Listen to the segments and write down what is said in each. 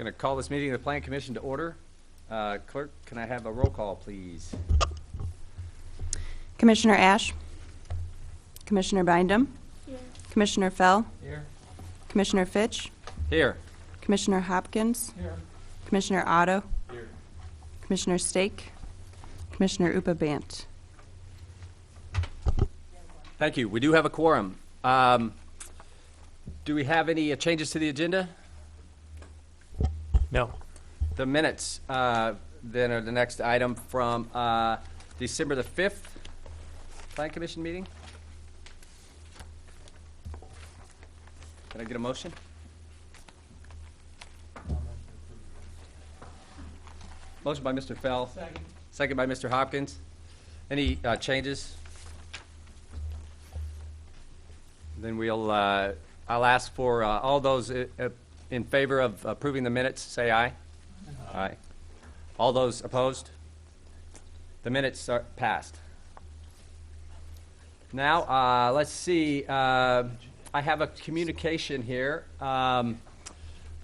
I'm going to call this meeting of the Plan Commission to order. Clerk, can I have a roll call, please? Commissioner Ash. Commissioner Bindum. Here. Commissioner Fell. Here. Commissioner Fitch. Here. Commissioner Hopkins. Here. Commissioner Otto. Here. Commissioner Stake. Commissioner Upa Bant. Thank you. We do have a quorum. Do we have any changes to the agenda? No. The minutes then are the next item from December the 5th Plan Commission meeting. Can I get a motion? Motion by Mr. Fell. Second. Second by Mr. Hopkins. Any changes? Then I'll ask for all those in favor of approving the minutes, say aye. Aye. All those opposed? The minutes are passed. Now, let's see. I have a communication here. I'd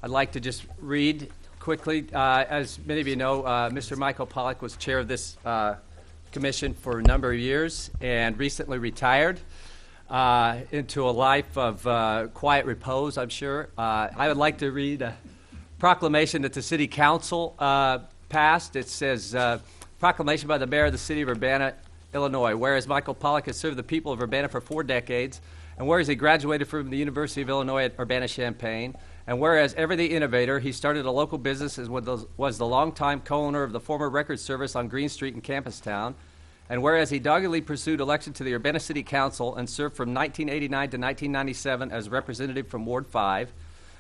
like to just read quickly. As many of you know, Mr. Michael Pollack was chair of this commission for a number of years and recently retired into a life of quiet repose, I'm sure. I would like to read a proclamation that the City Council passed. It says, proclamation by the Mayor of the City of Urbana, Illinois. Whereas Michael Pollack has served the people of Urbana for 4 decades, and whereas he graduated from the University of Illinois at Urbana-Champaign, and whereas ever the innovator, he started a local business and was the longtime co-owner of the former record service on Green Street in Campustown, and whereas he doggedly pursued election to the Urbana City Council and served from 1989 to 1997 as representative from Ward 5,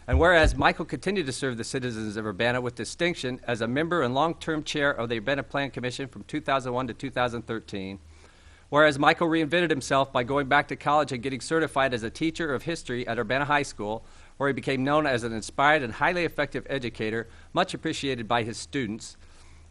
and whereas Michael continued to serve the citizens of Urbana with distinction as a member and long-term chair of the Urbana Plan Commission from 2001 to 2013, whereas Michael reinvented himself by going back to college and getting certified as a teacher of history at Urbana High School, where he became known as an inspired and highly effective educator, much appreciated by his students.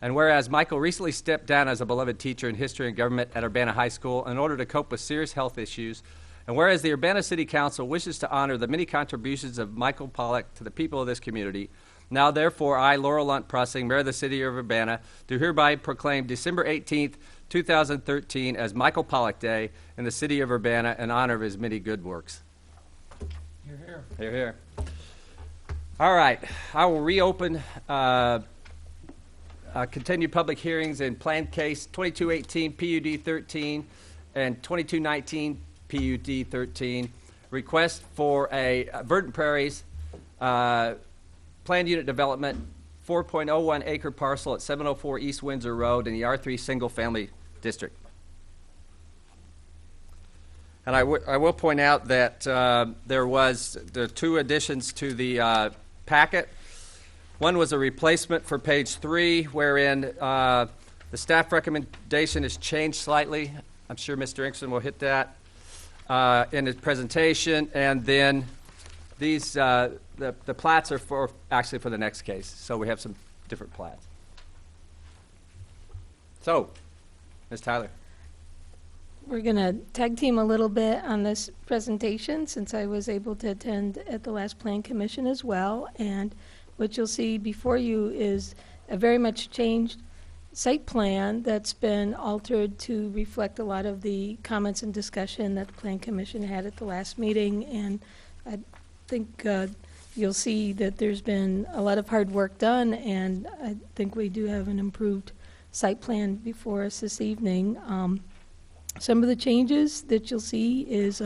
And whereas Michael recently stepped down as a beloved teacher in history and government at Urbana High School in order to cope with serious health issues, and whereas the Urbana City Council wishes to honor the many contributions of Michael Pollack to the people of this community, now therefore I, Laurel Lunt Pressing, Mayor of the City of Urbana, do hereby proclaim December 18th, 2013 as Michael Pollack Day in the City of Urbana in honor of his many good works. You're here. Hear, hear. All right, I will reopen continued public hearings in planned case 2218 PUD 13 and 2219 PUD 13. Request for a Verdant Prairies planned unit development 4.01 acre parcel at 704 East Windsor Road in the R3 single family district. And I will point out that there are 2 additions to the packet. One was a replacement for page 3, wherein the staff recommendation is changed slightly. I'm sure Mr. Inkson will hit that in his presentation. And then these the plats are actually for the next case. So we have some different plats. So, Ms. Tyler. We're going to tag team a little bit on this presentation since I was able to attend at the last Plan Commission as well. And what you'll see before you is a very much changed site plan that's been altered to reflect a lot of the comments and discussion that the Plan Commission had at the last meeting. And I think you'll see that there's been a lot of hard work done, and I think we do have an improved site plan before us this evening. Some of the changes that you'll see is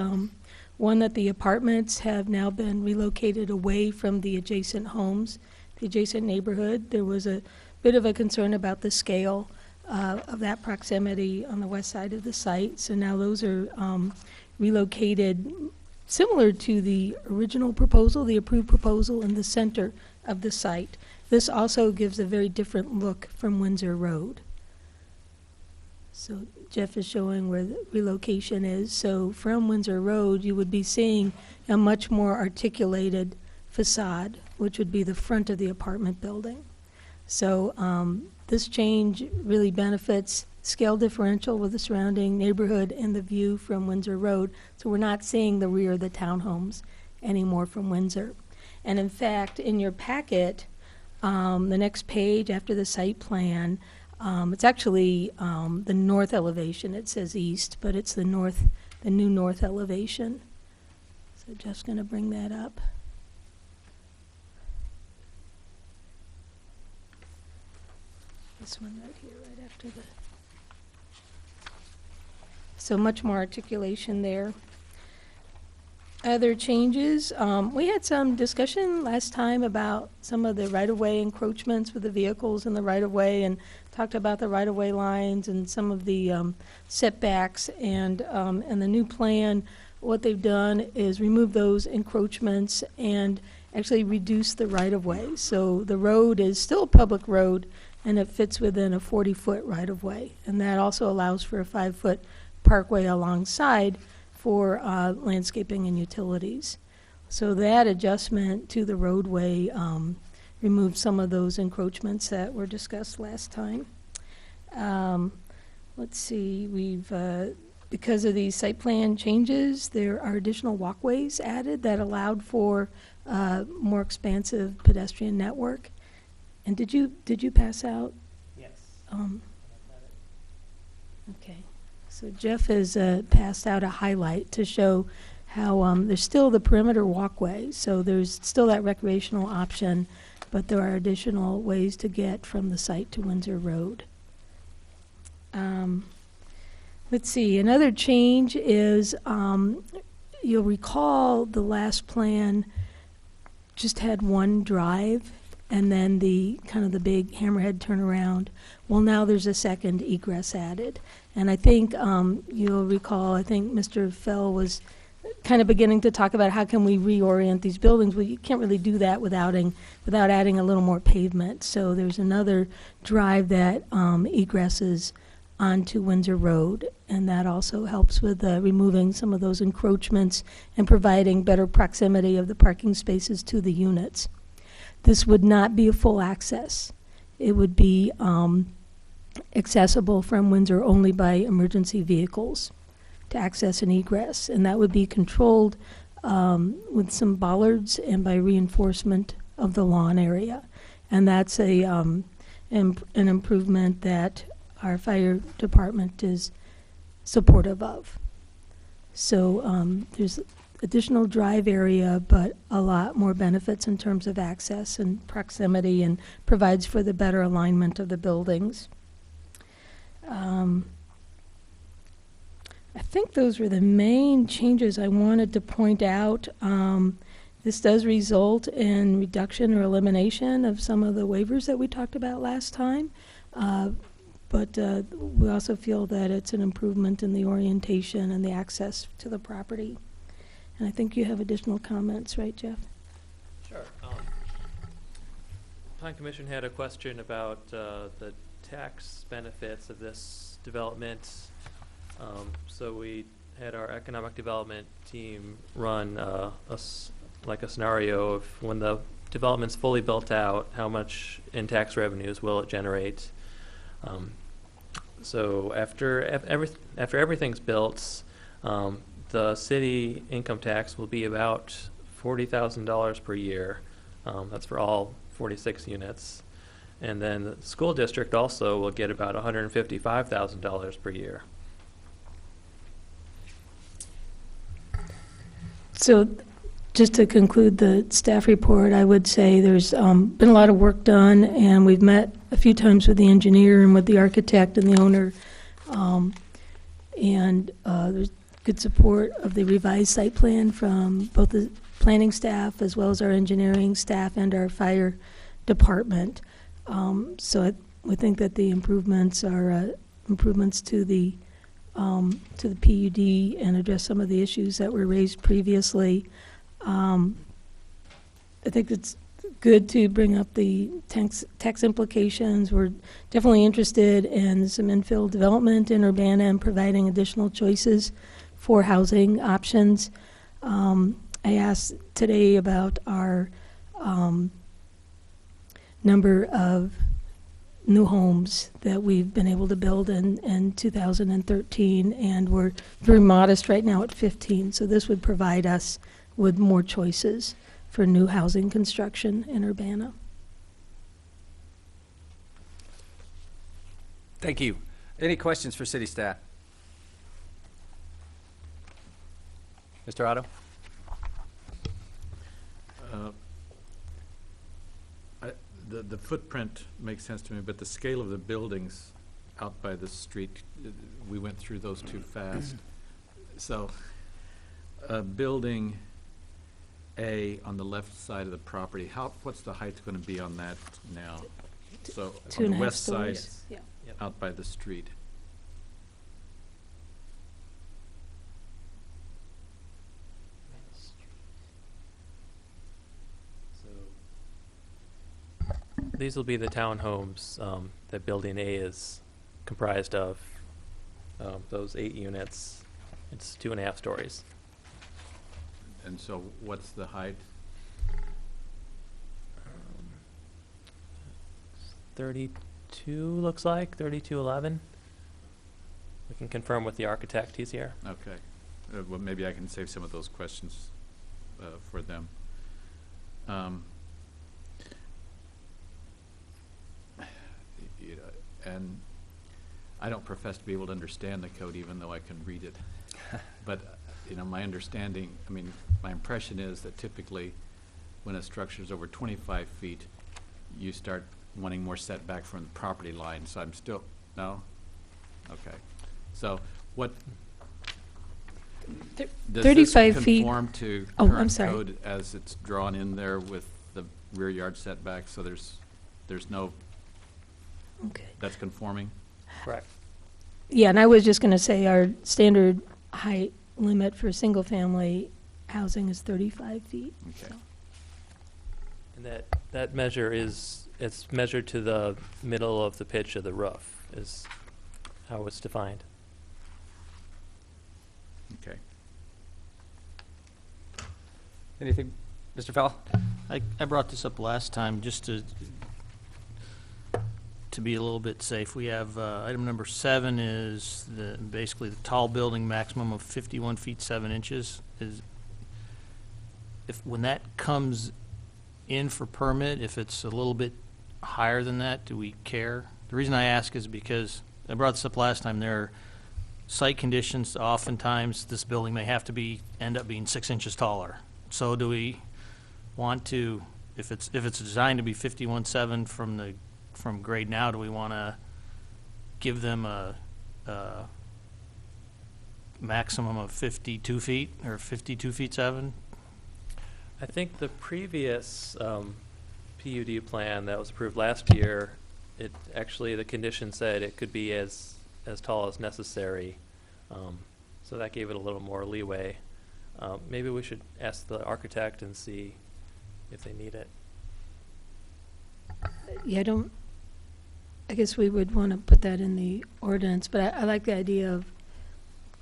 one, that the apartments have now been relocated away from the adjacent homes, the adjacent neighborhood. There was a bit of a concern about the scale of that proximity on the west side of the site. So now those are relocated similar to the original proposal, the approved proposal, in the center of the site. This also gives a very different look from Windsor Road. So Jeff is showing where the relocation is. So from Windsor Road, you would be seeing a much more articulated facade, which would be the front of the apartment building. So this change really benefits scale differential with the surrounding neighborhood and the view from Windsor Road. So we're not seeing the rear of the townhomes anymore from Windsor. And in fact, in your packet, the next page after the site plan, it's actually the north elevation. It says east, but it's the new north elevation. So just going to bring that up. This one right here, right after the. So much more articulation there. Other changes, we had some discussion last time about some of the right-of-way encroachments with the vehicles in the right-of-way, and talked about the right-of-way lines and some of the setbacks, and the new plan, what they've done is remove those encroachments and actually reduce the right-of-way. So the road is still a public road, and it fits within a 40-foot right-of-way, and that also allows for a 5-foot parkway alongside for landscaping and utilities. So that adjustment to the roadway removed some of those encroachments that were discussed last time. Let's see, we've, because of these site plan changes, there are additional walkways added that allowed for more expansive pedestrian network. And did you pass out? Yes. Okay. So Jeff has passed out a highlight to show how there's still the perimeter walkway, so there's still that recreational option, but there are additional ways to get from the site to Windsor Road. Let's see, another change is, you'll recall the last plan just had one drive and then the kind of the big hammerhead turnaround. Well, now there's a second egress added. And I think you'll recall, I think Mr. Fell was kind of beginning to talk about how can we reorient these buildings. Well, you can't really do that without adding a little more pavement. So there's another drive that egresses onto Windsor Road, and that also helps with removing some of those encroachments and providing better proximity of the parking spaces to the units. This would not be a full access. It would be accessible from Windsor only by emergency vehicles to access and egress, and that would be controlled with some bollards and by reinforcement of the lawn area. And that's an improvement that our fire department is supportive of. So there's additional drive area, but a lot more benefits in terms of access and proximity, and provides for the better alignment of the buildings. I think those were the main changes I wanted to point out. This does result in reduction or elimination of some of the waivers that we talked about last time, but we also feel that it's an improvement in the orientation and the access to the property. And I think you have additional comments, right, Jeff? Sure. Plan Commission had a question about the tax benefits of this development. So we had our economic development team run like a scenario of when the development's fully built out, how much in tax revenues will it generate? So after everything's built, the city income tax will be about $40,000 per year. That's for all 46 units. And then the school district also will get about $155,000 per year. So just to conclude the staff report, I would say there's been a lot of work done, and we've met a few times with the engineer and with the architect and the owner. There's good support of the revised site plan from both the planning staff as well as our engineering staff and our fire department. We think that the improvements are improvements to the PUD and address some of the issues that were raised previously. I think it's good to bring up the tax implications. We're definitely interested in some infill development in Urbana and providing additional choices for housing options. I asked today about our number of new homes that we've been able to build in 2013, and we're very modest right now at 15. So this would provide us with more choices for new housing construction in Urbana. Thank you. Any questions for city staff? Mr. Otto? The footprint makes sense to me, but the scale of the buildings out by the street, we went through those too fast. So, building A on the left side of the property, what's the height going to be on that now? So, on the 2.5 west side, stories. Yeah. out by the street. These will be the townhomes that Building A is comprised of. Those 8 units, it's 2.5 stories. And so what's the height? 32 looks like, 3211. We can confirm with the architect, he's here. Okay. Well, maybe I can save some of those questions for them. You know, and I don't profess to be able to understand the code, even though I can read it. But, you know, my understanding, I mean, my impression is that typically when a structure is over 25 feet, you start wanting more setback from the property line. So I'm still, no? Okay. So what, Thir- does 35 this feet. conform to Oh, I'm current sorry. code as it's drawn in there with the rear yard setback? So there's no, Okay. that's conforming? Correct. Yeah, and I was just going to say our standard height limit for single-family housing is 35 feet. Okay. so. And that measure is, it's measured to the middle of the pitch of the roof, is how it's defined. Okay. Anything, Mr. Fell? I brought this up last time just to be a little bit safe. We have, item number 7 is basically the tall building maximum of 51 feet 7 inches. When that comes in for permit, if it's a little bit higher than that, do we care? The reason I ask is because, I brought this up last time, there are site conditions, oftentimes this building may have to end up being 6 inches taller. So do we want to, if it's designed to be 51.7 from grade now, do we want to give them a maximum of 52 feet or 52 feet 7? I think the previous PUD plan that was approved last year, it actually, the condition said it could be as tall as necessary. So that gave it a little more leeway. Maybe we should ask the architect and see if they need it. Yeah, I guess we would want to put that in the ordinance, but I like the idea of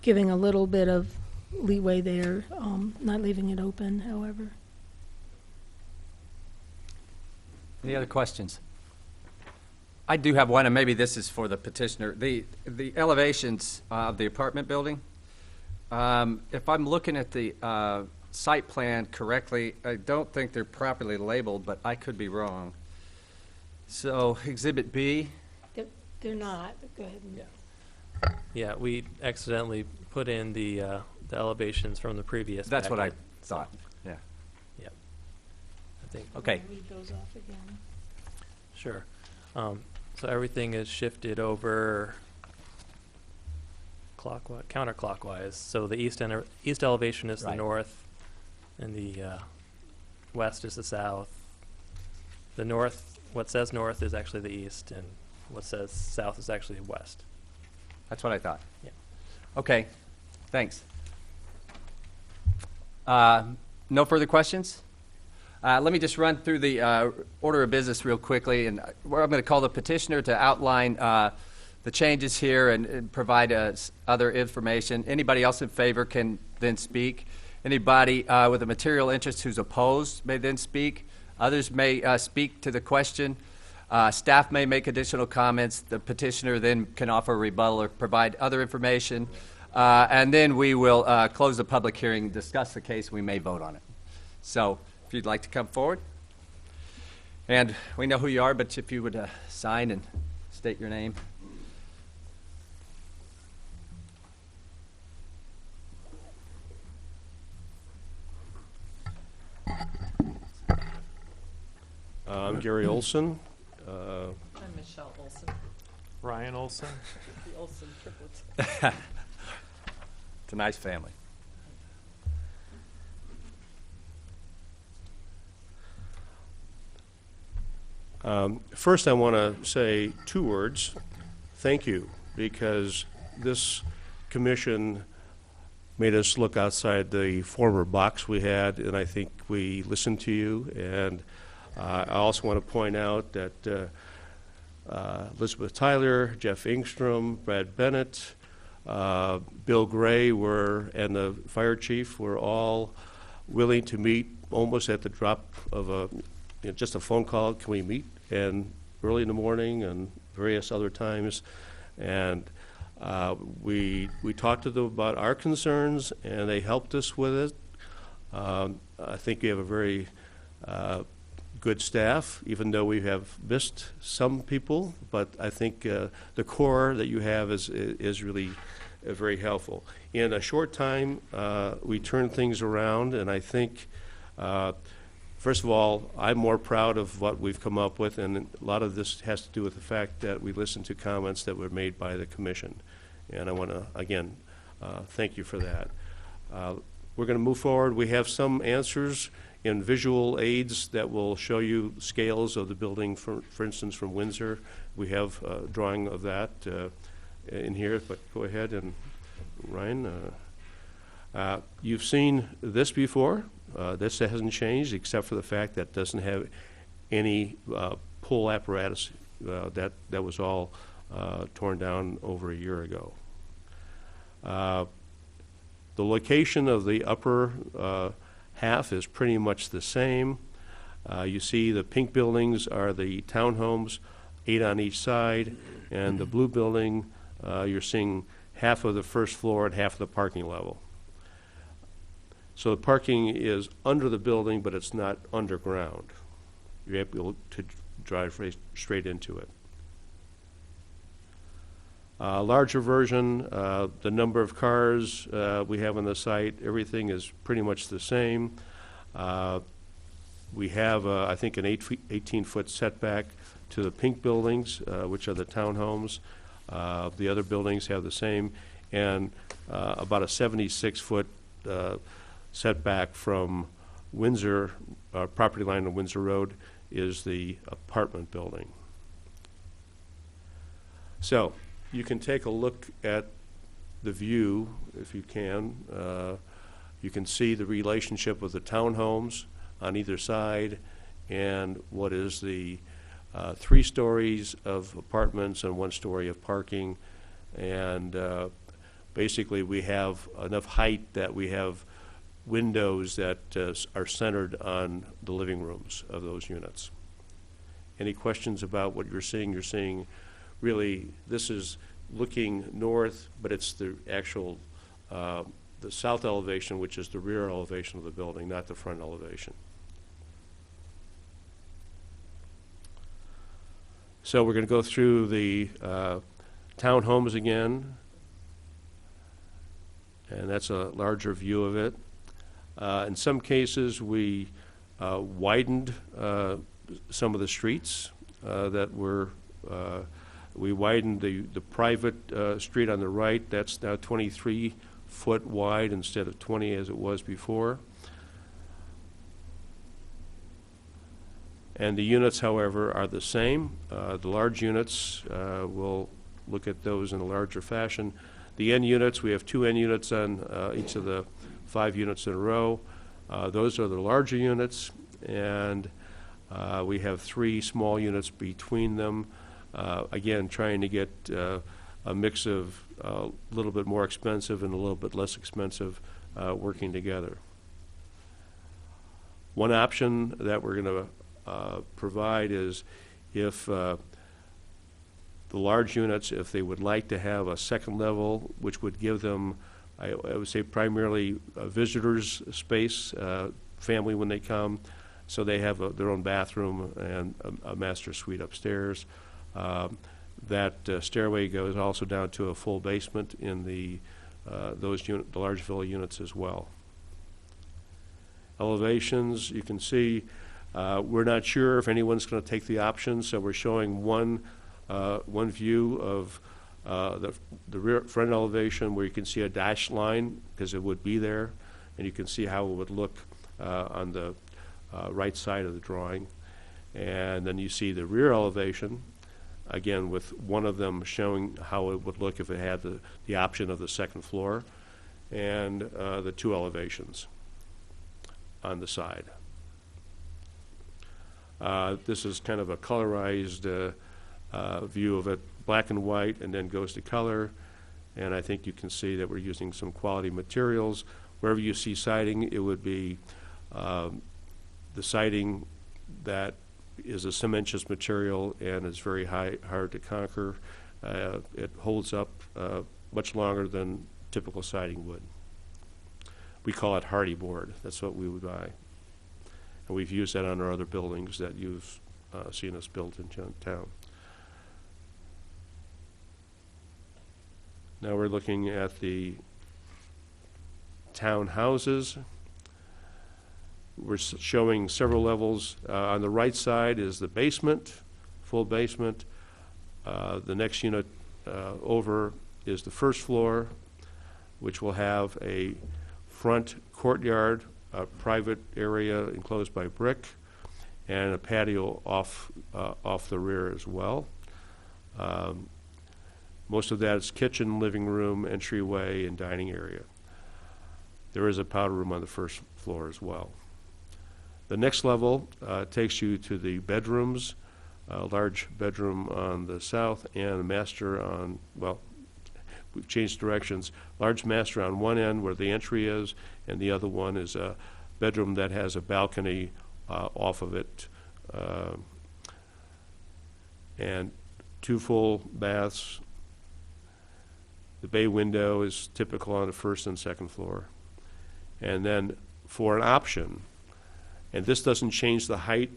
giving a little bit of leeway there, not leaving it open, however. Any other questions? I do have one, and maybe this is for the petitioner. The elevations of the apartment building, if I'm looking at the site plan correctly, I don't think they're properly labeled, but I could be wrong. So Exhibit B, They're not, go ahead. Yeah, we accidentally put in the elevations from the previous that's what I packet. thought, yeah. Yep. I think, Okay. Read those off again. sure. So everything is shifted over counterclockwise. So the east elevation is the Right. north, and the west is the south. The north, what says north is actually the east, and what says south is actually the west. That's what I thought. Yeah. Okay, thanks. No further questions? Let me just run through the order of business real quickly, and I'm going to call the petitioner to outline the changes here and provide us other information. Anybody else in favor can then speak. Anybody with a material interest who's opposed may then speak. Others may speak to the question. Staff may make additional comments. The petitioner then can offer a rebuttal or provide other information. And then we will close the public hearing, discuss the case, and we may vote on it. So if you'd like to come forward. And we know who you are, but if you would sign and state your name. I'm Gary Olson. I'm Michelle Olson, Ryan Olson. the Olson triplets. It's a nice family. First, I want to say 2 words. Thank you, because this commission made us look outside the former box we had, and I think we listened to you. And I also want to point out that Elizabeth Tyler, Jeff Ingstrom, Brad Bennett, Bill Gray and the fire chief were all willing to meet almost at the drop of just a phone call. Can we meet? And early in the morning and various other times. And we talked to them about our concerns, and they helped us with it. I think we have a very good staff, even though we have missed some people. But I think the core that you have is really very helpful. In a short time, we turned things around, and I think, first of all, I'm more proud of what we've come up with, and a lot of this has to do with the fact that we listened to comments that were made by the commission. And I want to, again, thank you for that. We're going to move forward. We have some answers in visual aids that will show you scales of the building, for instance, from Windsor. We have a drawing of that in here, but go ahead. And Ryan, you've seen this before. This hasn't changed except for the fact that it doesn't have any pull apparatus. That was all torn down over a year ago. The location of the upper half is pretty much the same. You see the pink buildings are the townhomes, 8 on each side, and the blue building, you're seeing half of the first floor and half of the parking level. So the parking is under the building, but it's not underground. You're able to drive straight into it. Larger version, the number of cars we have on the site, everything is pretty much the same. We have, I think, an 18-foot setback to the pink buildings, which are the townhomes. The other buildings have the same, and about a 76-foot setback from Windsor, property line of Windsor Road, is the apartment building. So you can take a look at the view, if you can. You can see the relationship of the townhomes on either side and what is the 3 stories of apartments and 1 story of parking. And basically we have enough height that we have windows that are centered on the living rooms of those units. Any questions about what you're seeing? You're seeing really, this is looking north, but it's the actual, the south elevation, which is the rear elevation of the building, not the front elevation. So we're going to go through the townhomes again, and that's a larger view of it. In some cases, we widened some of the streets that were, we widened the private street on the right. That's now 23 foot wide instead of 20 as it was before. And the units, however, are the same. The large units, we'll look at those in a larger fashion. The end units, we have 2 end units on each of the 5 units in a row. Those are the larger units, and we have 3 small units between them. Again, trying to get a mix of a little bit more expensive and a little bit less expensive working together. One option that we're going to provide is if the large units, if they would like to have a second level, which would give them, I would say, primarily a visitor's space, family when they come, so they have their own bathroom and a master suite upstairs. That stairway goes also down to a full basement in the large villa units as well. Elevations, you can see We're not sure if anyone's going to take the option, so we're showing one view of the rear front elevation where you can see a dashed line, because it would be there, and you can see how it would look on the right side of the drawing. And then you see the rear elevation, again with one of them showing how it would look if it had the option of the second floor, and the two elevations on the side. This is kind of a colorized view of it, black and white, and then goes to color. And I think you can see that we're using some quality materials. Wherever you see siding, it would be the siding that is a cementitious material and is very hard to conquer. It holds up much longer than typical siding would. We call it hardy board. That's what we would buy. And we've used that on our other buildings that you've seen us build in town. Now we're looking at the townhouses. We're showing several levels. On the right side is the basement, full basement. The next unit over is the first floor, which will have a front courtyard, a private area enclosed by brick, and a patio off the rear as well. Most of that is kitchen, living room, entryway, and dining area. There is a powder room on the first floor as well. The next level takes you to the bedrooms, a large bedroom on the south and a master on, well, we've changed directions. Large master on one end where the entry is, and the other one is a bedroom that has a balcony off of it, and two full baths. The bay window is typical on the first and second floor. And then for an option, and this doesn't change the height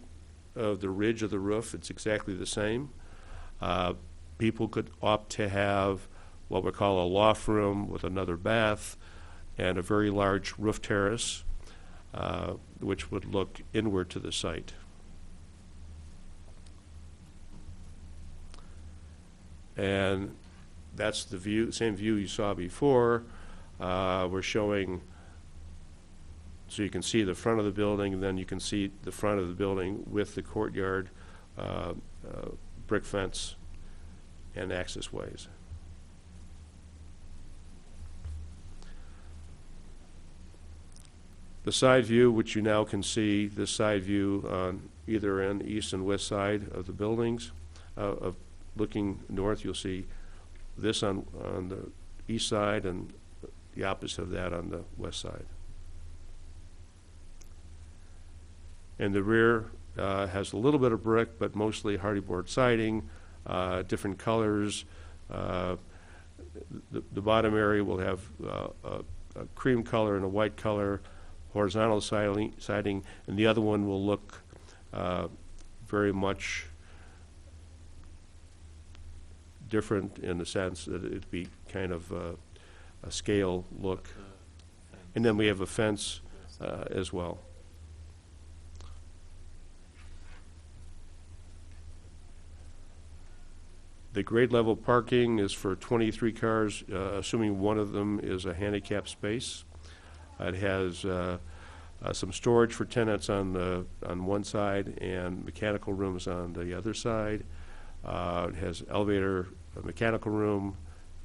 of the ridge of the roof, it's exactly the same. People could opt to have what we call a loft room with another bath and a very large roof terrace, which would look inward to the site. And that's the view, same view you saw before. We're showing, so you can see the front of the building, and then you can see the front of the building with the courtyard, brick fence, and access ways. The side view, which you now can see, the side view on either end, east and west side of the buildings. Looking north, you'll see this on the east side and the opposite of that on the west side. And the rear has a little bit of brick, but mostly hardy board siding, different colors. The bottom area will have a cream color and a white color, horizontal siding, and the other one will look very much different in the sense that it'd be kind of a scale look. And then we have a fence as well. The grade level parking is for 23 cars, assuming one of them is a handicap space. It has some storage for tenants on one side and mechanical rooms on the other side. It has elevator, a mechanical room,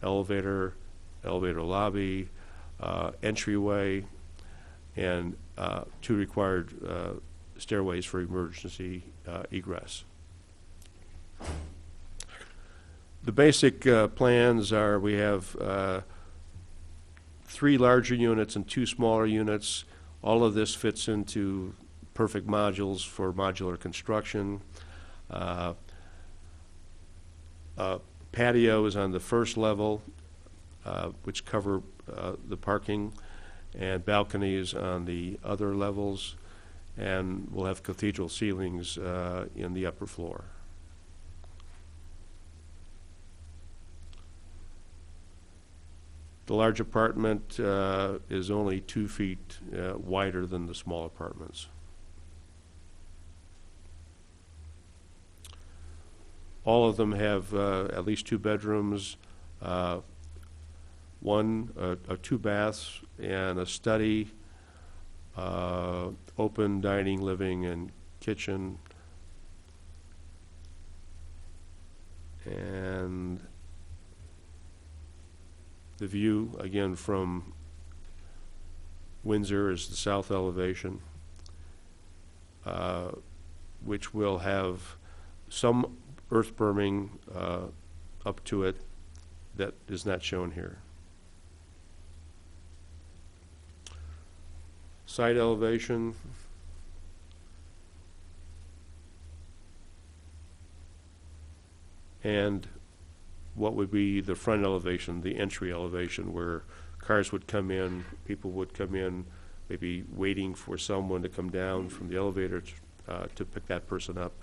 elevator lobby, entryway, and two required stairways for emergency egress. The basic plans are we have 3 larger units and 2 smaller units. All of this fits into perfect modules for modular construction. Patio is on the first level, which cover the parking, and balconies on the other levels, and we'll have cathedral ceilings in the upper floor. The large apartment is only 2 feet wider than the small apartments. All of them have at least 2 bedrooms, 2 baths, and a study, open dining, living, and kitchen. And the view, again, from Windsor is the south elevation, which will have some earth berming up to it that is not shown here. Side elevation. And what would be the front elevation, the entry elevation, where cars would come in, people would come in, maybe waiting for someone to come down from the elevator to pick that person up.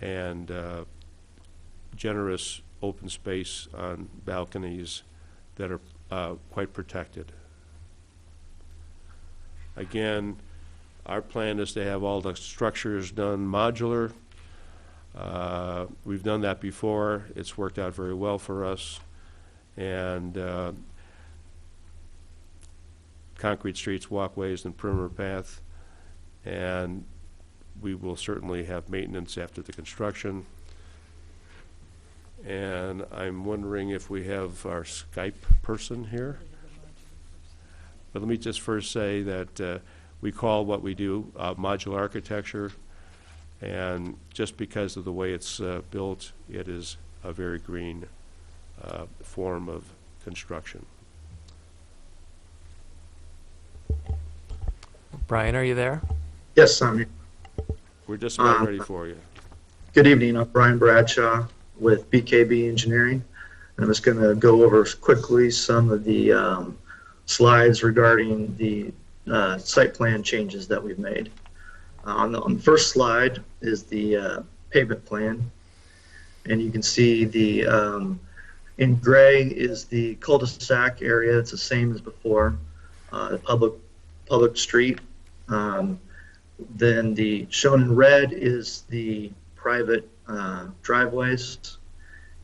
And generous open space on balconies that are quite protected. Again, our plan is to have all the structures done modular. We've done that before. It's worked out very well for us. And concrete streets, walkways, and perimeter path. And we will certainly have maintenance after the construction. And I'm wondering if we have our Skype person here. But let me just first say that we call what we do modular architecture. And just because of the way it's built, it is a very green form of construction. Brian, are you there? Yes, I'm here. We're just about ready for you. Good evening. I'm Brian Bradshaw with BKB Engineering. I'm just going to go over quickly some of the slides regarding the site plan changes that we've made. On the first slide is the pavement plan, and you can see the in gray is the cul-de-sac area. It's the same as before, the public street. Then the shown in red is the private driveways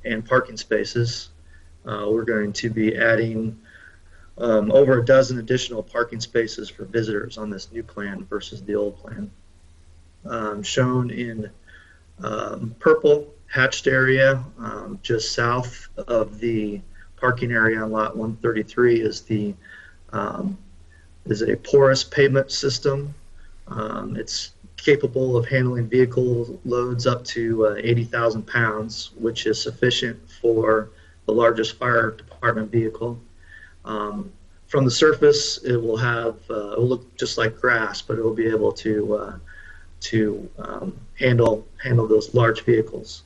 and parking spaces. We're going to be adding over a dozen additional parking spaces for visitors on this new plan versus the old plan. Shown in purple hatched area just south of the parking area on lot 133 is a porous pavement system. It's capable of handling vehicle loads up to 80,000 pounds, which is sufficient for the largest fire department vehicle. From the surface, it will look just like grass, but it will be able to handle those large vehicles.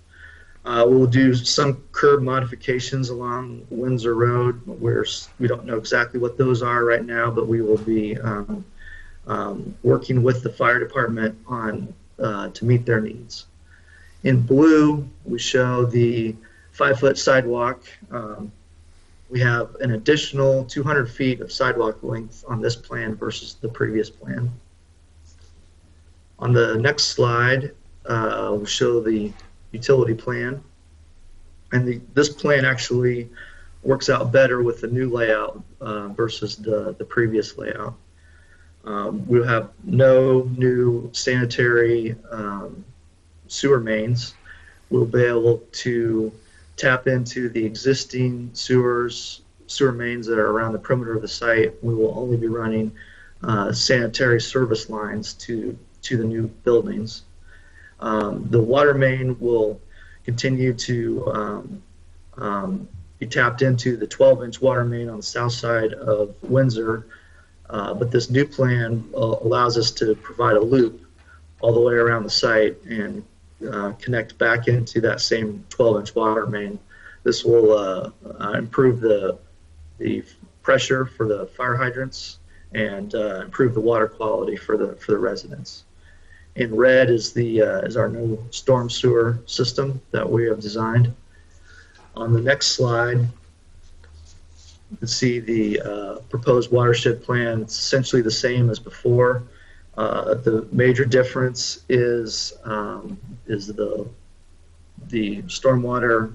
We'll do some curb modifications along Windsor Road, where we don't know exactly what those are right now, but we will be working with the fire department on to meet their needs. In blue, we show the 5-foot sidewalk. We have an additional 200 feet of sidewalk length on this plan versus the previous plan. On the next slide, we'll show the utility plan. And this plan actually works out better with the new layout versus the previous layout. We'll have no new sanitary sewer mains. We'll be able to tap into the existing sewer mains that are around the perimeter of the site. We will only be running sanitary service lines to the new buildings. The water main will continue to be tapped into the 12-inch water main on the south side of Windsor, but this new plan allows us to provide a loop all the way around the site and connect back into that same 12-inch water main. This will improve the pressure for the fire hydrants and improve the water quality for the residents. In red is our new storm sewer system that we have designed. On the next slide, you can see the proposed watershed plan. It's essentially the same as before. The major difference is the the stormwater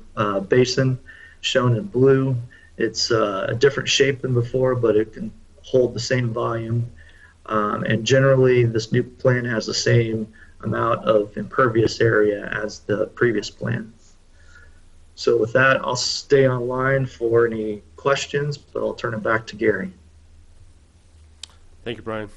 basin shown in blue. It's a different shape than before, but it can hold the same volume. And generally, this new plan has the same amount of impervious area as the previous plan. So with that, I'll stay online for any questions, but I'll turn it back to Gary. Thank you, Brian.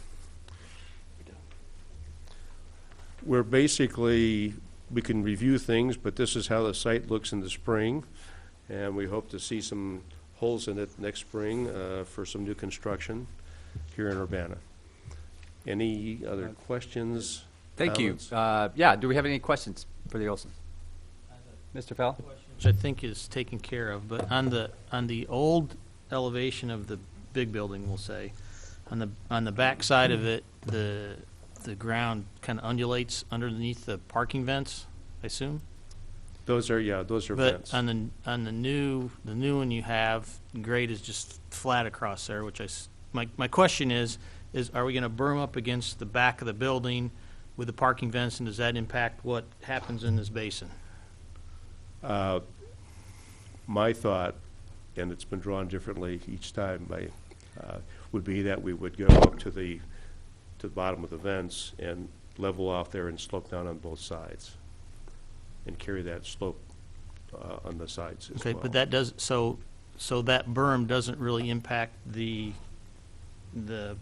We're basically, we can review things, but this is how the site looks in the spring, and we hope to see some holes in it next spring for some new construction here in Urbana. Any other questions? Thank you. comments? Yeah, do we have any questions for the Olson? Mr. Fell? Which I think is taken care of, but on the old elevation of the big building, we'll say, on the back side of it, the ground kind of undulates underneath the parking vents, I assume? Those are vents. But on the new one you have, the grade is just flat across there, which my question is are we going to berm up against the back of the building with the parking vents, and does that impact what happens in this basin? My thought, and it's been drawn differently each time, would be that we would go up to the bottom of the vents and level off there and slope down on both sides, and carry that slope on the sides as well. Okay, but that does, so that berm doesn't really impact the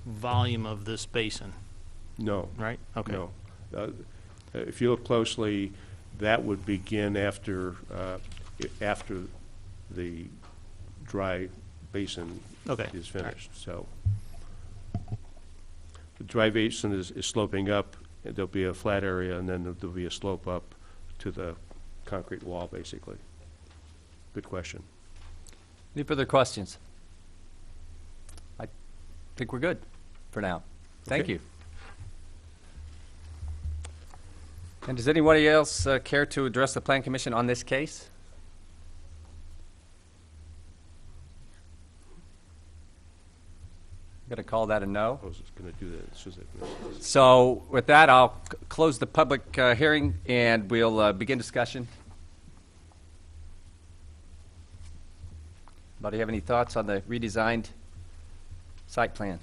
volume of this basin, No. right? Okay. No. If you look closely, that would begin after the dry basin Okay. is finished. So the dry basin is sloping up, and there'll be a flat area, and then there'll be a slope up to the concrete wall, basically. Good question. Any further questions? I think we're good for now. Thank Okay. you. And does anybody else care to address the Plan Commission on this case? I'm going to call that a no. I was just going to do that as soon as I So with that, I'll close the public hearing, and we'll begin discussion. Anybody have any thoughts on the redesigned site plan?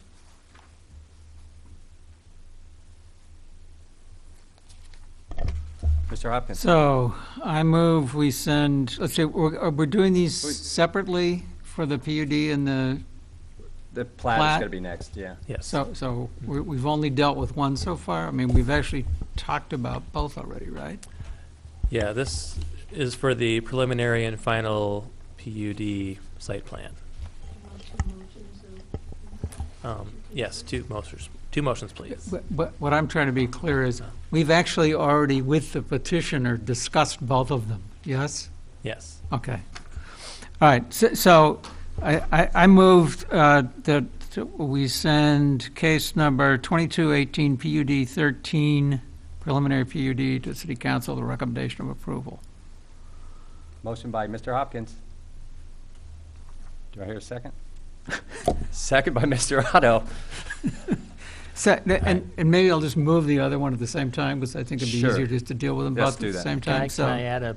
Mr. Hopkins? So I move we send, let's say, we're doing these separately for the PUD and the, The plat is Plat? going to be next, yeah. Yes. so we've only dealt with one so far? I mean, we've actually talked about both already, right? Yeah, this is for the preliminary and final PUD site plan. Yes, two motions, please. But what I'm trying to be clear is, we've actually already, with the petitioner, discussed both of them, yes? Yes. Okay. All right, so I moved that we send case number 2218 PUD 13, preliminary PUD, to City Council, the recommendation of approval. Motion by Mr. Hopkins. Do I hear a second? Second by Mr. Otto. So, and maybe I'll just move the other one at the same time, because I think it'd be Sure. easier just to deal with them Let's both do at the that. same Can time. I add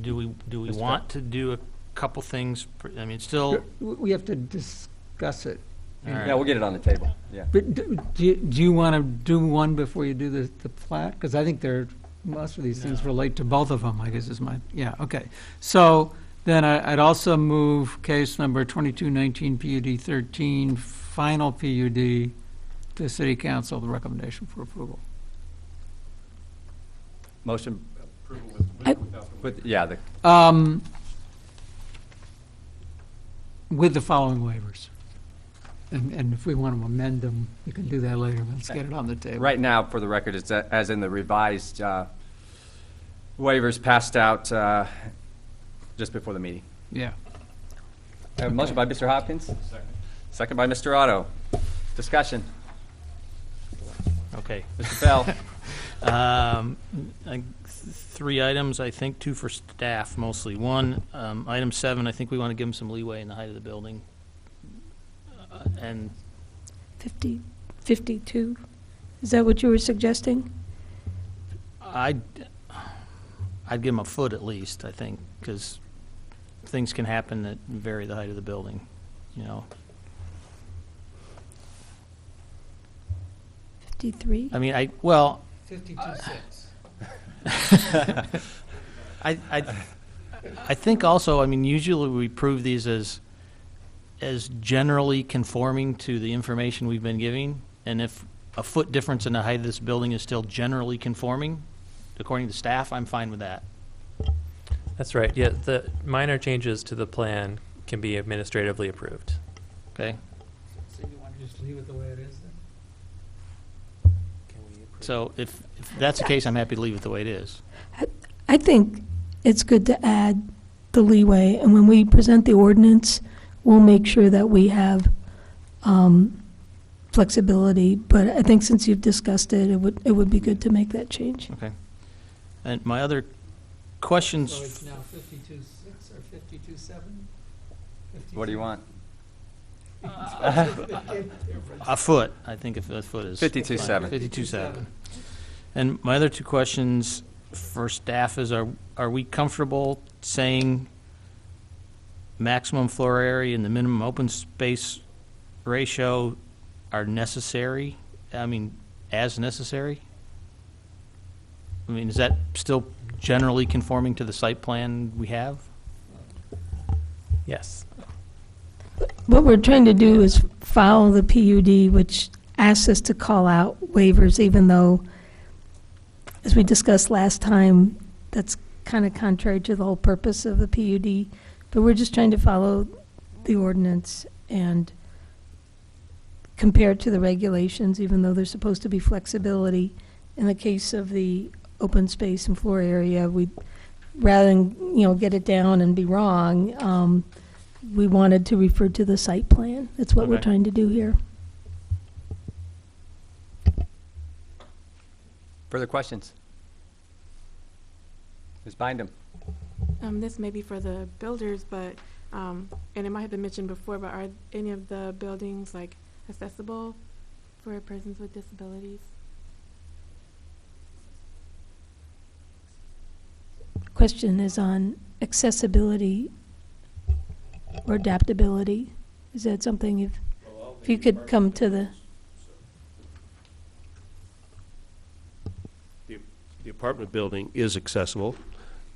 do we Mr. want to do a couple things? I mean, still, We have to discuss it. all right. Yeah, we'll get it on the table, yeah. But do you want to do one before you do the plat? Because I think most of these things relate to both of them, I guess is yeah, okay. So then I'd also move case number 2219 PUD 13, final PUD, to City Council, the recommendation for approval. Motion I- with, yeah, the, With the following waivers. And if we want to amend them, we can do that later. Let's get it on the table. right now, for the record, it's as in the revised waivers passed out just before the meeting. Yeah. Motion by Mr. Hopkins? Second by Mr. Otto. Discussion. Okay. Mr. Bell? Three items, I think, two for staff mostly. One, item 7, I think we want to give them some leeway in the height of the building. And 52? Is that what you were suggesting? I I'd give them a foot at least, I think, because things can happen that vary the height of the building, you know. 53? I mean, 52.6. I think also, I mean, usually we prove these as generally conforming to the information we've been giving, and if a foot difference in the height of this building is still generally conforming, according to staff, I'm fine with that. That's right. Yeah, the minor changes to the plan can be administratively approved. Okay? So you want to just leave it the way it is then? Can we approve? So if that's the case, I'm happy to leave it the way it is. I think it's good to add the leeway, and when we present the ordinance, we'll make sure that we have flexibility, but I think since you've discussed it, it would be good to make that change. Okay. And my other questions. So it's now 52.6 or 52.7? What do you want? A foot, I think if a foot is. 52.7. 52.7. And my other two questions for staff is, are we comfortable saying maximum floor area and the minimum open space ratio are necessary? I mean, as necessary? I mean, is that still generally conforming to the site plan we have? Yes. What we're trying to do is follow the PUD, which asks us to call out waivers, even though, as we discussed last time, that's kind of contrary to the whole purpose of the PUD. But we're just trying to follow the ordinance and compare it to the regulations, even though there's supposed to be flexibility. In the case of the open space and floor area, we, rather than, get it down and be wrong, we wanted to refer to the site plan. That's what we're Okay. trying to do here. Further questions? Ms. Bindum? This may be for the builders, but, and it might have been mentioned before, but are any of the buildings like accessible for persons with disabilities? Question is on accessibility or adaptability. Is that something, if you could come to the, The apartment building is accessible,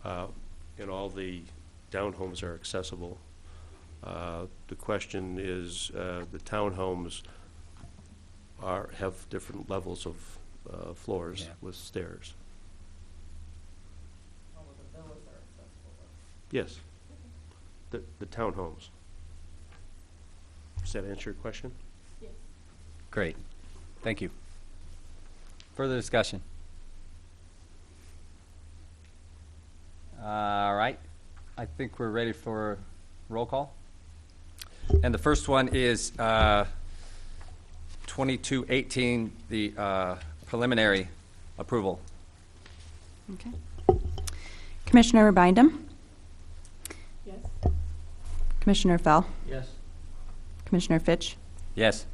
and all the townhomes are accessible. The question is, the townhomes have different levels of floors with stairs. Yes, the townhomes. Does that answer your question? Great. Thank you. Further discussion? All right. I think we're ready for roll call. And the first one is 2218, the preliminary approval. Okay. Commissioner Bindum? Yes. Commissioner Fell? Yes. Commissioner Fitch? Yes.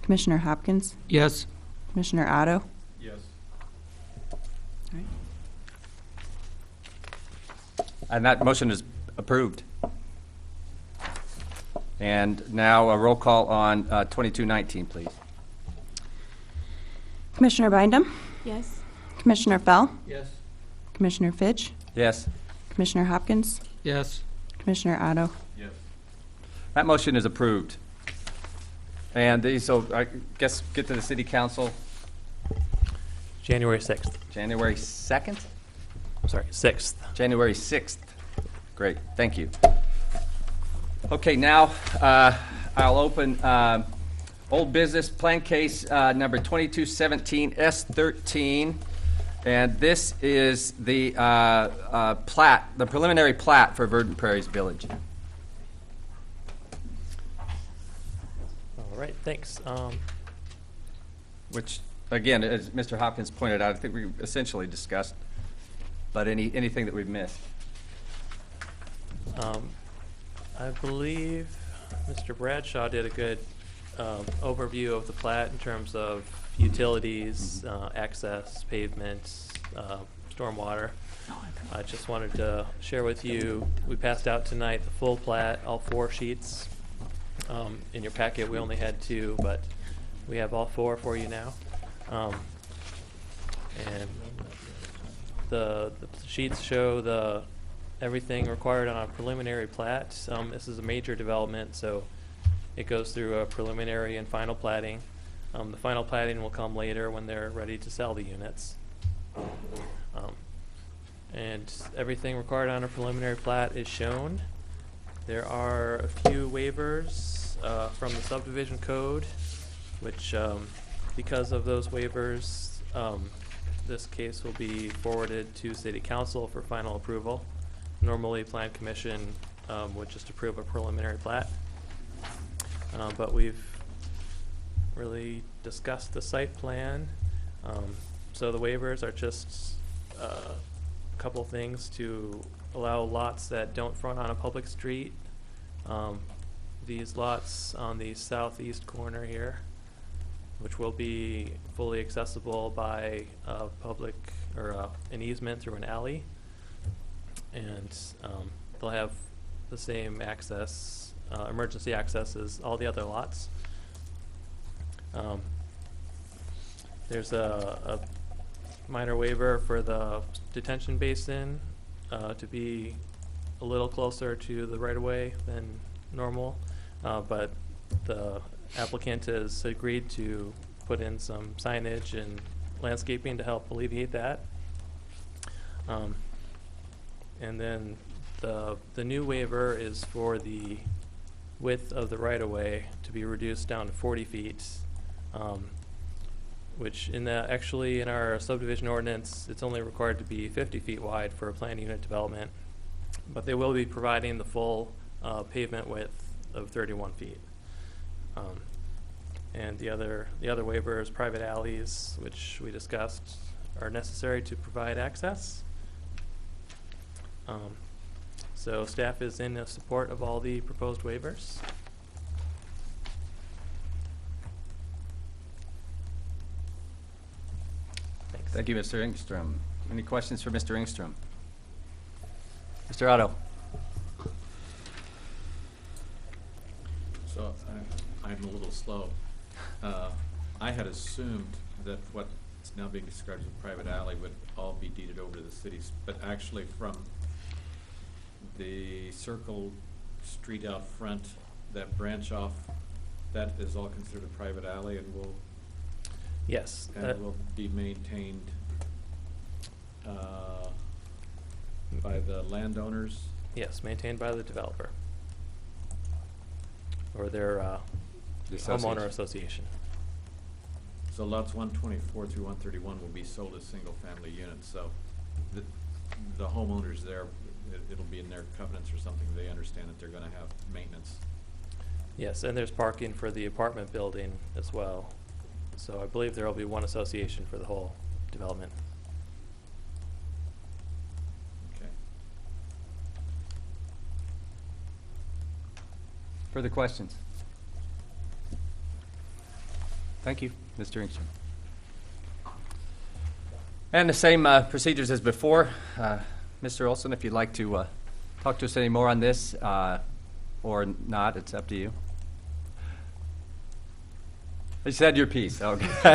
Commissioner Hopkins? Yes. Commissioner Otto? Yes. All right. And that motion is approved. And now a roll call on 2219, please. Commissioner Bindum? Yes. Commissioner Fell? Yes. Commissioner Fitch? Yes. Commissioner Hopkins? Yes. Commissioner Otto? Yes. That motion is approved. And these, so I guess, get to the city council January 6th. January 2nd? I'm sorry, 6th. January 6th. Great, thank you. Okay, now I'll open old business plan case number 2217 S13. And this is the plat, the preliminary plat for Verdant Prairies Village. All right, thanks. Which, again, as Mr. Hopkins pointed out, I think we essentially discussed, but anything that we've missed. I believe Mr. Bradshaw did a good overview of the plat in terms of utilities, access, pavements, stormwater. I just wanted to share with you, we passed out tonight the full plat, all 4 sheets. In your packet, we only had 2, but we have all 4 for you now. And the sheets show everything required on a preliminary plat. This is a major development, so it goes through a preliminary and final platting. The final platting will come later when they're ready to sell the units. And everything required on a preliminary plat is shown. There are a few waivers from the subdivision code, which because of those waivers, this case will be forwarded to City Council for final approval. Normally, Plan Commission would just approve a preliminary plat. But we've really discussed the site plan. So the waivers are just a couple things to allow lots that don't front on a public street. These lots on the southeast corner here, which will be fully accessible by public or an easement through an alley. And they'll have the same access, emergency access as all the other lots. There's a minor waiver for the detention basin to be a little closer to the right-of-way than normal, but the applicant has agreed to put in some signage and landscaping to help alleviate that. And then the new waiver is for the width of the right-of-way to be reduced down to 40 feet, which actually in our subdivision ordinance, it's only required to be 50 feet wide for a planned unit development, but they will be providing the full pavement width of 31 feet. And the other waiver is private alleys, which we discussed are necessary to provide access. So staff is in support of all the proposed waivers. Thanks. Thank you, Mr. Engstrom. Any questions for Mr. Engstrom? Mr. Otto? So I'm a little slow. I had assumed that what's now being described as a private alley would all be deeded over to the cities, but actually from the Circle Street out front, that branch off, that is all considered a private alley and will Yes. will be maintained by the landowners. Yes, maintained by the developer or their The association. homeowner association. So lots 124 through 131 will be sold as single-family units, so the homeowners there, it'll be in their covenants or something, they understand that they're gonna have maintenance. Yes, and there's parking for the apartment building as well. So I believe there will be one association for the whole development. Okay. Further questions? Thank you, Mr. Engstrom. And the same procedures as before. Mr. Olson, if you'd like to talk to us any more on this or not, it's up to you. You said your piece, okay. I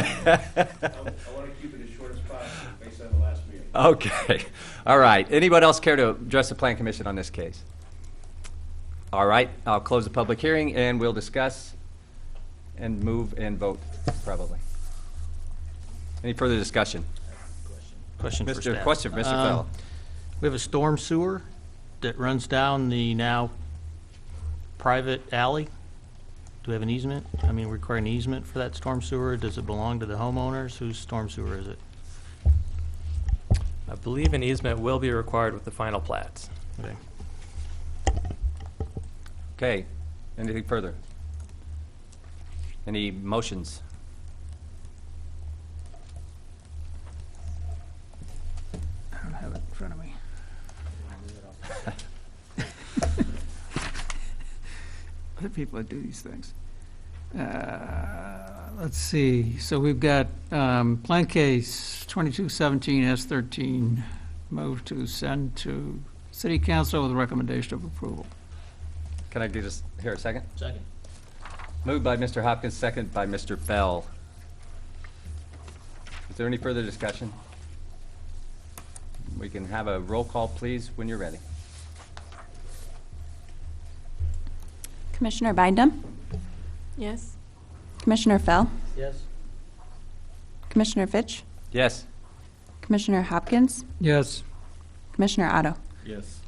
want to keep it as short as possible based on the last meeting. Okay, all right. Anybody else care to address the Plan Commission on this case? All right, I'll close the public hearing and we'll discuss and move and vote probably. Any further discussion? Question for staff. Question, Mr. Fell. We have a storm sewer that runs down the now private alley. Do we have an easement? I mean, require an easement for that storm sewer? Does it belong to the homeowners? Whose storm sewer is it? I believe an easement will be required with the final plat. Okay. Okay, anything further? Any motions? I don't have it in front of me. Other people that do these things. Let's see, so we've got plan case 2217 S13 move to send to City Council with a recommendation of approval. Can I do this, here a second? Second. Moved by Mr. Hopkins, second by Mr. Fell. Is there any further discussion? We can have a roll call, please, when you're ready. Commissioner Bindum? Yes. Commissioner Fell? Yes. Commissioner Fitch? Yes. Commissioner Hopkins? Yes. Commissioner Otto? Yes.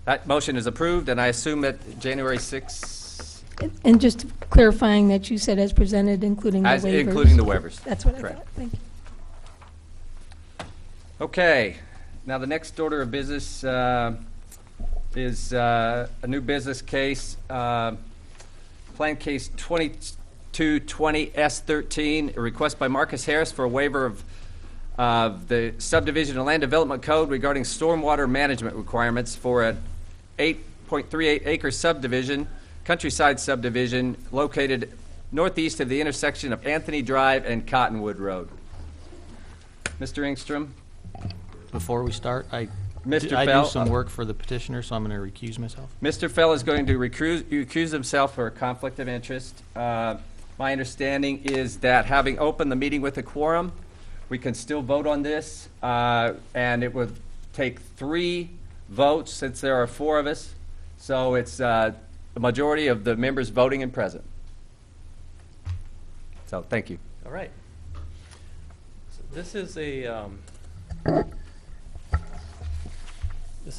That motion is approved, and I assume that January 6th, And just clarifying that you said as presented, including the waivers. as including the waivers. That's what I Correct. thought. Thank you. Okay, now the next order of business is a new business case, Plan Case 2220S13, a request by Marcus Harris for a waiver of the subdivision and land development code regarding stormwater management requirements for an 8.38 acre subdivision, countryside subdivision, located northeast of the intersection of Anthony Drive and Cottonwood Road. Mr. Engstrom? Before we start, I Mr. I Fell, do some work for the petitioner, so I'm going to recuse myself. Mr. Fell is going to recuse himself for a conflict of interest. My understanding is that having opened the meeting with a quorum, we can still vote on this, and it would take 3 votes since there are 4 of us. So it's the majority of the members voting and present. So thank you. All right. So this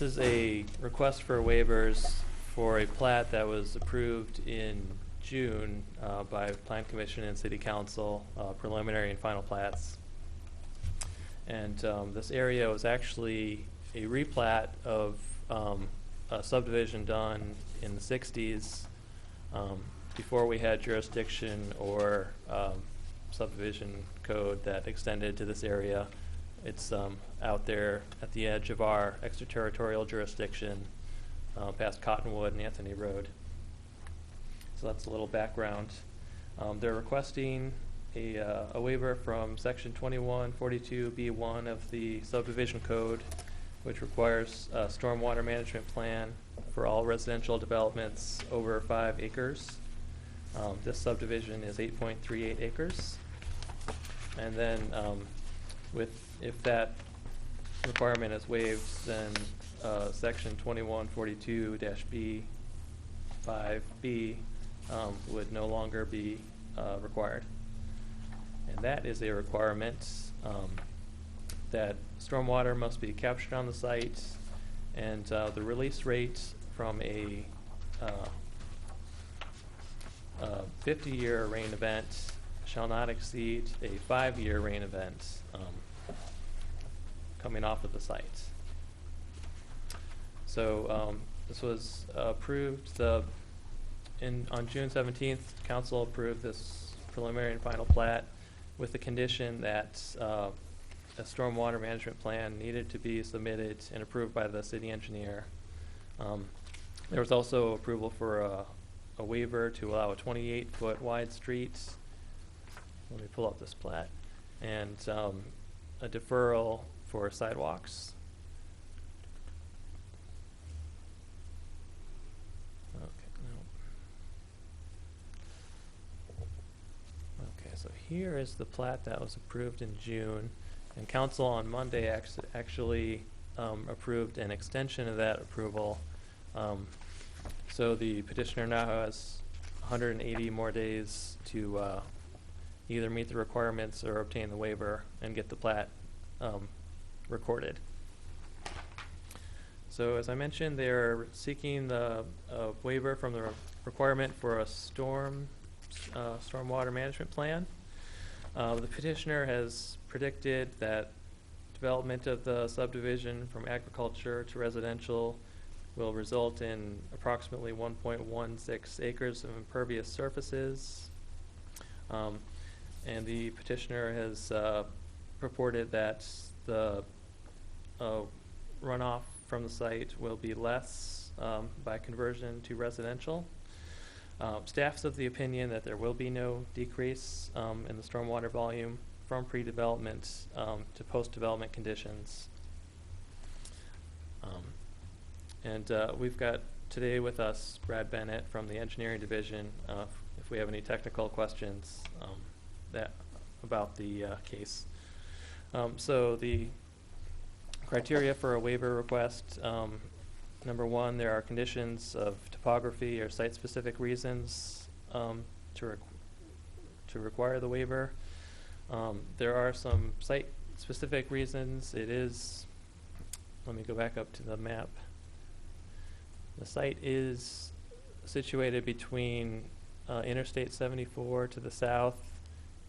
is a request for waivers for a plat that was approved in June by Plan Commission and City Council, preliminary and final plats. And this area was actually a replat of a subdivision done in the 60s before we had jurisdiction or subdivision code that extended to this area. It's out there at the edge of our extraterritorial jurisdiction, past Cottonwood and Anthony Road. So that's a little background. They're requesting a waiver from Section 2142B1 of the subdivision code, which requires a stormwater management plan for all residential developments over 5 acres. This subdivision is 8.38 acres. And then if that requirement is waived, then Section 2142-B5B would no longer be required. And that is a requirement that stormwater must be captured on the site, and the release rate from a 50-year rain event shall not exceed a 5-year rain event coming off of the site. So this was approved on June 17th. Council approved this preliminary and final plat with the condition that a stormwater management plan needed to be submitted and approved by the city engineer. There was also approval for a waiver to allow a 28-foot wide street. Let me pull up this plat. And a deferral for sidewalks. Okay, no. Okay, so here is the plat that was approved in June, and council on Monday actually approved an extension of that approval. So the petitioner now has 180 more days to either meet the requirements or obtain the waiver and get the plat recorded. So as I mentioned, they're seeking the waiver from the requirement for a stormwater management plan. The petitioner has predicted that development of the subdivision from agriculture to residential will result in approximately 1.16 acres of impervious surfaces. And the petitioner has purported that the runoff from the site will be less by conversion to residential. Staff's of the opinion that there will be no decrease in the stormwater volume from pre-development to post-development conditions. We've got today with us Brad Bennett from the Engineering Division. If we have any technical questions about the case. So the criteria for a waiver request, number one, there are conditions of topography or site-specific reasons to require the waiver. There are some site-specific reasons. It is, let me go back up to the map. The site is situated between Interstate 74 to the south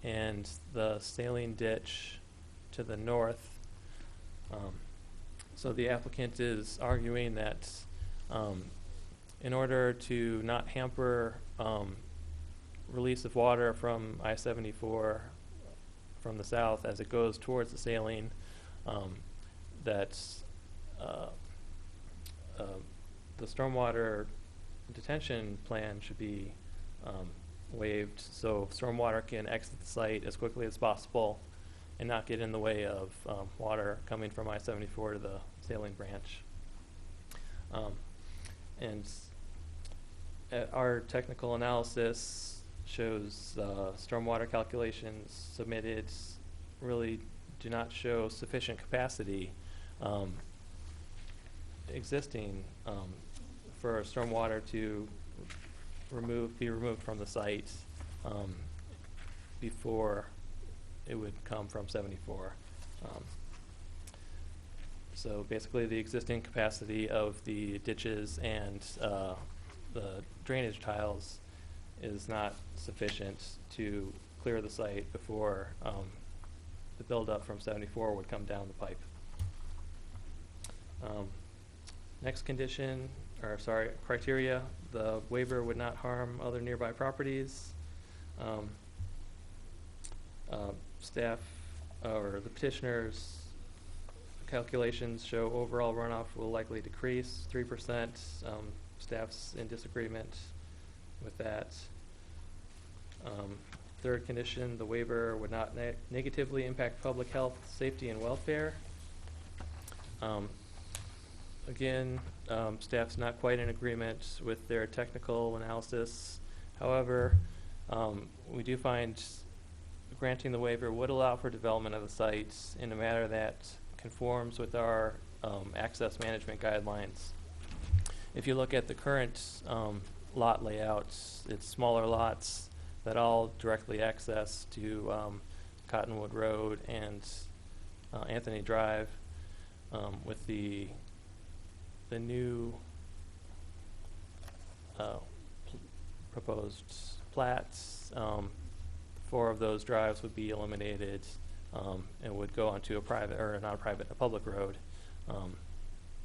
and the saline ditch to the north. So the applicant is arguing that in order to not hamper release of water from I-74 from the south as it goes towards the saline, that the stormwater detention plan should be waived so stormwater can exit the site as quickly as possible and not get in the way of water coming from I-74 to the saline branch. Our technical analysis shows stormwater calculations submitted really do not show sufficient capacity existing for stormwater to be removed from the site before it would come from 74. So basically the existing capacity of the ditches and the drainage tiles is not sufficient to clear the site before the buildup from 74 would come down the pipe. Next condition, or sorry, criteria, the waiver would not harm other nearby properties. Staff or the petitioner's calculations show overall runoff will likely decrease 3%. Staff's in disagreement with that. Third condition, the waiver would not negatively impact public health, safety, and welfare. Again, staff's not quite in agreement with their technical analysis. However, we do find granting the waiver would allow for development of the site in a manner that conforms with our access management guidelines. If you look at the current lot layouts, it's smaller lots that all directly access to Cottonwood Road and Anthony Drive. With the new proposed plats, 4 of those drives would be eliminated and would go onto a private, or not a private, a public road,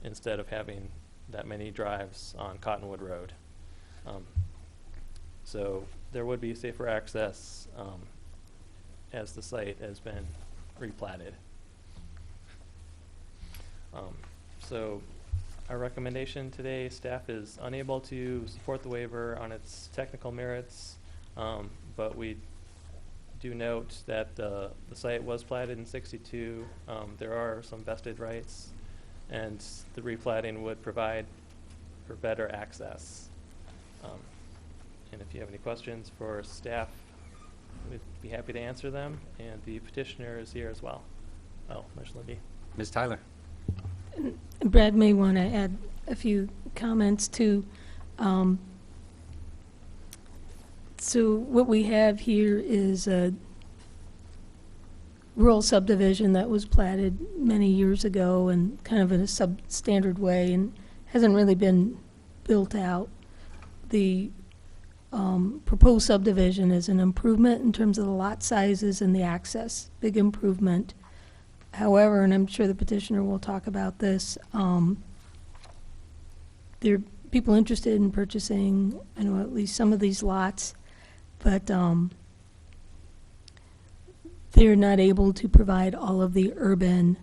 instead of having that many drives on Cottonwood Road. So there would be safer access as the site has been replatted. So our recommendation today, staff is unable to support the waiver on its technical merits, but we do note that the site was platted in '62. There are some vested rights, and the replatting would provide for better access. And if you have any questions for staff, we'd be happy to answer them. And the petitioner is here as well. Oh, there's Libby. Ms. Tyler. Brad may want to add a few comments too. So what we have here is a rural subdivision that was platted many years ago and kind of in a substandard way and hasn't really been built out. The proposed subdivision is an improvement in terms of the lot sizes and the access, big improvement. However, and I'm sure the petitioner will talk about this, there are people interested in purchasing, I know, at least some of these lots, but they're not able to provide all of the urban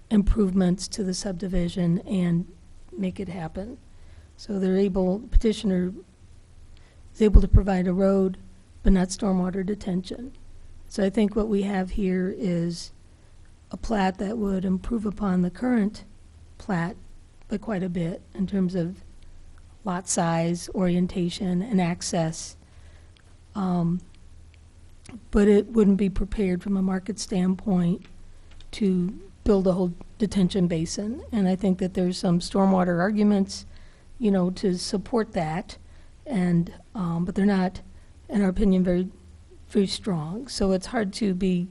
improvements to the subdivision and make it happen. So the petitioner is able to provide a road, but not stormwater detention. So I think what we have here is a plat that would improve upon the current plat by quite a bit in terms of lot size, orientation, and access. But it wouldn't be prepared from a market standpoint to build a whole detention basin. And I think that there's some stormwater arguments, you know, to support that. And, but they're not, in our opinion, very, very strong. So it's hard to be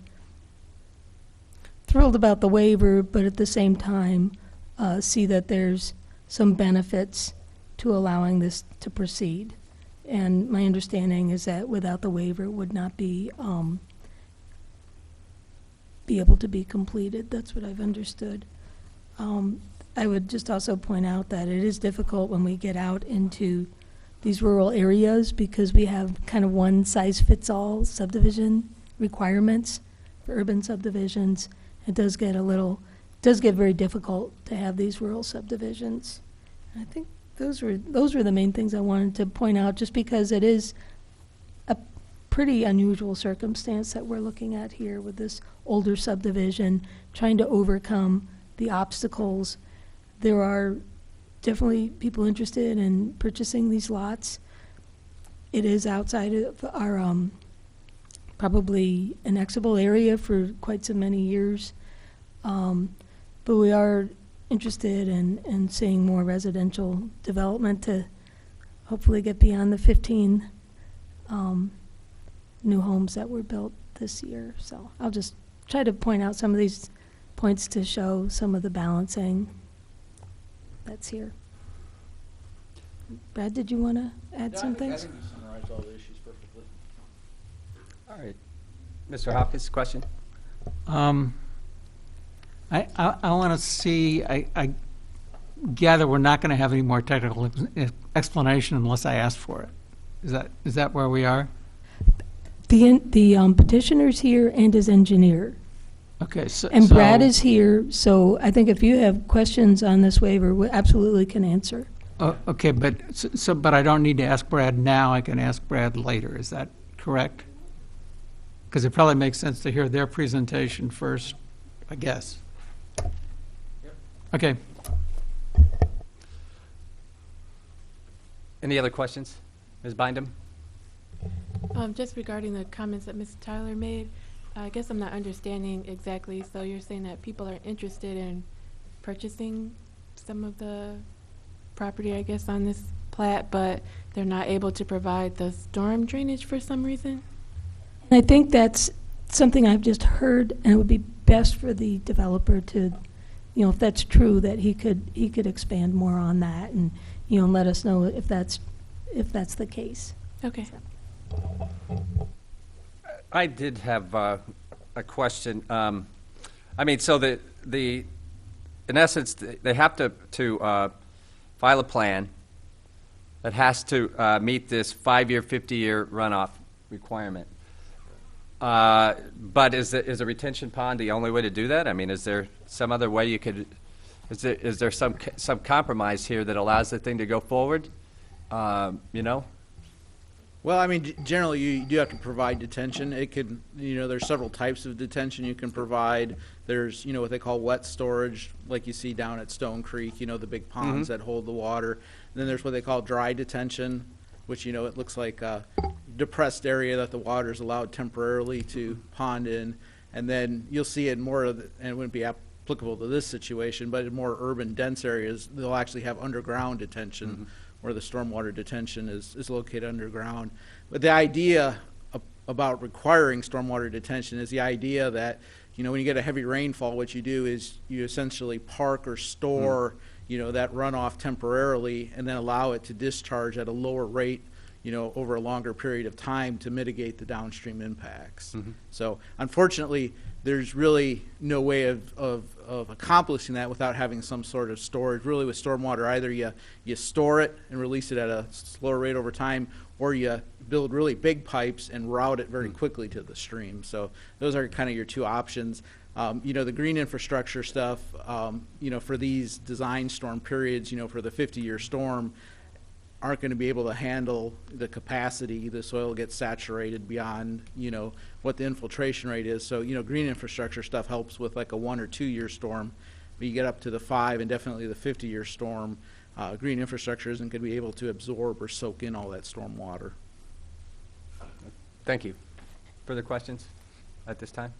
thrilled about the waiver, but at the same time, see that there's some benefits to allowing this to proceed. And my understanding is that without the waiver, it would not be able to be completed. That's what I've understood. I would just also point out that it is difficult when we get out into these rural areas because we have kind of one-size-fits-all subdivision requirements for urban subdivisions. It does get very difficult to have these rural subdivisions. I think those were the main things I wanted to point out, just because it is a pretty unusual circumstance that we're looking at here with this older subdivision, trying to overcome the obstacles. There are definitely people interested in purchasing these lots. It is outside of our probably annexable area for quite so many years. But we are interested in seeing more residential development to hopefully get beyond the 15 new homes that were built this year. So I'll just try to point out some of these points to show some of the balancing that's here. Brad, did you want to add some things? I think you summarized all the issues perfectly. All right. Mr. Hopkins, question? I want to see, I gather we're not going to have any more technical explanation unless I ask for it. Is that where we are? The petitioner's here and his engineer. Okay, And Brad is here, so I think if you have questions on this waiver, we absolutely can answer. Okay, but I don't need to ask Brad now. I can ask Brad later. Is that correct? Because it probably makes sense to hear their presentation first, I guess. Okay. Any other questions? Ms. Bindum? Just regarding the comments that Ms. Tyler made, I guess I'm not understanding exactly. So you're saying that people are interested in purchasing some of the property, I guess, on this plat, but they're not able to provide the storm drainage for some reason? I think that's something I've just heard, and it would be best for the developer to, you know, if that's true, that he could expand more on that and, you know, let us know if that's the case. Okay. I did have a question. I mean, so in essence, they have to file a plan that has to meet this 5-year, 50-year runoff requirement. But is a retention pond the only way to do that? I mean, is there some other way you could? Is there some compromise here that allows the thing to go forward? You know. Well, I mean, generally, you do have to provide detention. It could, you know, there's several types of detention you can provide. There's, you know, what they call wet storage, like you see down at Stone Creek, you know, the big ponds that hold the water. And then there's what they call dry detention, which, you know, it looks like a depressed area that the water is allowed temporarily to pond in. And then you'll see it more of the, and it wouldn't be applicable to this situation, but in more urban, dense areas, they'll actually have underground detention. Where the stormwater detention is located underground. But the idea about requiring stormwater detention is the idea that, you know, when you get a heavy rainfall, what you do is you essentially park or store, you know, that runoff temporarily and then allow it to discharge at a lower rate, you know, over a longer period of time to mitigate the downstream impacts. So unfortunately, there's really no way of accomplishing that without having some sort of storage. Really, with stormwater, either you store it and release it at a slower rate over time, or you build really big pipes and route it very quickly to the stream. So those are kind of your two options. You know, the green infrastructure stuff, you know, for these design storm periods, you know, for the 50-year storm, aren't going to be able to handle the capacity. The soil gets saturated beyond, what the infiltration rate is. So, green infrastructure stuff helps with like a 1 or 2 year storm. But you get up to the 5 and definitely the 50-year storm, green infrastructure isn't going to be able to absorb or soak in all that storm water. Thank you. Further questions at this time?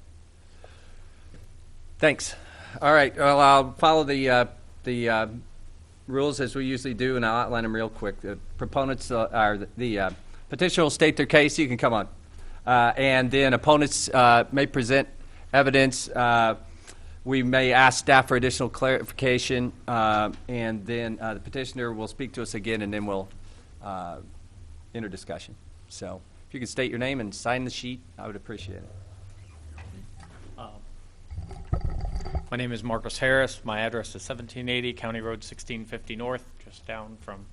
Thanks. All right. Well, I'll follow the rules as we usually do, and I'll outline them real quick. The proponents are the petitioner will state their case. You can come on, and then opponents may present evidence. We may ask staff for additional clarification, and then the petitioner will speak to us again, and then we'll enter discussion. So, if you could state your name and sign the sheet, I would appreciate it. My name is Marcos Harris. My address is 1780 County Road 1650 North, just down from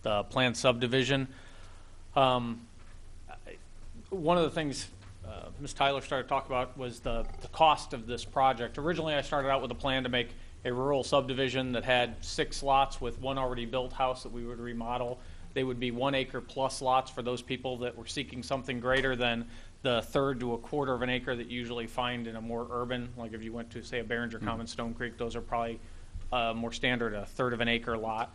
the planned subdivision. One of the things Ms. Tyler started talking about was the cost of this project. Originally, I started out with a plan to make a rural subdivision that had 6 lots with one already built house that we would remodel. They would be 1 acre plus lots for those people that were seeking something greater than the 1/3 to 1/4 of an acre that you usually find in a more urban, like if you went to, say, a Behringer Common, Stone Creek, those are probably more standard, 1/3 of an acre lot.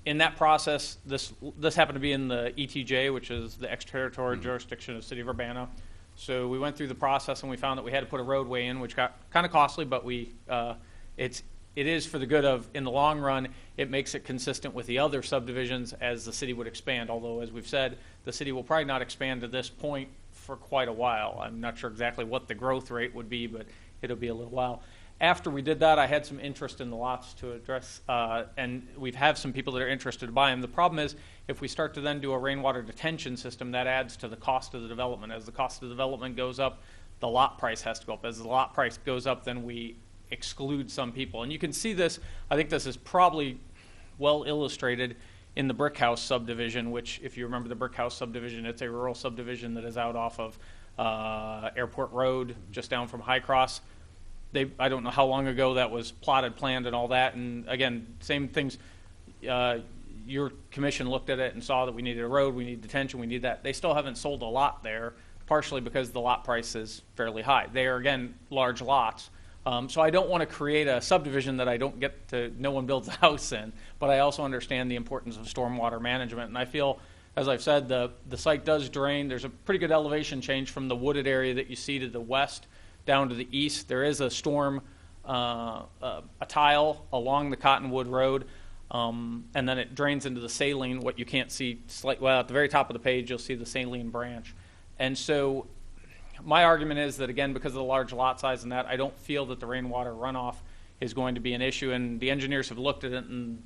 In that process, this happened to be in the ETJ, which is the extraterritorial jurisdiction of the city of Urbana. So we went through the process and we found that we had to put a roadway in, which got kind of costly, but it is for the good of, in the long run, it makes it consistent with the other subdivisions as the city would expand. Although, as we've said, the city will probably not expand to this point for quite a while. I'm not sure exactly what the growth rate would be, but it'll be a little while. After we did that, I had some interest in the lots to address, and we have some people that are interested to buy them. The problem is, if we start to then do a rainwater detention system, that adds to the cost of the development. As the cost of the development goes up, the lot price has to go up. As the lot price goes up, then we exclude some people. And you can see this, I think this is probably well illustrated in the Brick House subdivision, which, if you remember the Brick House subdivision, it's a rural subdivision that is out off of Airport Road, just down from High Cross. I don't know how long ago that was plotted, planned, and all that. And again, same things. Your commission looked at it and saw that we needed a road, we need detention, we need that. They still haven't sold a lot there, partially because the lot price is fairly high. They are, again, large lots. So I don't want to create a subdivision that I don't get to, no one builds a house in, but I also understand the importance of stormwater management. And I feel, as I've said, the site does drain. There's a pretty good elevation change from the wooded area that you see to the west down to the east. There is a storm, a tile along the Cottonwood Road, and then it drains into the saline, what you can't see, well, at the very top of the page, you'll see the saline branch. And so my argument is that, again, because of the large lot size and that, I don't feel that the rainwater runoff is going to be an issue. And the engineers have looked at it, and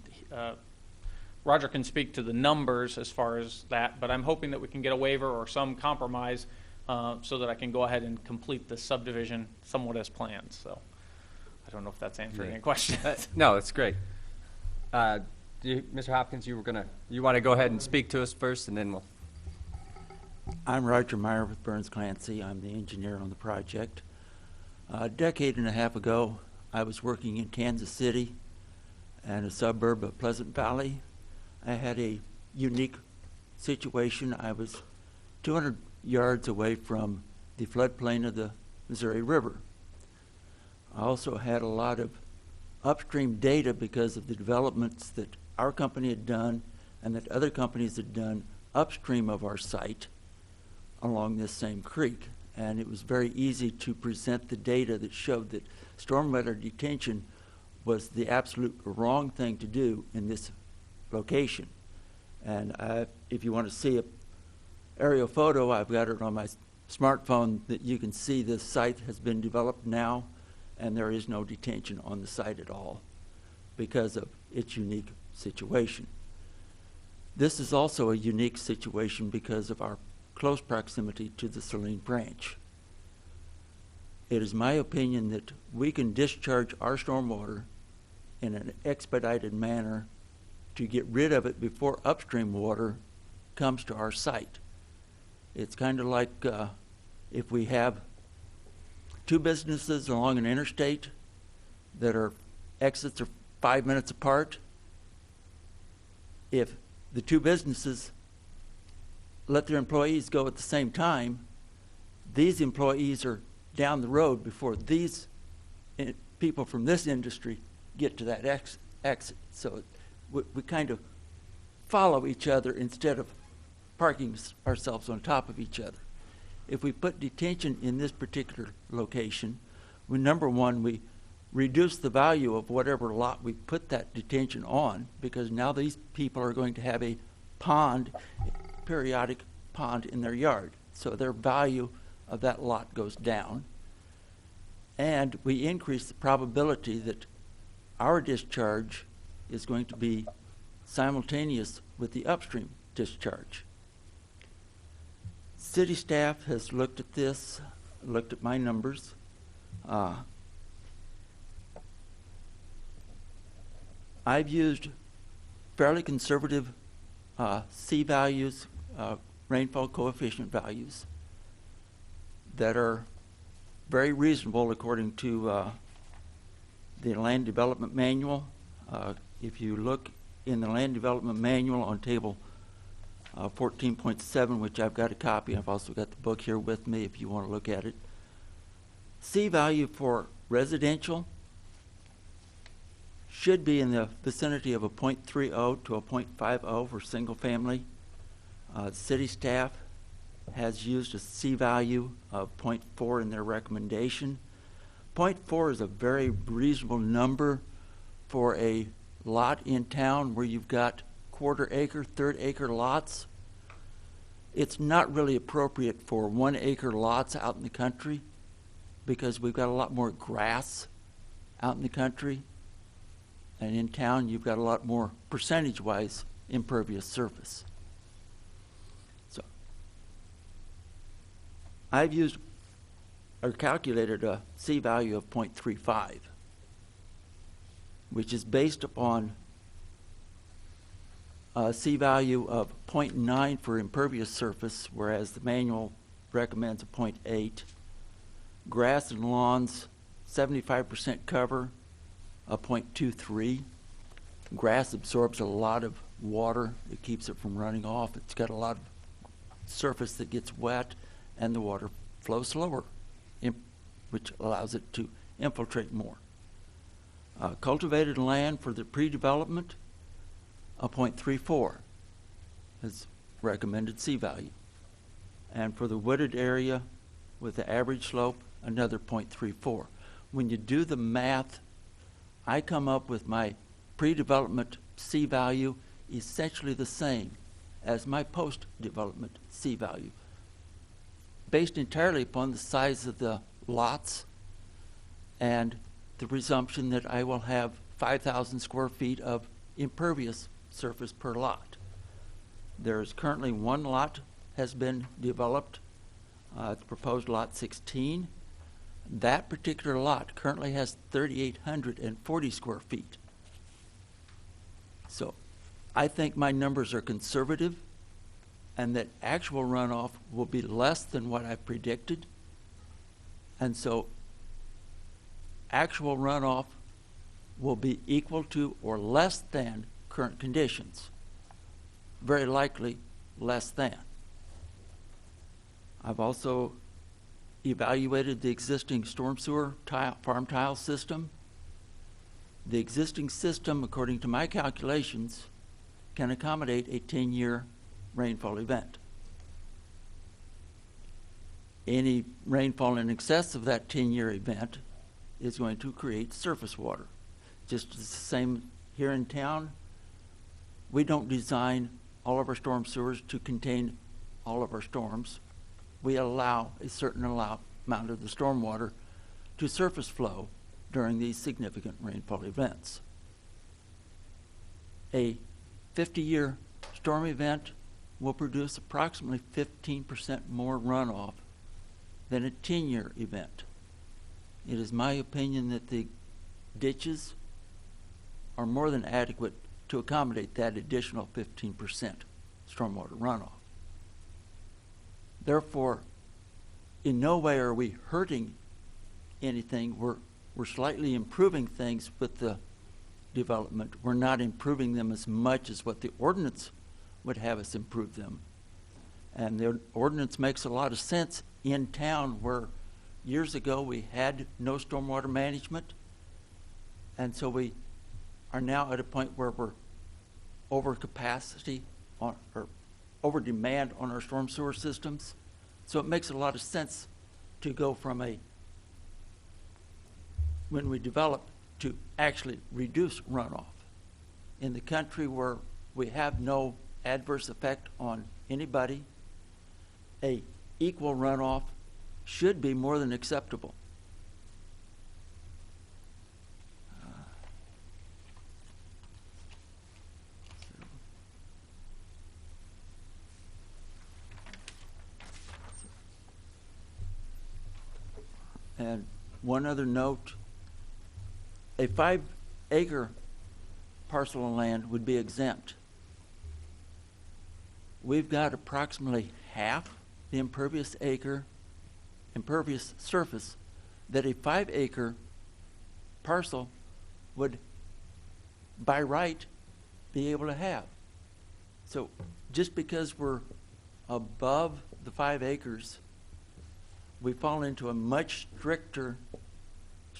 Roger can speak to the numbers as far as that, but I'm hoping that we can get a waiver or some compromise so that I can go ahead and complete the subdivision somewhat as planned. So I don't know if that's answering any questions. No, it's great. Mr. Hopkins, you want to go ahead and speak to us first, and then we'll. I'm Roger Meyer with Burns Clancy. I'm the engineer on the project. A decade and a half ago, I was working in Kansas City and a suburb of Pleasant Valley. I had a unique situation. I was 200 yards away from the floodplain of the Missouri River. I also had a lot of upstream data because of the developments that our company had done and that other companies had done upstream of our site along this same creek. And it was very easy to present the data that showed that stormwater detention was the absolute wrong thing to do in this location. And if you want to see an aerial photo, I've got it on my smartphone that you can see this site has been developed now, and there is no detention on the site at all because of its unique situation. This is also a unique situation because of our close proximity to the Saline Branch. It is my opinion that we can discharge our stormwater in an expedited manner to get rid of it before upstream water comes to our site. It's kind of like if we have two businesses along an interstate that are exits are 5 minutes apart. if the two businesses let their employees go at the same time, these employees are down the road before these people from this industry get to that exit. So we kind of follow each other instead of parking ourselves on top of each other. If we put detention in this particular location, number one, we reduce the value of whatever lot we put that detention on, because now these people are going to have a pond, periodic pond in their yard. So their value of that lot goes down. And we increase the probability that our discharge is going to be simultaneous with the upstream discharge. City staff has looked at this, looked at my numbers. I've used fairly conservative C values, rainfall coefficient values that are very reasonable according to the Land Development Manual. If you look in the Land Development Manual on table 14.7, which I've got a copy, I've also got the book here with me if you want to look at it. C value for residential should be in the vicinity of a 0.30 to a 0.50 for single family. City staff has used a C value of 0.4 in their recommendation. 0.4 is a very reasonable number for a lot in town where you've got quarter acre, third acre lots. It's not really appropriate for 1 acre lots out in the country because we've got a lot more grass out in the country. And in town, you've got a lot more percentage-wise impervious surface. So I've used or calculated a C value of 0.35, which is based upon a C value of 0.9 for impervious surface, whereas the manual recommends a 0.8. Grass and lawns, 75% cover, a 0.23. Grass absorbs a lot of water. It keeps it from running off. It's got a lot of surface that gets wet, and the water flows slower, which allows it to infiltrate more. Cultivated land for the pre-development, a 0.34 is recommended C value. And for the wooded area with the average slope, another 0.34. When you do the math, I come up with my pre-development C value essentially the same as my post-development C value, based entirely upon the size of the lots and the presumption that I will have 5,000 square feet of impervious surface per lot. There is currently one lot has been developed, the proposed lot 16. That particular lot currently has 3,840 square feet. So I think my numbers are conservative and that actual runoff will be less than what I predicted. And so actual runoff will be equal to or less than current conditions. Very likely less than. I've also evaluated the existing storm sewer farm tile system. The existing system, according to my calculations, can accommodate a 10-year rainfall event. Any rainfall in excess of that 10-year event is going to create surface water. Just the same here in town, we don't design all of our storm sewers to contain all of our storms. We allow a certain amount of the storm water to surface flow during these significant rainfall events. A 50-year storm event will produce approximately 15% more runoff than a 10-year event. It is my opinion that the ditches are more than adequate to accommodate that additional 15% stormwater runoff. Therefore, in no way are we hurting anything. We're slightly improving things with the development, we're not improving them as much as what the ordinance would have us improve them. And the ordinance makes a lot of sense in town where years ago we had no stormwater management. And so we are now at a point where we're over capacity or over demand on our storm sewer systems. So it makes a lot of sense to go from when we develop, to actually reduce runoff. In the country where we have no adverse effect on anybody, a equal runoff should be more than acceptable. And one other note, a 5-acre parcel of land would be exempt. We've got approximately half the impervious surface that a 5-acre parcel would by right be able to have. So just because we're above the 5 acres, we fall into a much stricter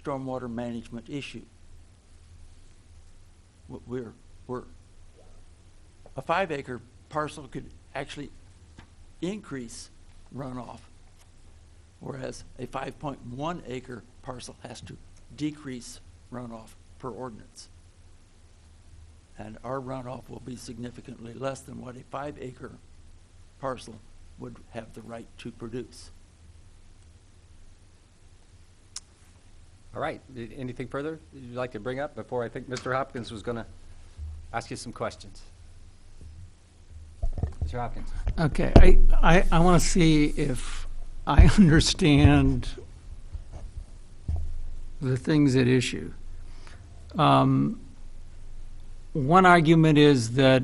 stormwater management issue. We're a 5-acre parcel could actually increase runoff, whereas a 5.1 acre parcel has to decrease runoff per ordinance. And our runoff will be significantly less than what a 5-acre parcel would have the right to produce. All right, anything further you'd like to bring up before I think Mr. Hopkins was going to ask you some questions? Mr. Hopkins. Okay, I want to see if I understand the things at issue. One argument is that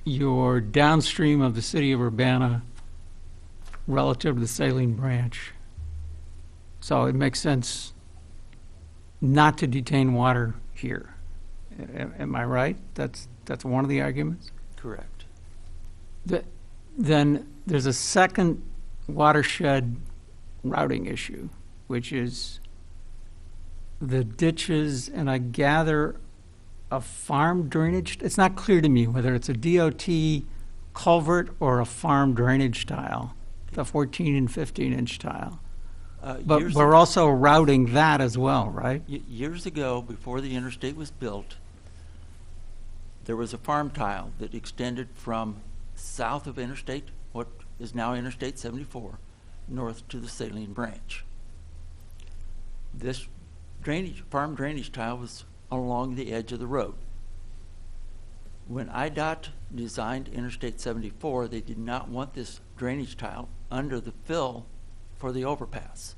you're downstream of the city of Urbana relative to the Saline Branch. So it makes sense not to detain water here. Am I right? That's one of the arguments? Correct. Then there's a second watershed routing issue, which is the ditches, and I gather a farm drainage. It's not clear to me whether it's a DOT culvert or a farm drainage tile, the 14 and 15-inch tile. But we're also routing that as well, right? Years ago, before the interstate was built, there was a farm tile that extended from south of interstate, what is now Interstate 74, north to the Saline Branch. This farm drainage tile was along the edge of the road. When IDOT designed Interstate 74, they did not want this drainage tile under the fill for the overpass.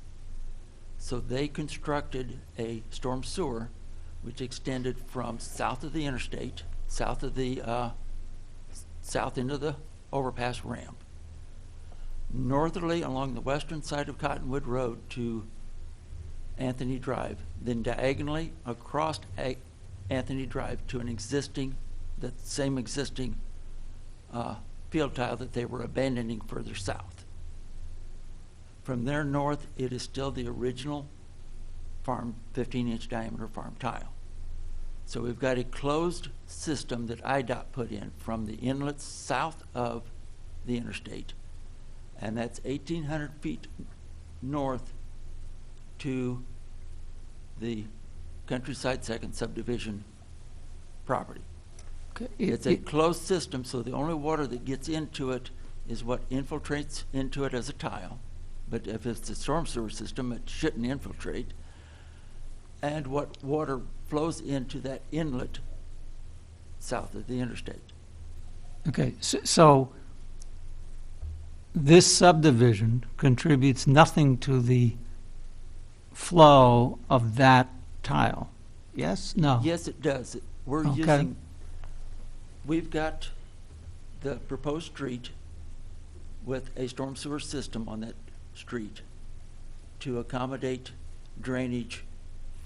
So they constructed a storm sewer which extended from south of the interstate, south into the overpass ramp, northerly along the western side of Cottonwood Road to Anthony Drive, then diagonally across Anthony Drive to the same existing field tile that they were abandoning further south. From there north, it is still the original farm 15-inch diameter farm tile. So we've got a closed system that IDOT put in from the inlets south of the interstate, and that's 1,800 feet north to the Countryside Second Subdivision property. Okay. It's a closed system, so the only water that gets into it is what infiltrates into it as a tile. But if it's a storm sewer system, it shouldn't infiltrate. And what water flows into that inlet south of the interstate. Okay, so this subdivision contributes nothing to the flow of that tile. Yes? No? Yes, it does. Okay. We've got the proposed street with a storm sewer system on that street to accommodate drainage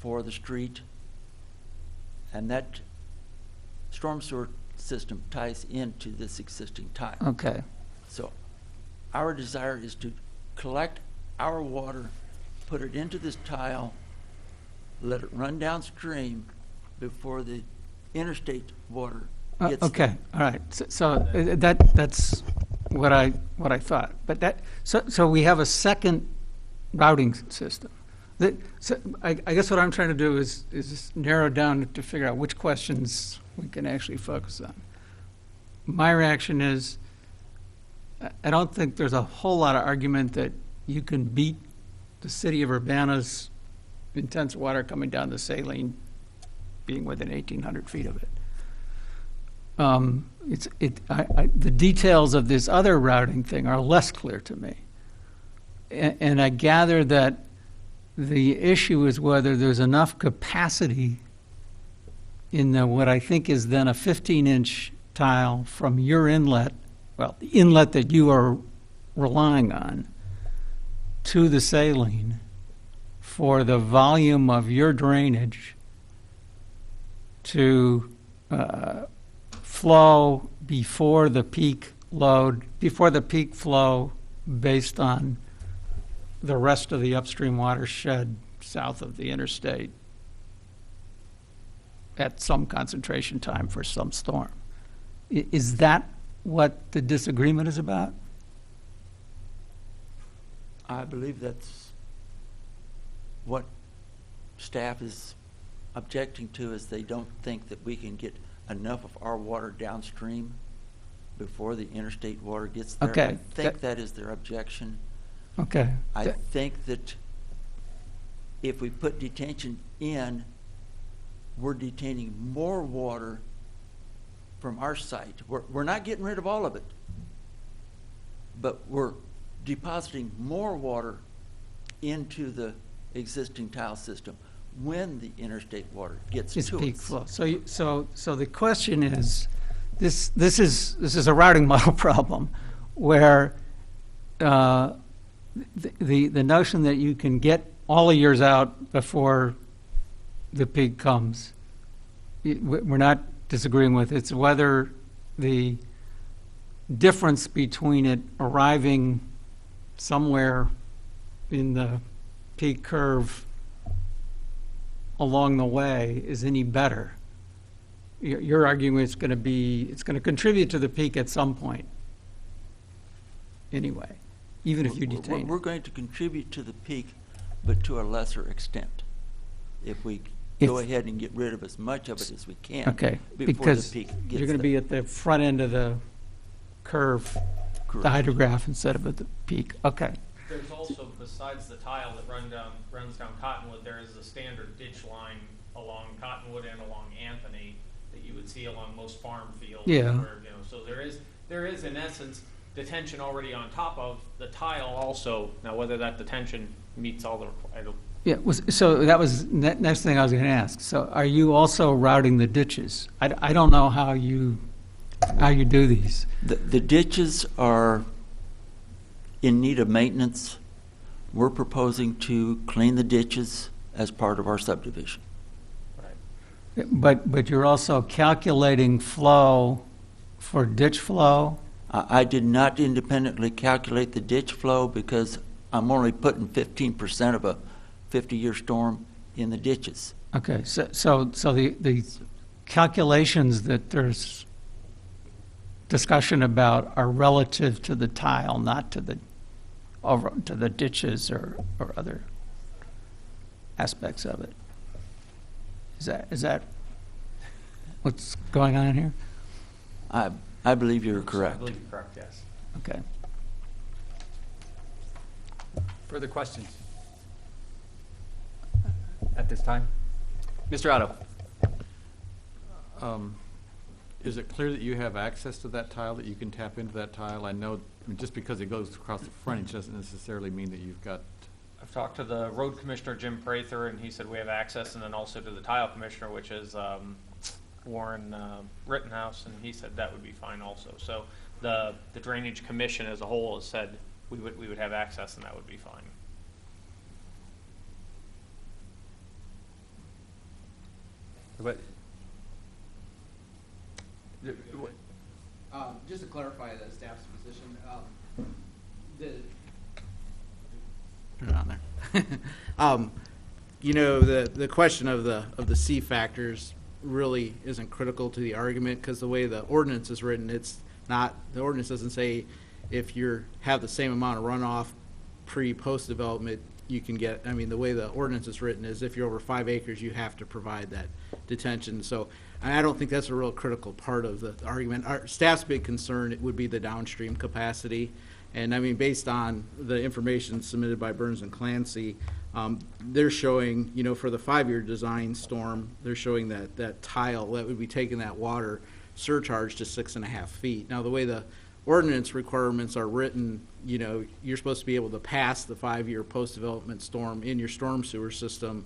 for the street And that storm sewer system ties into this existing tile. Okay. So our desire is to collect our water, put it into this tile, let it run downstream before the interstate water gets there. Okay, all right. So that's what I thought. But so we have a second routing system. So I guess what I'm trying to do is just narrow down to figure out which questions we can actually focus on. My reaction is, I don't think there's a whole lot of argument that you can beat the city of Urbana's intense water coming down the saline being within 1,800 feet of it. The details of this other routing thing are less clear to me. And I gather that the issue is whether there's enough capacity in what I think is then a 15-inch tile from your inlet, well, the inlet that you are relying on, to the saline for the volume of your drainage to flow before the peak load, before the peak flow based on the rest of the upstream watershed south of the interstate at some concentration time for some storm. Is that what the disagreement is about? I believe that's what staff is objecting to, is they don't think that we can get enough of our water downstream before the interstate water gets there. Okay. I think that is their objection. Okay. I think that if we put detention in, we're detaining more water from our site. We're not getting rid of all of it, but we're depositing more water into the existing tile system when the interstate water gets It's to peak us. flow. So the question is, this is a routing model problem where the notion that you can get all of yours out before the peak comes, we're not disagreeing with. It's whether the difference between it arriving somewhere in the peak curve along the way is any better. You're arguing it's going to contribute to the peak at some point anyway, even if you detain We're it. going to contribute to the peak, but to a lesser extent. If we go ahead and get rid of as much of it as we can Okay, before because the peak gets you're going to there. be at the front end of the curve, the Correct. hydrograph, instead of at the peak. Okay. There's also, besides the tile that runs down Cottonwood, there is a standard ditch line along Cottonwood and along Anthony that you would see along most farm fields. Yeah. Where, so there is in essence detention already on top of the tile also. Now whether that detention meets all the requirements. Yeah, so that was next thing I was going to ask. So are you also routing the ditches? I don't know how you do these. The ditches are in need of maintenance. We're proposing to clean the ditches as part of our subdivision. But you're also calculating flow for ditch flow? I did not independently calculate the ditch flow because I'm only putting 15% of a 50-year storm in the ditches. Okay, so the calculations that there's discussion about are relative to the tile, not to the ditches or other aspects of it. Is that what's going on here? I believe you're correct. I believe you're correct, yes. Okay. Further questions at this time? Mr. Otto? Is it clear that you have access to that tile, that you can tap into that tile? I know, just because it goes across the frontage doesn't necessarily mean that you've got. I've talked to the road commissioner, Jim Prather, and he said we have access, and then also to the tile commissioner, which is Warren Rittenhouse, and he said that would be fine also. So the drainage commission as a whole has said we would have access, and that would be fine. But Just to clarify the staff's position, Turn it on there. you know, the question of the C factors really isn't critical to the argument, because the way the ordinance is written, it's not, the ordinance doesn't say if you have the same amount of runoff pre-post development, you can get, I mean, the way the ordinance is written is if you're over 5 acres, you have to provide that detention. So I don't think that's a real critical part of the argument. Our staff's big concern, it would be the downstream capacity. And I mean, based on the information submitted by Burns and Clancy, they're showing, you know, for the 5-year design storm, they're showing that tile that would be taking that water surcharge to 6.5 feet. Now, the way the ordinance requirements are written, you know, you're supposed to be able to pass the 5-year post-development storm in your storm sewer system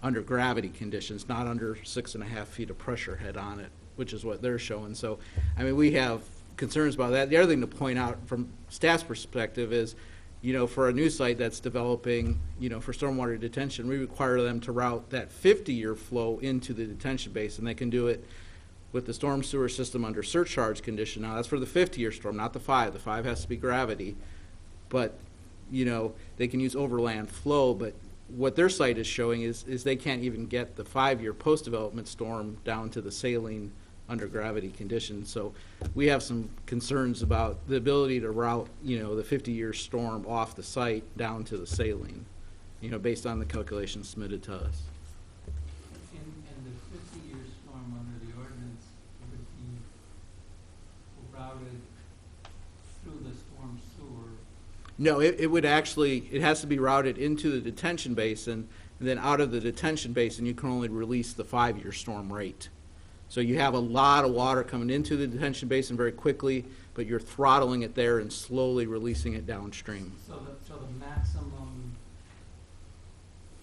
under gravity conditions, not under 6.5 feet of pressure head on it, which is what they're showing. So, I mean, we have concerns about that. The other thing to point out from staff's perspective is, you know, for a new site that's developing, you know, for stormwater detention, we require them to route that 50-year flow into the detention basin. They can do it with the storm sewer system under surcharge condition. Now, that's for the 50-year storm, not the 5. The 5 has to be gravity. But, you know, they can use overland flow, but what their site is showing is they can't even get the 5-year post-development storm down to the saline under gravity conditions. So we have some concerns about the ability to route, you know, the 50-year storm off the site down to the saline, you know, based on the calculations submitted to us. And the 50-year storm under the ordinance would be routed through the storm sewer. No, it would actually, it has to be routed into the detention basin, and then out of the detention basin, you can only release the 5-year storm rate. So you have a lot of water coming into the detention basin very quickly, but you're throttling it there and slowly releasing it downstream. So the maximum,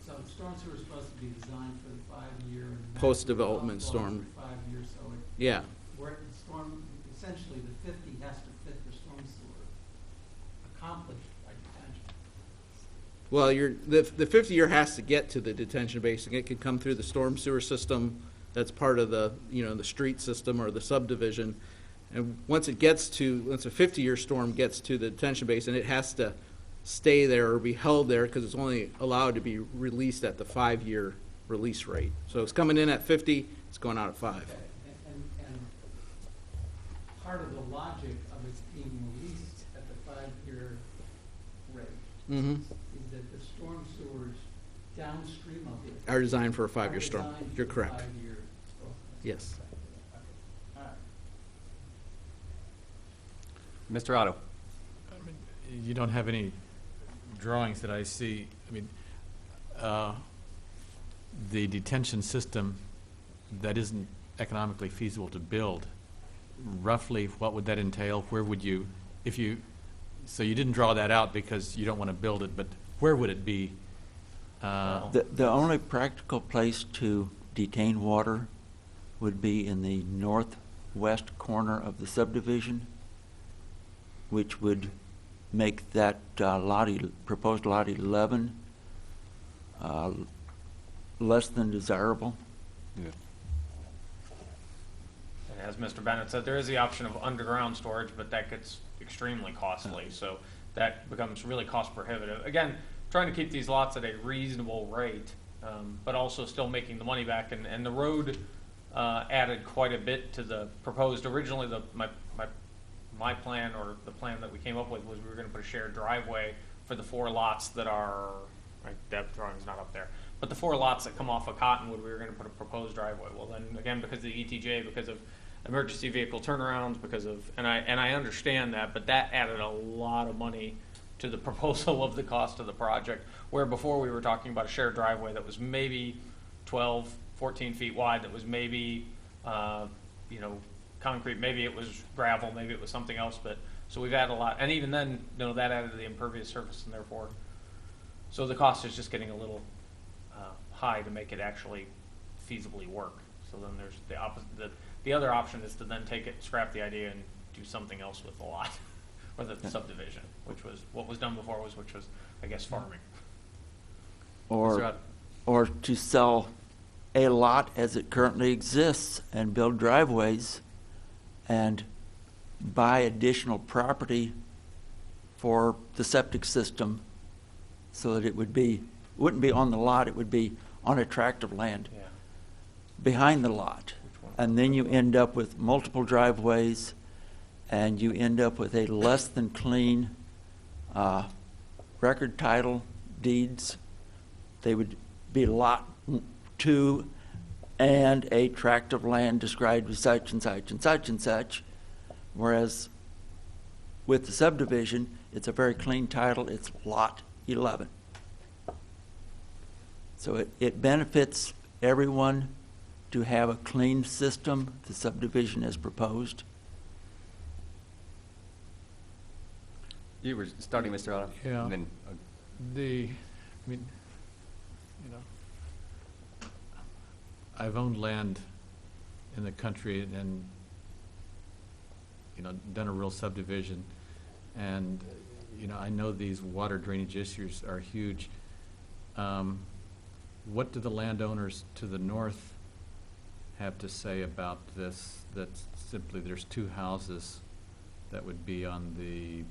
so the storm sewer is supposed to be designed for the 5-year. Post-development storm. 5 years, so it. Yeah. Where the storm, essentially the 50 has to fit the storm sewer accomplished by detention. Well, the 50-year has to get to the detention basin. It could come through the storm sewer system. That's part of the, you know, the street system or the subdivision. And once a 50-year storm gets to the detention basin, it has to stay there or be held there because it's only allowed to be released at the 5-year release rate. So it's coming in at 50, it's going out at 5. Okay. And part of the logic of it being released at the 5-year rate Mm-hmm. is that the storm sewers downstream of it Are designed for a 5-year storm. designed You're for correct. 5-year. Yes. All right. Mr. Otto? You don't have any drawings that I see. I mean, the detention system that isn't economically feasible to build, roughly what would that entail? Where would you, so you didn't draw that out because you don't want to build it, but where would it be? The only practical place to detain water would be in the northwest corner of the subdivision, which would make that proposed lot 11 less than desirable. Yeah. And as Mr. Bennett said, there is the option of underground storage, but that gets extremely costly. So that becomes really cost prohibitive. Again, trying to keep these lots at a reasonable rate, but also still making the money back. And the road added quite a bit to the proposed. Originally, my plan, or the plan that we came up with, was we were going to put a shared driveway for the 4 lots that are, right, that drawing's not up there, but the 4 lots that come off of Cottonwood, we were going to put a proposed driveway. Well, then again, because of the ETJ, because of emergency vehicle turnarounds, because of, and I understand that, but that added a lot of money to the proposal of the cost of the project, where before we were talking about a shared driveway that was maybe 12, 14 feet wide, that was maybe, concrete, maybe it was gravel, maybe it was something else, but, so we've added a lot, and even then, that added to the impervious surface, and therefore, so the cost is just getting a little high to make it actually feasibly work. So then there's the opposite, the other option is to then take it, scrap the idea, and do something else with the lot, or the subdivision, which was what was done before, which was, I guess, farming. Or to sell a lot as it currently exists and build driveways and buy additional property for the septic system so that it wouldn't be on the lot, it would be on a tract of land Yeah. behind the lot. And then you end up with multiple driveways, and you end up with a less than clean record title deeds. They would be lot 2 and a tract of land described as such and such and such and such. Whereas with the subdivision, it's a very clean title, it's lot 11. So it benefits everyone to have a clean system, the subdivision as proposed. You were starting, Mr. Otto? Yeah. And then, I mean, you know, I've owned land in the country and, you know, done a real subdivision. And, you know, I know these water drainage issues are huge. What do the landowners to the north have to say about this? That simply there's 2 houses that would be on the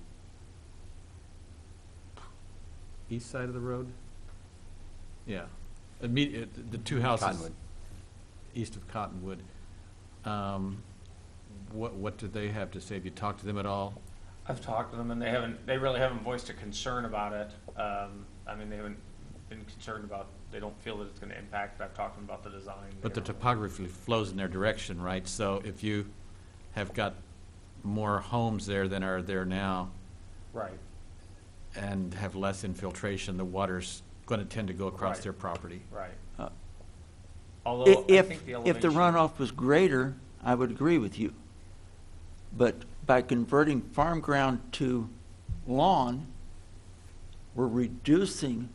east side of the road? Yeah. The 2 houses Cottonwood. east of Cottonwood. What do they have to say? Have you talked to them at all? I've talked to them, and they really haven't voiced a concern about it. I mean, they haven't been concerned about, they don't feel that it's going to impact, but I've talked to them about the design. But the you know. topography flows in their direction, right? So if you have got more homes there than are there now Right. and have less infiltration, the water's going to tend to go across Right. their property. Right. Although I If think the the elevation. runoff was greater, I would agree with you. But by converting farm ground to lawn, we're reducing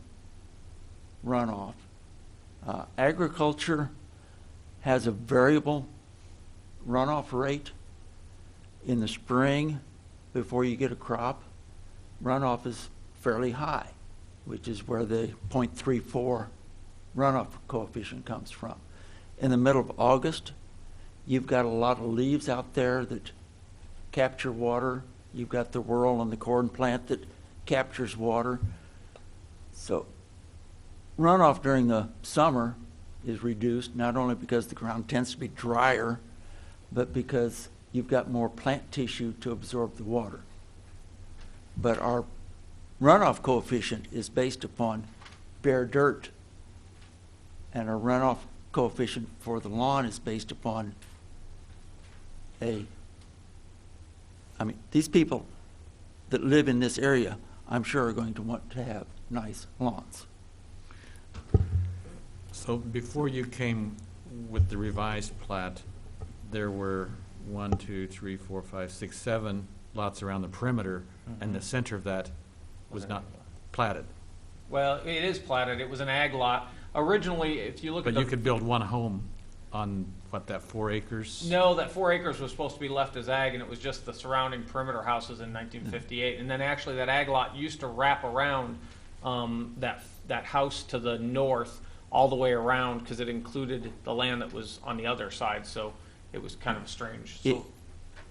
runoff. Agriculture has a variable runoff rate. In the spring, before you get a crop, runoff is fairly high, which is where the 0.34 runoff coefficient comes from. In the middle of August, you've got a lot of leaves out there that capture water. You've got the whirl on the corn plant that captures water. So runoff during the summer is reduced, not only because the ground tends to be drier, but because you've got more plant tissue to absorb the water. But our runoff coefficient is based upon bare dirt, and our runoff coefficient for the lawn is based upon these people that live in this area, I'm sure are going to want to have nice lawns. So before you came with the revised plat, there were 1, 2, 3, 4, 5, 6, 7 lots around the perimeter, and the center of that was not platted. Well, it is platted. It was an ag lot. Originally, if you look at But the. you could build one home on, what, that 4 acres? No, that 4 acres was supposed to be left as ag, and it was just the surrounding perimeter houses in 1958. And then actually, that ag lot used to wrap around that house to the north all the way around because it included the land that was on the other side. So it was kind of strange. So,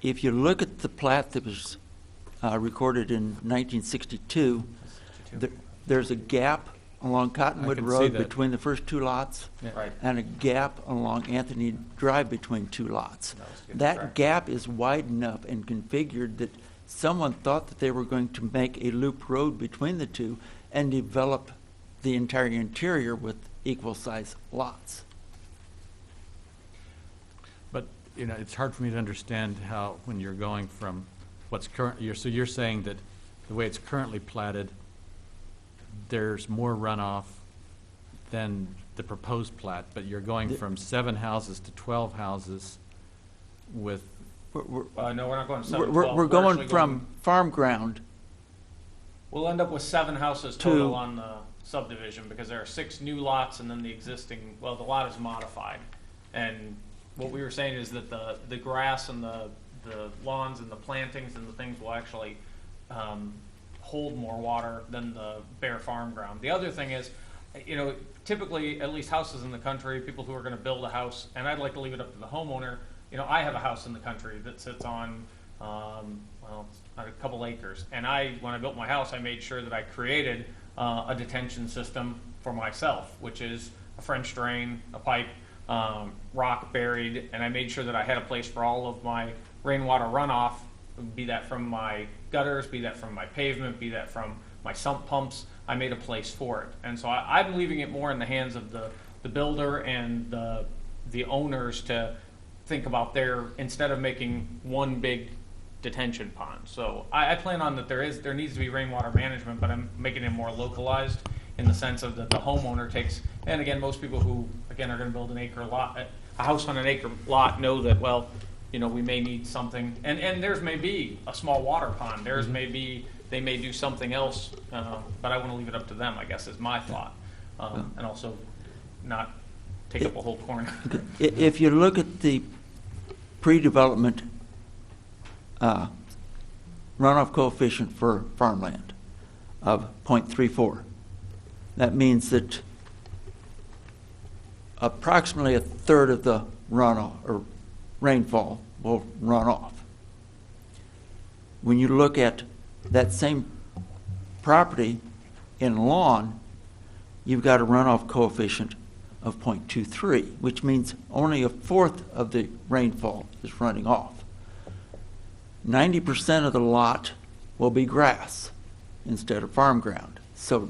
If you look at the plat that was recorded in 1962, there's a gap along Cottonwood can see Road that. between the first 2 lots, right. and a gap along Anthony Drive between 2 lots. good That track. gap is wide enough and configured that someone thought that they were going to make a loop road between the 2 and develop the entire interior with equal-sized lots. But, you know, it's hard for me to understand how, when you're going from what's current, so you're saying that the way it's currently platted, there's more runoff than the proposed plat, but you're going from 7 houses to 12 houses with, We're No, we're not going to 7 we're- 12. we're actually going from farm ground. We'll end up with 7 houses To- total on the subdivision because there are 6 new lots and then the existing, well, the lot is modified. And what we were saying is that the grass and the lawns and the plantings and the things will actually hold more water than the bare farm ground. The other thing is, you know, typically, at least houses in the country, people who are going to build a house, and I'd like to leave it up to the homeowner, I have a house in the country that sits on, well, a couple acres. And when I built my house, I made sure that I created a detention system for myself, which is a French drain, a pipe, rock buried, and I made sure that I had a place for all of my rainwater runoff, be that from my gutters, be that from my pavement, be that from my sump pumps. I made a place for it. And so I'm leaving it more in the hands of the builder and the owners to think about instead of making one big detention pond. So I plan on that there needs to be rainwater management, but I'm making it more localized in the sense of that the homeowner takes, and again, most people who, again, are going to build a house on an acre lot know that, well, we may need something, and theirs may be a small water pond, theirs may be, they may do something else, but I want to leave it up to them, I guess, is my thought, and also not take up a whole corner. If you look at the pre-development runoff coefficient for farmland of 0.34, that means that approximately a third of the runoff or rainfall will run off. When you look at that same property in lawn, you've got a runoff coefficient of 0.23, which means only a fourth of the rainfall is running off. 90% of the lot will be grass instead of farm ground. So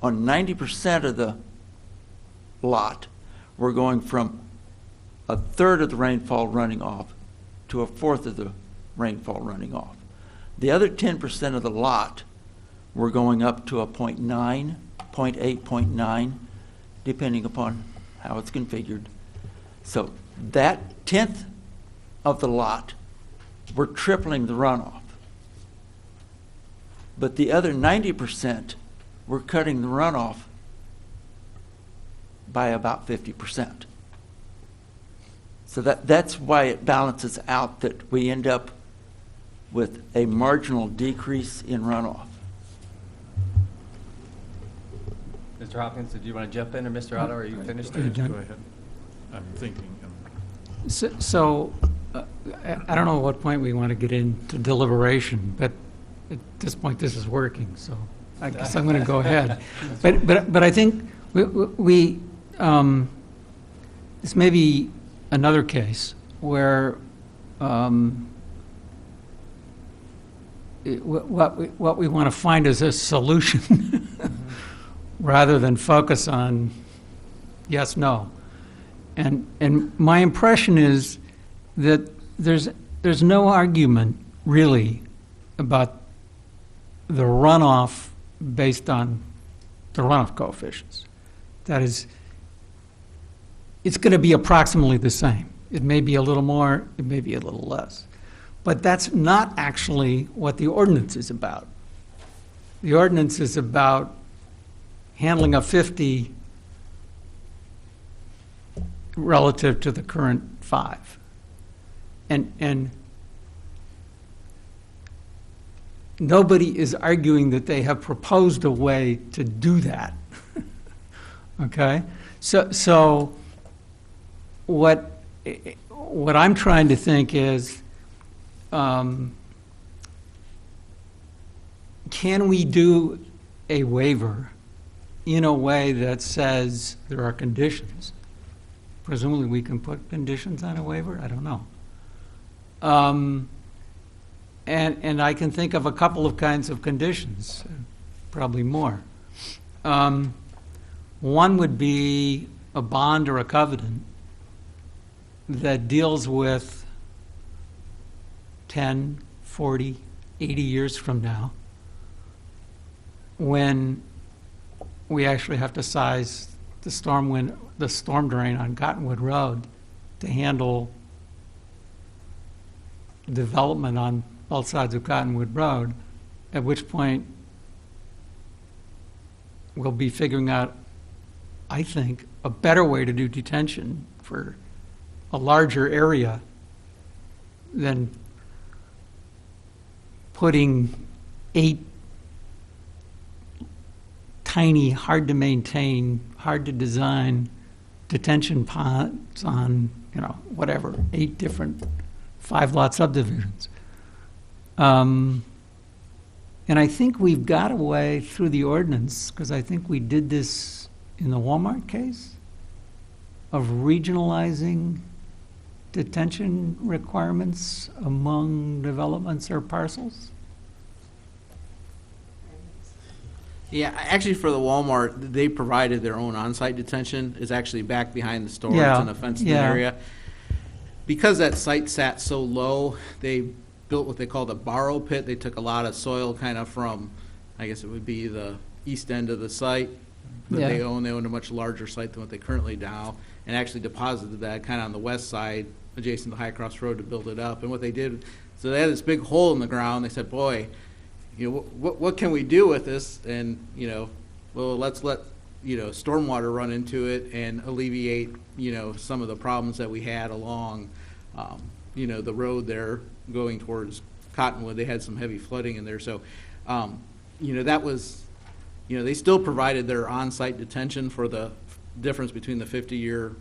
on 90% of the lot, we're going from a third of the rainfall running off to a fourth of the rainfall running off. The other 10% of the lot, we're going up to a 0.9, 0.8, 0.9, depending upon how it's configured. So that 10th of the lot, we're tripling the runoff. But the other 90%, we're cutting the runoff by about 50%. So that's why it balances out, that we end up with a marginal decrease in runoff. Mr. Hopkins, did you want to jump in, or Mr. Otto, are you finished? Go ahead. I'm thinking. So I don't know at what point we want to get into deliberation, but at this point, this is working, so I guess I'm going to go ahead. But I think we this may be another case where what we want to find is a solution rather than focus on yes, no. And my impression is that there's no argument really about the runoff based on the runoff coefficients. That is, it's going to be approximately the same. It may be a little more, it may be a little less. But that's not actually what the ordinance is about. The ordinance is about handling a 50 relative to the current 5. And nobody is arguing that they have proposed a way to do that. Okay? So what I'm trying to think is, can we do a waiver in a way that says there are conditions? Presumably we can put conditions on a waiver? I don't know. And I can think of a couple of kinds of conditions, probably more. One would be a bond or a covenant that deals with 10, 40, 80 years from now, when we actually have to size the storm drain on Cottonwood Road to handle development on both sides of Cottonwood Road, at which point we'll be figuring out, I think, a better way to do detention for a larger area than putting 8 tiny, hard to maintain, hard to design detention ponds on whatever, 8 different 5-lot subdivisions. And I think we've got a way through the ordinance, because I think we did this in the Walmart case, of regionalizing detention requirements among developments or parcels. Yeah, actually for the Walmart, they provided their own on-site detention. It's actually back behind the store. Yeah, It's in a fenced-in yeah. area. Because that site sat so low, they built what they call the borrow pit. They took a lot of soil kind of from, I guess it would be the east end of the site that Yeah. they own. They owned a much larger site than what they currently now, and actually deposited that kind of on the west side, adjacent to High Cross Road, to build it up. And what they did, so they had this big hole in the ground. They said, boy, what can we do with this? And, well, let's let, stormwater run into it and alleviate, some of the problems that we had along, the road there going towards Cottonwood. They had some heavy flooding in there. So, that was, they still provided their on-site detention for the difference between the 50-year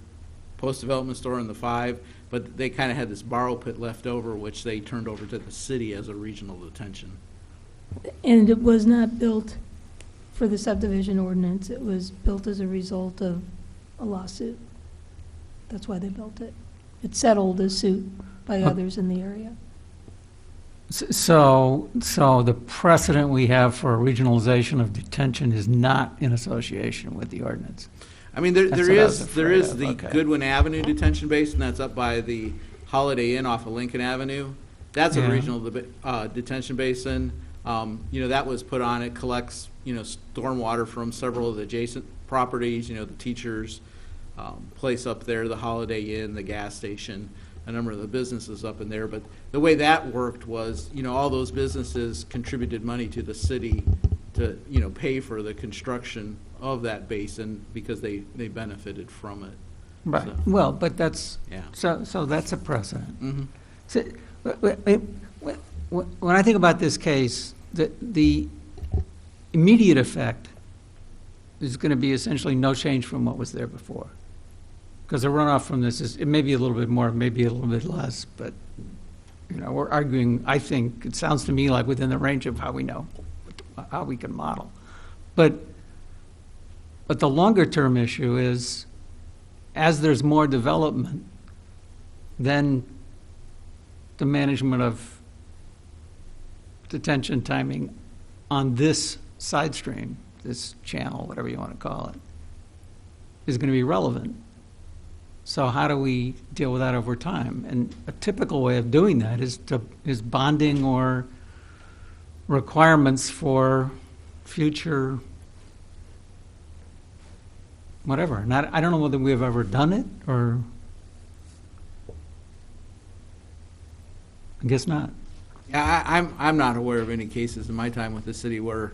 post-development store and the 5, but they kind of had this borrow pit left over, which they turned over to the city as a regional detention. And it was not built for the subdivision ordinance. It was built as a result of a lawsuit. That's why they built it. It settled a suit by others in the area. So the precedent we have for regionalization of detention is not in association with the ordinance. I mean, there That's what I was is afraid of. the Okay. Goodwin Avenue detention base, and that's up by the Holiday Inn off of Lincoln Avenue. That's a Yeah. regional detention basin. That was put on. It collects, stormwater from several of the adjacent properties. The teachers' place up there, the Holiday Inn, the gas station, a number of the businesses up in there. But the way that worked was, all those businesses contributed money to the city to, pay for the construction of that basin because they benefited from it. Right. So- Well, but that's, Yeah. so that's a precedent. Mhm. So, when I think about this case, the immediate effect is going to be essentially no change from what was there before. Because the runoff from this is, it may be a little bit more, it may be a little bit less, but, we're arguing, I think, it sounds to me like within the range of how we know, how we can model. But the longer-term issue is, as there's more development, then the management of detention timing on this side stream, this channel, whatever you want to call it, is going to be relevant. So how do we deal with that over time? And a typical way of doing that is bonding or requirements for future whatever. And I don't know whether we've ever done it, or I guess not. Yeah, I'm not aware of any cases in my time with the city where,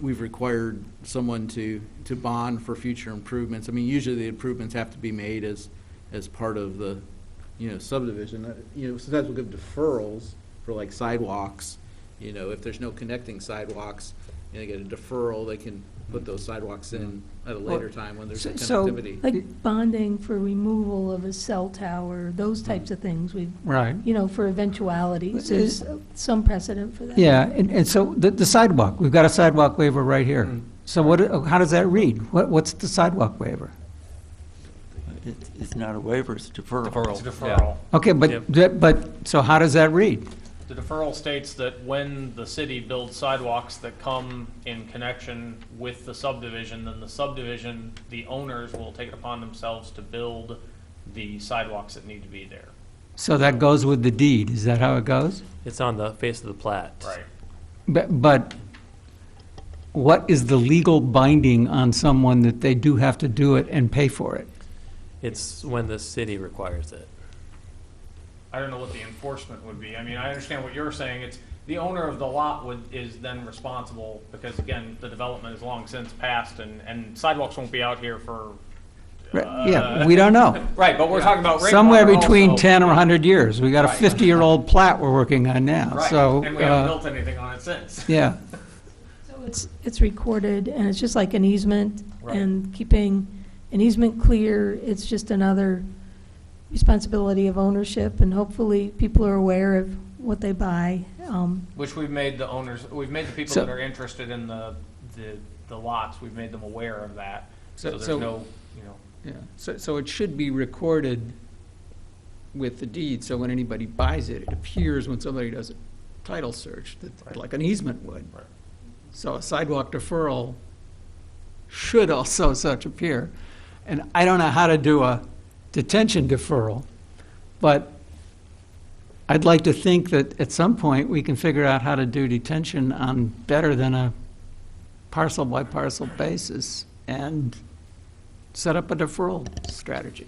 we've required someone to bond for future improvements. I mean, usually the improvements have to be made as part of the, subdivision. Sometimes we'll give deferrals for like sidewalks. If there's no connecting sidewalks, and they get a deferral, they can put those sidewalks in at a later time when there's So- connectivity. Like bonding for removal of a cell tower, those types of things, Right. for eventualities, there's some precedent for that. Yeah, and so the sidewalk, we've got a sidewalk waiver right here. So how does that read? What's the sidewalk waiver? It's not a waiver, it's a deferral. It's a deferral. Okay, but, so how does that read? The deferral states that when the city builds sidewalks that come in connection with the subdivision, then the subdivision, the owners will take it upon themselves to build the sidewalks that need to be there. So that goes with the deed, is that how it goes? It's on the face of the plat. Right. But what is the legal binding on someone that they do have to do it and pay for it? It's when the city requires it. I don't know what the enforcement would be. I mean, I understand what you're saying. It's the owner of the lot is then responsible because, again, the development is long since passed and sidewalks won't be out here for. Yeah, we don't know. Right, but we're talking about Somewhere rainwater between also. 10 or 100 years. We got a Right. 50-year-old plat we're working on now, Right, so. and we haven't built anything on it since. Yeah, So it's recorded, and it's just like an easement, Right. and keeping an easement clear, it's just another responsibility of ownership, and hopefully people are aware of what they buy. Which we've made the owners, we've made the people So- that are interested in the lots, we've made them aware of that. So- So there's so- no, you know, Yeah, so it should be recorded with the deed, so when anybody buys it, it appears when somebody does a title search, Right. like an easement would. Right. So a sidewalk deferral should also such appear. And I don't know how to do a detention deferral, but I'd like to think that at some point, we can figure out how to do detention on better than a parcel-by-parcel basis and set up a deferral strategy.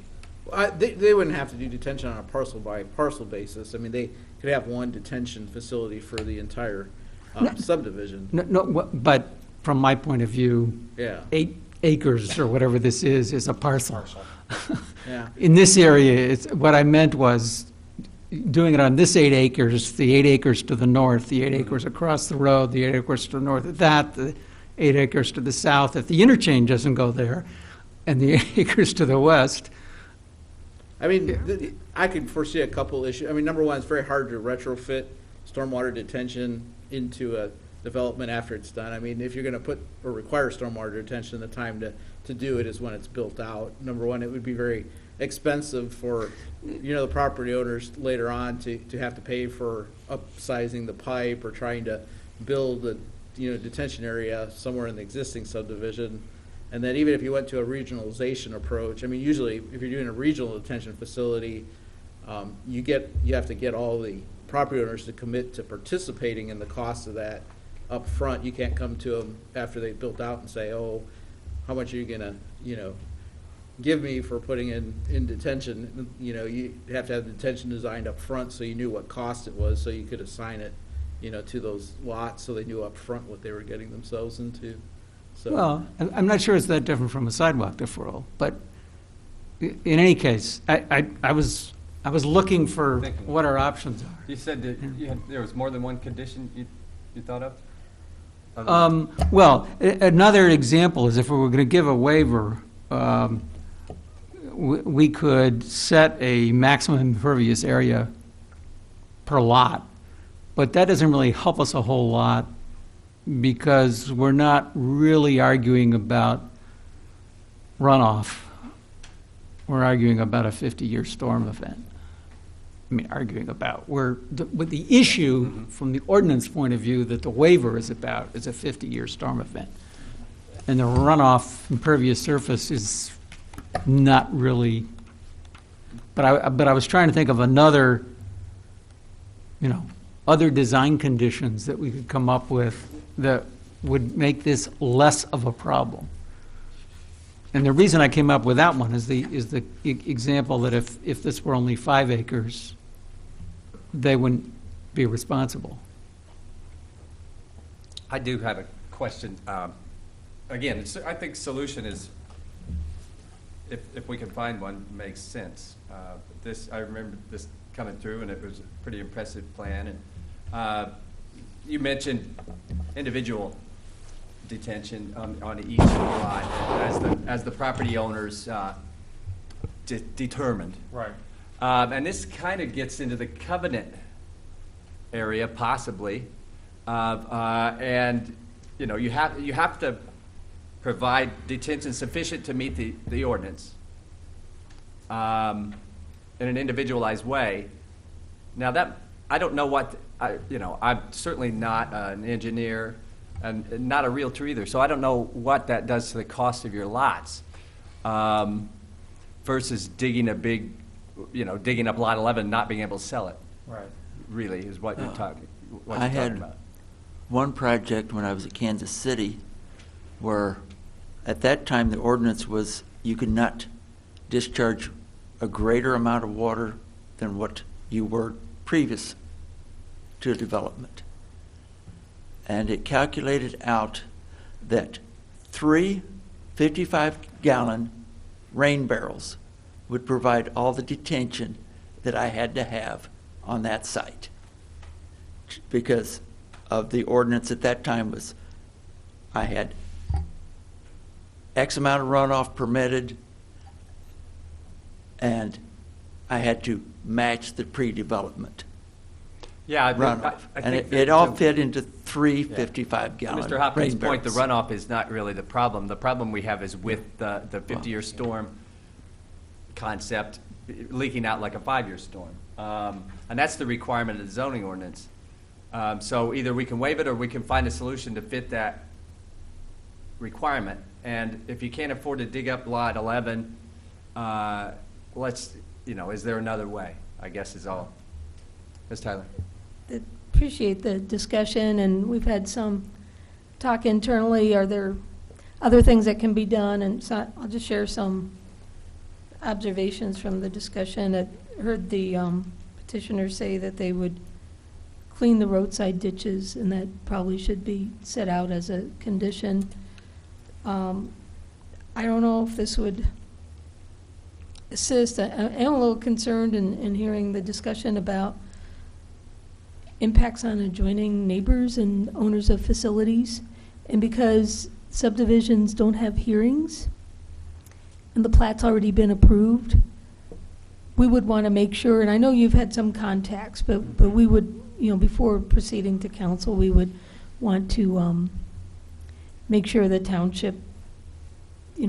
They wouldn't have to do detention on a parcel by parcel basis. I mean, they could have one detention facility for the entire subdivision. No, but from my point of view, Yeah, 8 acres or whatever this is a parcel. parcel. yeah. In this area, what I meant was doing it on this 8 acres, the 8 acres to the north, the 8 acres across the road, the 8 acres to the north of that, the 8 acres to the south. If the interchange doesn't go there, and the 8 acres to the west, I mean, I could foresee a couple issues. I mean, number one, it's very hard to retrofit stormwater detention into a development after it's done. I mean, if you're going to put or require stormwater detention, the time to do it is when it's built out. Number one, it would be very expensive for, the property owners later on to have to pay for upsizing the pipe or trying to build a, detention area somewhere in the existing subdivision. And then even if you went to a regionalization approach, I mean, usually if you're doing a regional detention facility, you have to get all the property owners to commit to participating in the cost of that up front. You can't come to them after they've built out and say, oh, how much are you gonna, give me for putting in detention? You have to have the detention designed up front so you knew what cost it was, so you could assign it, to those lots so they knew up front what they were getting themselves into. So. well, I'm not sure it's that different from a sidewalk deferral, but in any case, I was looking for Thinking. what our options are. You said that there was more than one condition you thought of? Well, another example is if we were going to give a waiver, we could set a maximum impervious area per lot, but that doesn't really help us a whole lot because we're not really arguing about runoff. We're arguing about a 50-year storm event. I mean, arguing about. But the issue, from the ordinance point of view, that the waiver is about is a 50-year storm event. And the runoff impervious surface is not really, but I was trying to think of other design conditions that we could come up with that would make this less of a problem. And the reason I came up with that one is the example that if this were only 5 acres, they wouldn't be responsible. I do have a question. Again, I think solution is, if we can find one, makes sense. I remember this coming through, and it was a pretty impressive plan. And you mentioned individual detention on each lot as the property owners determined. Right. And this kind of gets into the covenant area, possibly. And you have to provide detention sufficient to meet the ordinance in an individualized way. Now that I don't know what I'm certainly not an engineer and not a realtor either, so I don't know what that does to the cost of your lots versus digging up lot 11, not being able to sell it. Right. Really is what you're talking. What I you're talking had about. one project when I was at Kansas City where at that time the ordinance was you could not discharge a greater amount of water than what you were previous to development. And it calculated out that 3 55-gallon rain barrels would provide all the detention that I had to have on that site. Because of the ordinance at that time was I had X amount of runoff permitted, and I had to match the pre-development Yeah, I runoff. And think it all fit into three 55-gallon Mr. Hopkins' rain point, the barrels. runoff is not really the problem. The problem we have is with the 50-year storm concept leaking out like a 5-year storm. And that's the requirement of the zoning ordinance. So either we can waive it or we can find a solution to fit that requirement. And if you can't afford to dig up lot 11, is there another way, I guess is all. Ms. Tyler? Appreciate the discussion, and we've had some talk internally. Are there other things that can be done? And so I'll just share some observations from the discussion. I heard the petitioner say that they would clean the roadside ditches, and that probably should be set out as a condition. I don't know if this would assist. I am a little concerned in hearing the discussion about impacts on adjoining neighbors and owners of facilities. And because subdivisions don't have hearings and the plat's already been approved, we would want to make sure, and I know you've had some contacts, but we would, before proceeding to council, we would want to make sure the township,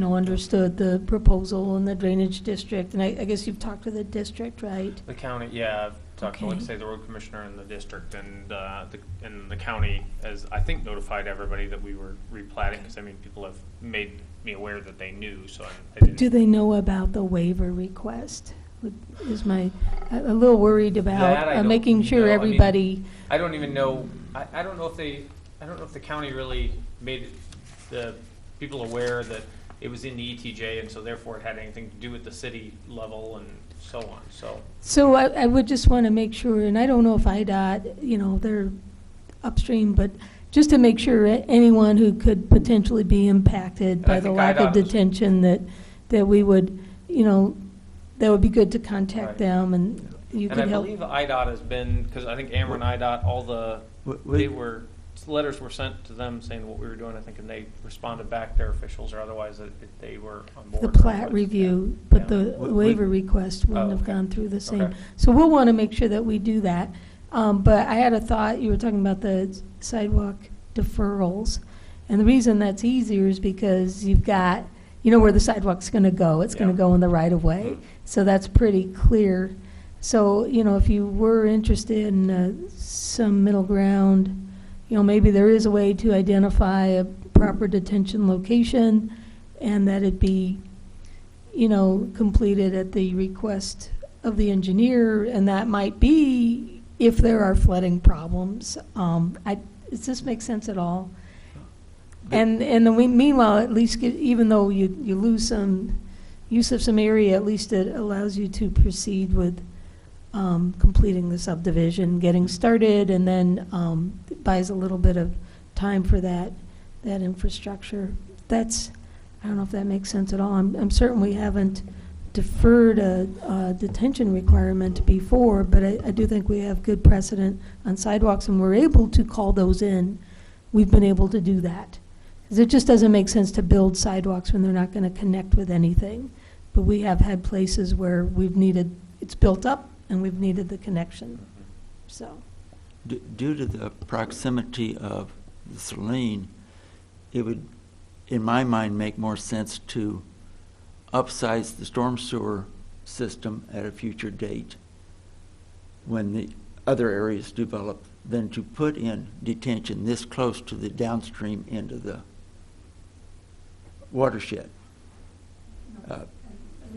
understood the proposal and the drainage district. And I guess you've talked to the district, right? The county, yeah, I've talked to, like Okay. say, the road commissioner and the district, and the county has, I think, notified everybody that we were replatting, because, people have made me aware that they knew, so I didn't. Do they know about the waiver request? I'm a little worried That I about don't making sure know. everybody. I don't even know, I don't know if the county really made the people aware that it was in the ETJ, and so therefore it had anything to do with the city level and so on, so. So I would just want to make sure, and I don't know if IDOT, they're upstream, but just to make sure anyone who could potentially be impacted by the think lack of IDOT was- detention, that we would, that would be good to contact Right. them, and you And I could help. believe IDOT has been, because I think Ameren IDOT, all the, letters were sent to them saying what we were doing, I think, and they responded back, their officials or otherwise, that they were on board. The with plat it. review, but Yeah. the waiver request wouldn't have okay. gone through the same. Okay. So we'll want to make sure that we do that. But I had a thought, you were talking about the sidewalk deferrals. And the reason that's easier is because you've got, where the sidewalk's going to go. It's going to Yeah. go in the right of way. So that's pretty clear. So, if you were interested in some middle ground, maybe there is a way to identify a proper detention location and that it be, completed at the request of the engineer, and that might be if there are flooding problems. Does this make sense at all? And meanwhile, at least, even though you lose some use of some area, at least it allows you to proceed with completing the subdivision, getting started, and then buys a little bit of time for that infrastructure. I don't know if that makes sense at all. I'm certain we haven't deferred a detention requirement before, but I do think we have good precedent on sidewalks, and we're able to call those in. We've been able to do that. Because it just doesn't make sense to build sidewalks when they're not going to connect with anything. But we have had places where it's built up, and we've needed the connection. So, Due to the proximity of the Saline, it would, in my mind, make more sense to upsize the storm sewer system at a future date when the other areas develop than to put in detention this close to the downstream end of the watershed. I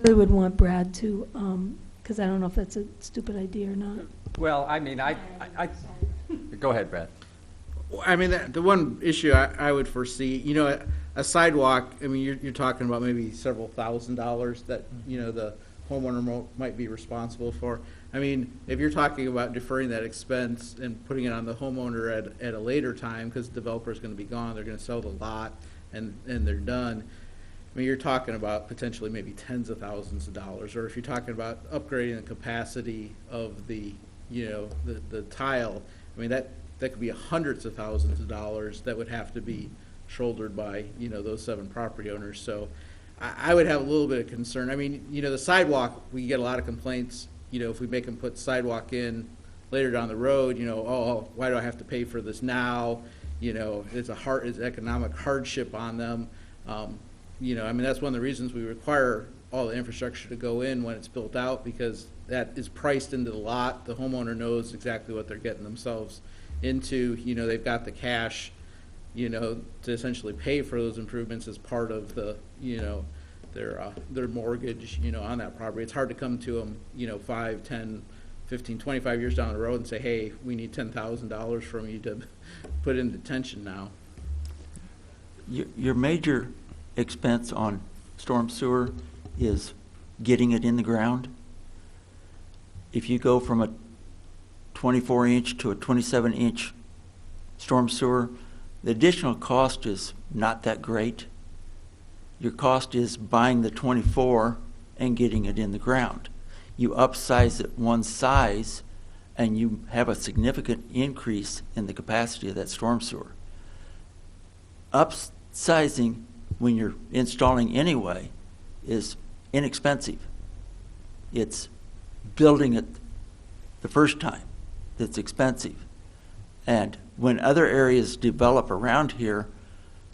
really would want Brad to, because I don't know if that's a stupid idea or not. Well, I go ahead, Brad. The one issue I would foresee, a sidewalk, you're talking about maybe several $1,000s that, the homeowner might be responsible for. If you're talking about deferring that expense and putting it on the homeowner at a later time, because the developer's going to be gone, they're going to sell the lot and they're done. You're talking about potentially maybe tens of thousands of dollars, or if you're talking about upgrading the capacity of the tile, that could be hundreds of thousands of dollars that would have to be shouldered by, those 7 property owners. So I would have a little bit of concern. The sidewalk, we get a lot of complaints if we make them put sidewalk in later down the road, oh, why do I have to pay for this now? It's economic hardship on them. That's one of the reasons we require all the infrastructure to go in when it's built out, because that is priced into the lot. The homeowner knows exactly what they're getting themselves into. They've got the cash, to essentially pay for those improvements as part of the, their mortgage, on that property. It's hard to come to them, 5, 10, 15, 25 years down the road and say, hey, we need $10,000 from you to put in detention now. Your major expense on storm sewer is getting it in the ground. If you go from a 24-inch to a 27-inch storm sewer, the additional cost is not that great. Your cost is buying the 24 and getting it in the ground. You upsize it one size and you have a significant increase in the capacity of that storm sewer. Upsizing when you're installing anyway is inexpensive. It's building it the first time that's expensive. And when other areas develop around here,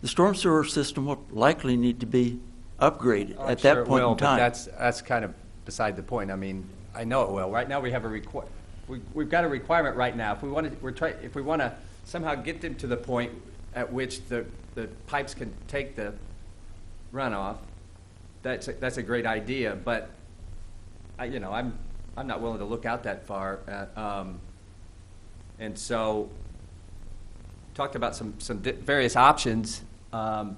the storm sewer system will likely need to be upgraded at that point in time. But that's kind of beside the point. I mean, I know it will. Right now, we have we've got a requirement right now. If we want to somehow get them to the point at which the pipes can take the runoff, that's a great idea. But I'm not willing to look out that far. And so, talked about some various options. Mr.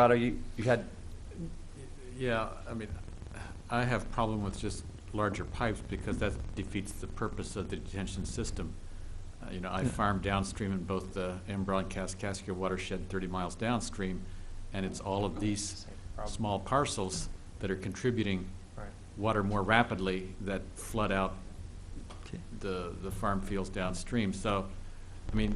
Otto, you had. Yeah, I mean, I have problem with just larger pipes because that defeats the purpose of the detention system. I farm downstream in both the Embro and Kaskaskia watershed 30 miles downstream, and it's all of these small parcels that are contributing water more rapidly that flood out the farm fields downstream. So, I mean,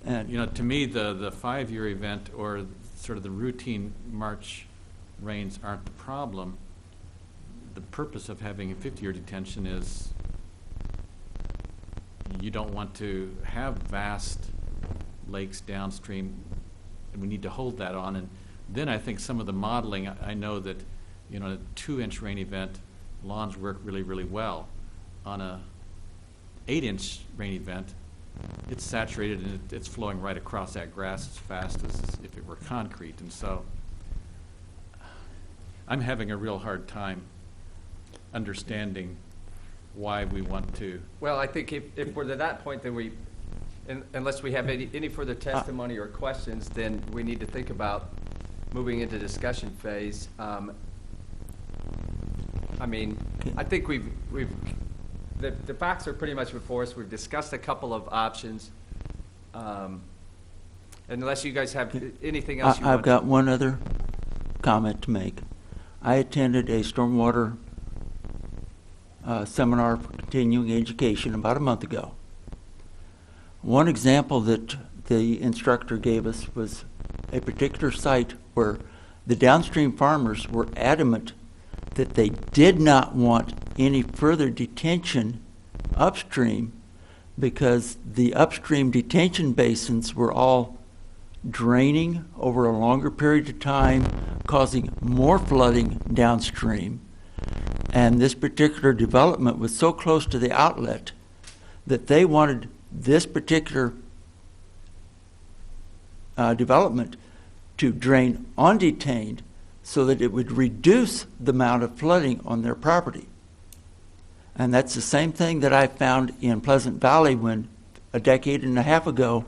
to me, the 5-year event or sort of the routine March rains aren't the problem. The purpose of having a 50-year detention is you don't want to have vast lakes downstream, and we need to hold that on. And then I think some of the modeling, I know that, a 2-inch rain event, lawns work really, really well. On a 8-inch rain event, it's saturated and it's flowing right across that grass as fast as if it were concrete. And so I'm having a real hard time understanding why we want to. Well, I think if we're to that point, then unless we have any further testimony or questions, then we need to think about moving into discussion phase. I mean, I think the facts are pretty much before us. We've discussed a couple of options. Unless you guys have anything else you want. I've got one other comment to make. I attended a stormwater seminar for continuing education about a month ago. One example that the instructor gave us was a particular site where the downstream farmers were adamant that they did not want any further detention upstream because the upstream detention basins were all draining over a longer period of time, causing more flooding downstream. And this particular development was so close to the outlet that they wanted this particular development to drain undetained so that it would reduce the amount of flooding on their property. And that's the same thing that I found in Pleasant Valley when a decade and a half ago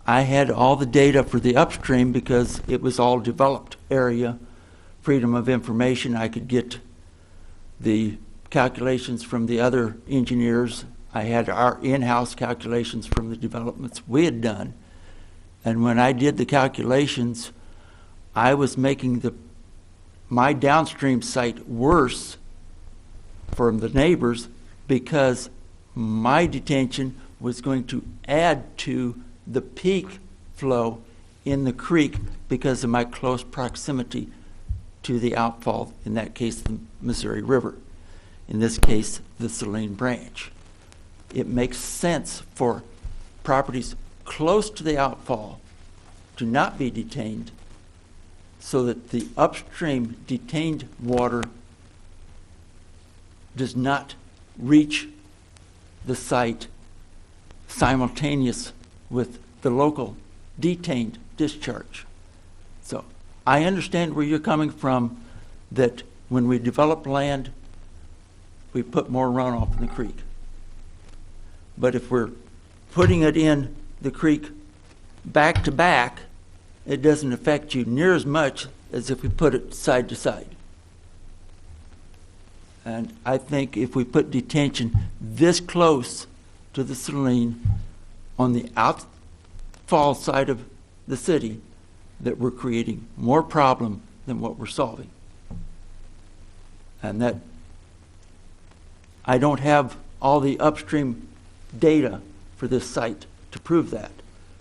I had all the data for the upstream because it was all developed area, freedom of information. I could get the calculations from the other engineers. I had our in-house calculations from the developments we had done. And when I did the calculations, I was making my downstream site worse for the neighbors because my detention was going to add to the peak flow in the creek because of my close proximity to the outfall, in that case, the Missouri River, in this case, the Saline Branch. It makes sense for properties close to the outfall to not be detained so that the upstream detained water does not reach the site simultaneous with the local detained discharge. So I understand where you're coming from, that when we develop land, we put more runoff in the creek. But if we're putting it in the creek back to back, it doesn't affect you near as much as if we put it side to side. And I think if we put detention this close to the Saline on the outfall side of the city, that we're creating more problem than what we're solving. And that I don't have all the upstream data for this site to prove that,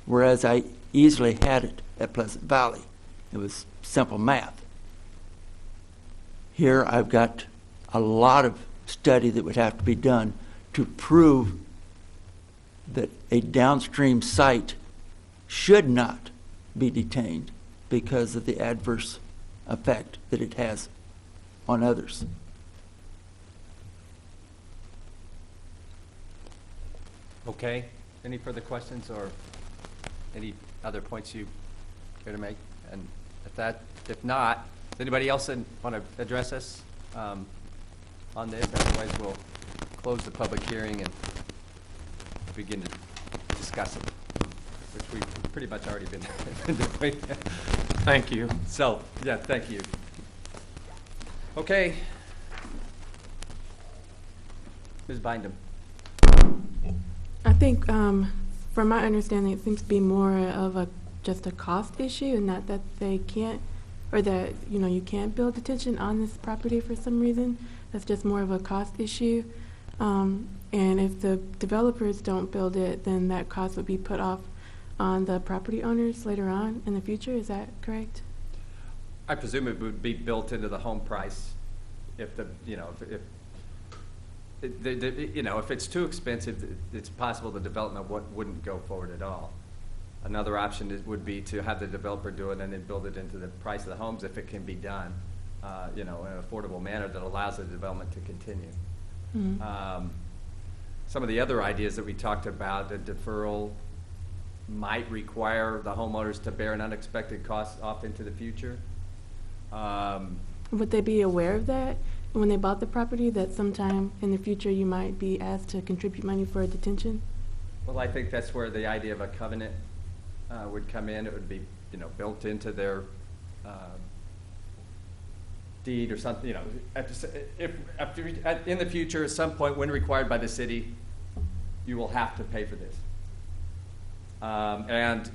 whereas I easily had it at Pleasant Valley. It was simple math. Here I've got a lot of study that would have to be done to prove that a downstream site should not be detained because of the adverse effect that it has on others. Okay, any further questions or any other points you care to make? And if not, does anybody else want to address us on this? Otherwise, we'll close the public hearing and begin to discuss it, which we've pretty much already been doing. Thank you. So, yeah, thank you. Okay. Ms. Bindum. I think, from my understanding, it seems to be more of just a cost issue, and not that they can't, or that, you can't build detention on this property for some reason. That's just more of a cost issue. And if the developers don't build it, then that cost would be put off on the property owners later on in the future. Is that correct? I presume it would be built into the home price if if it's too expensive, it's possible the development wouldn't go forward at all. Another option would be to have the developer do it and then build it into the price of the homes if it can be done, in an affordable manner that allows the development to continue. Mm-hmm. Some of the other ideas that we talked about, the deferral might require the homeowners to bear an unexpected cost off into the future. Would they be aware of that when they bought the property, that sometime in the future you might be asked to contribute money for a detention? Well, I think that's where the idea of a covenant would come in. It would be, built into their deed or something. In the future, at some point, when required by the city, you will have to pay for this. And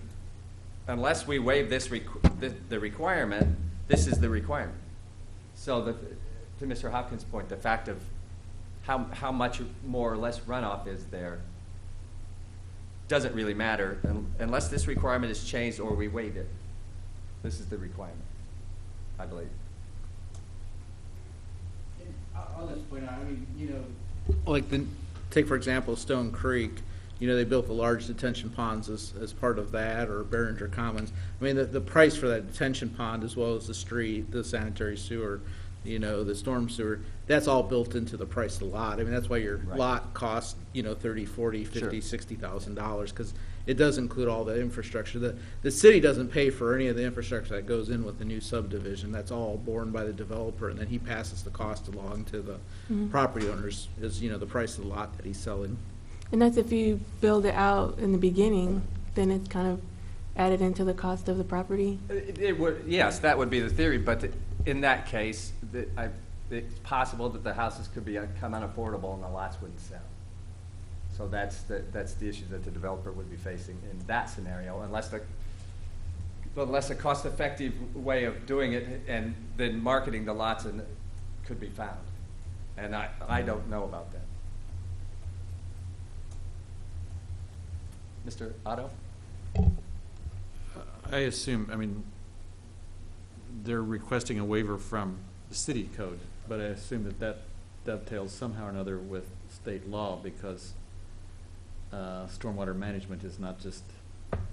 unless we waive the requirement, this is the requirement. So to Mr. Hopkins' point, the fact of how much more or less runoff is there doesn't really matter unless this requirement is changed or we waive it. This is the requirement, I believe. I'll just point out, take for example Stone Creek. They built the large detention ponds as part of that, or Behringer Commons. The price for that detention pond, as well as the street, the sanitary sewer, the storm sewer, that's all built into the price of the lot. That's why your lot costs, $30,000, $40,000, $50,000, $60,000, because it does include all the infrastructure. The city doesn't pay for any of the infrastructure that goes in with the new subdivision. That's all borne by the developer, and then he passes the cost along to the property owners as, the price of the lot that he's selling. And that's if you build it out in the beginning, then it's kind of added into the cost of the property? It would, yes, that would be the theory, but in that case, it's possible that the houses could become unaffordable and the lots wouldn't sell. So that's the issue that the developer would be facing in that scenario, unless a cost-effective way of doing it and then marketing the lots could be found. And I don't know about that. Mr. Otto? I assume, they're requesting a waiver from the city code, but I assume that that dovetails somehow or another with state law, because stormwater management is not just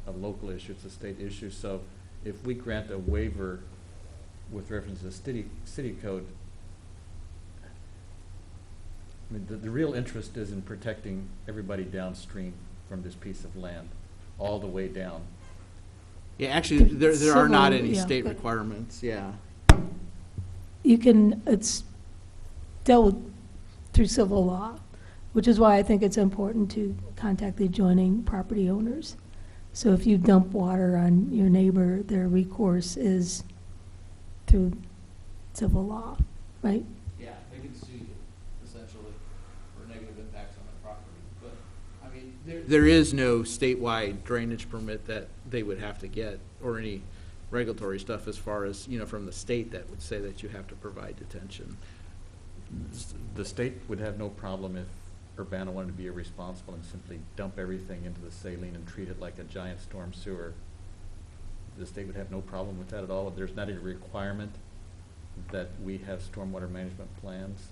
a local issue, it's a state issue. So if we grant a waiver with reference to the city code, I mean, the real interest is in protecting everybody downstream from this piece of land, all the way down. Yeah, actually, there are not Civil, any yeah, state but- requirements, yeah. It's dealt with through civil law, which is why I think it's important to contact the adjoining property owners. So if you dump water on your neighbor, their recourse is through civil law, right? Yeah, they can sue you, essentially, for negative impacts on their property. But, I mean, there is no statewide drainage permit that they would have to get, or any regulatory stuff as far as, from the state that would say that you have to provide detention. The state would have no problem if Urbana wanted to be irresponsible and simply dump everything into the saline and treat it like a giant storm sewer. The state would have no problem with that at all. There's not a requirement that we have stormwater management plans.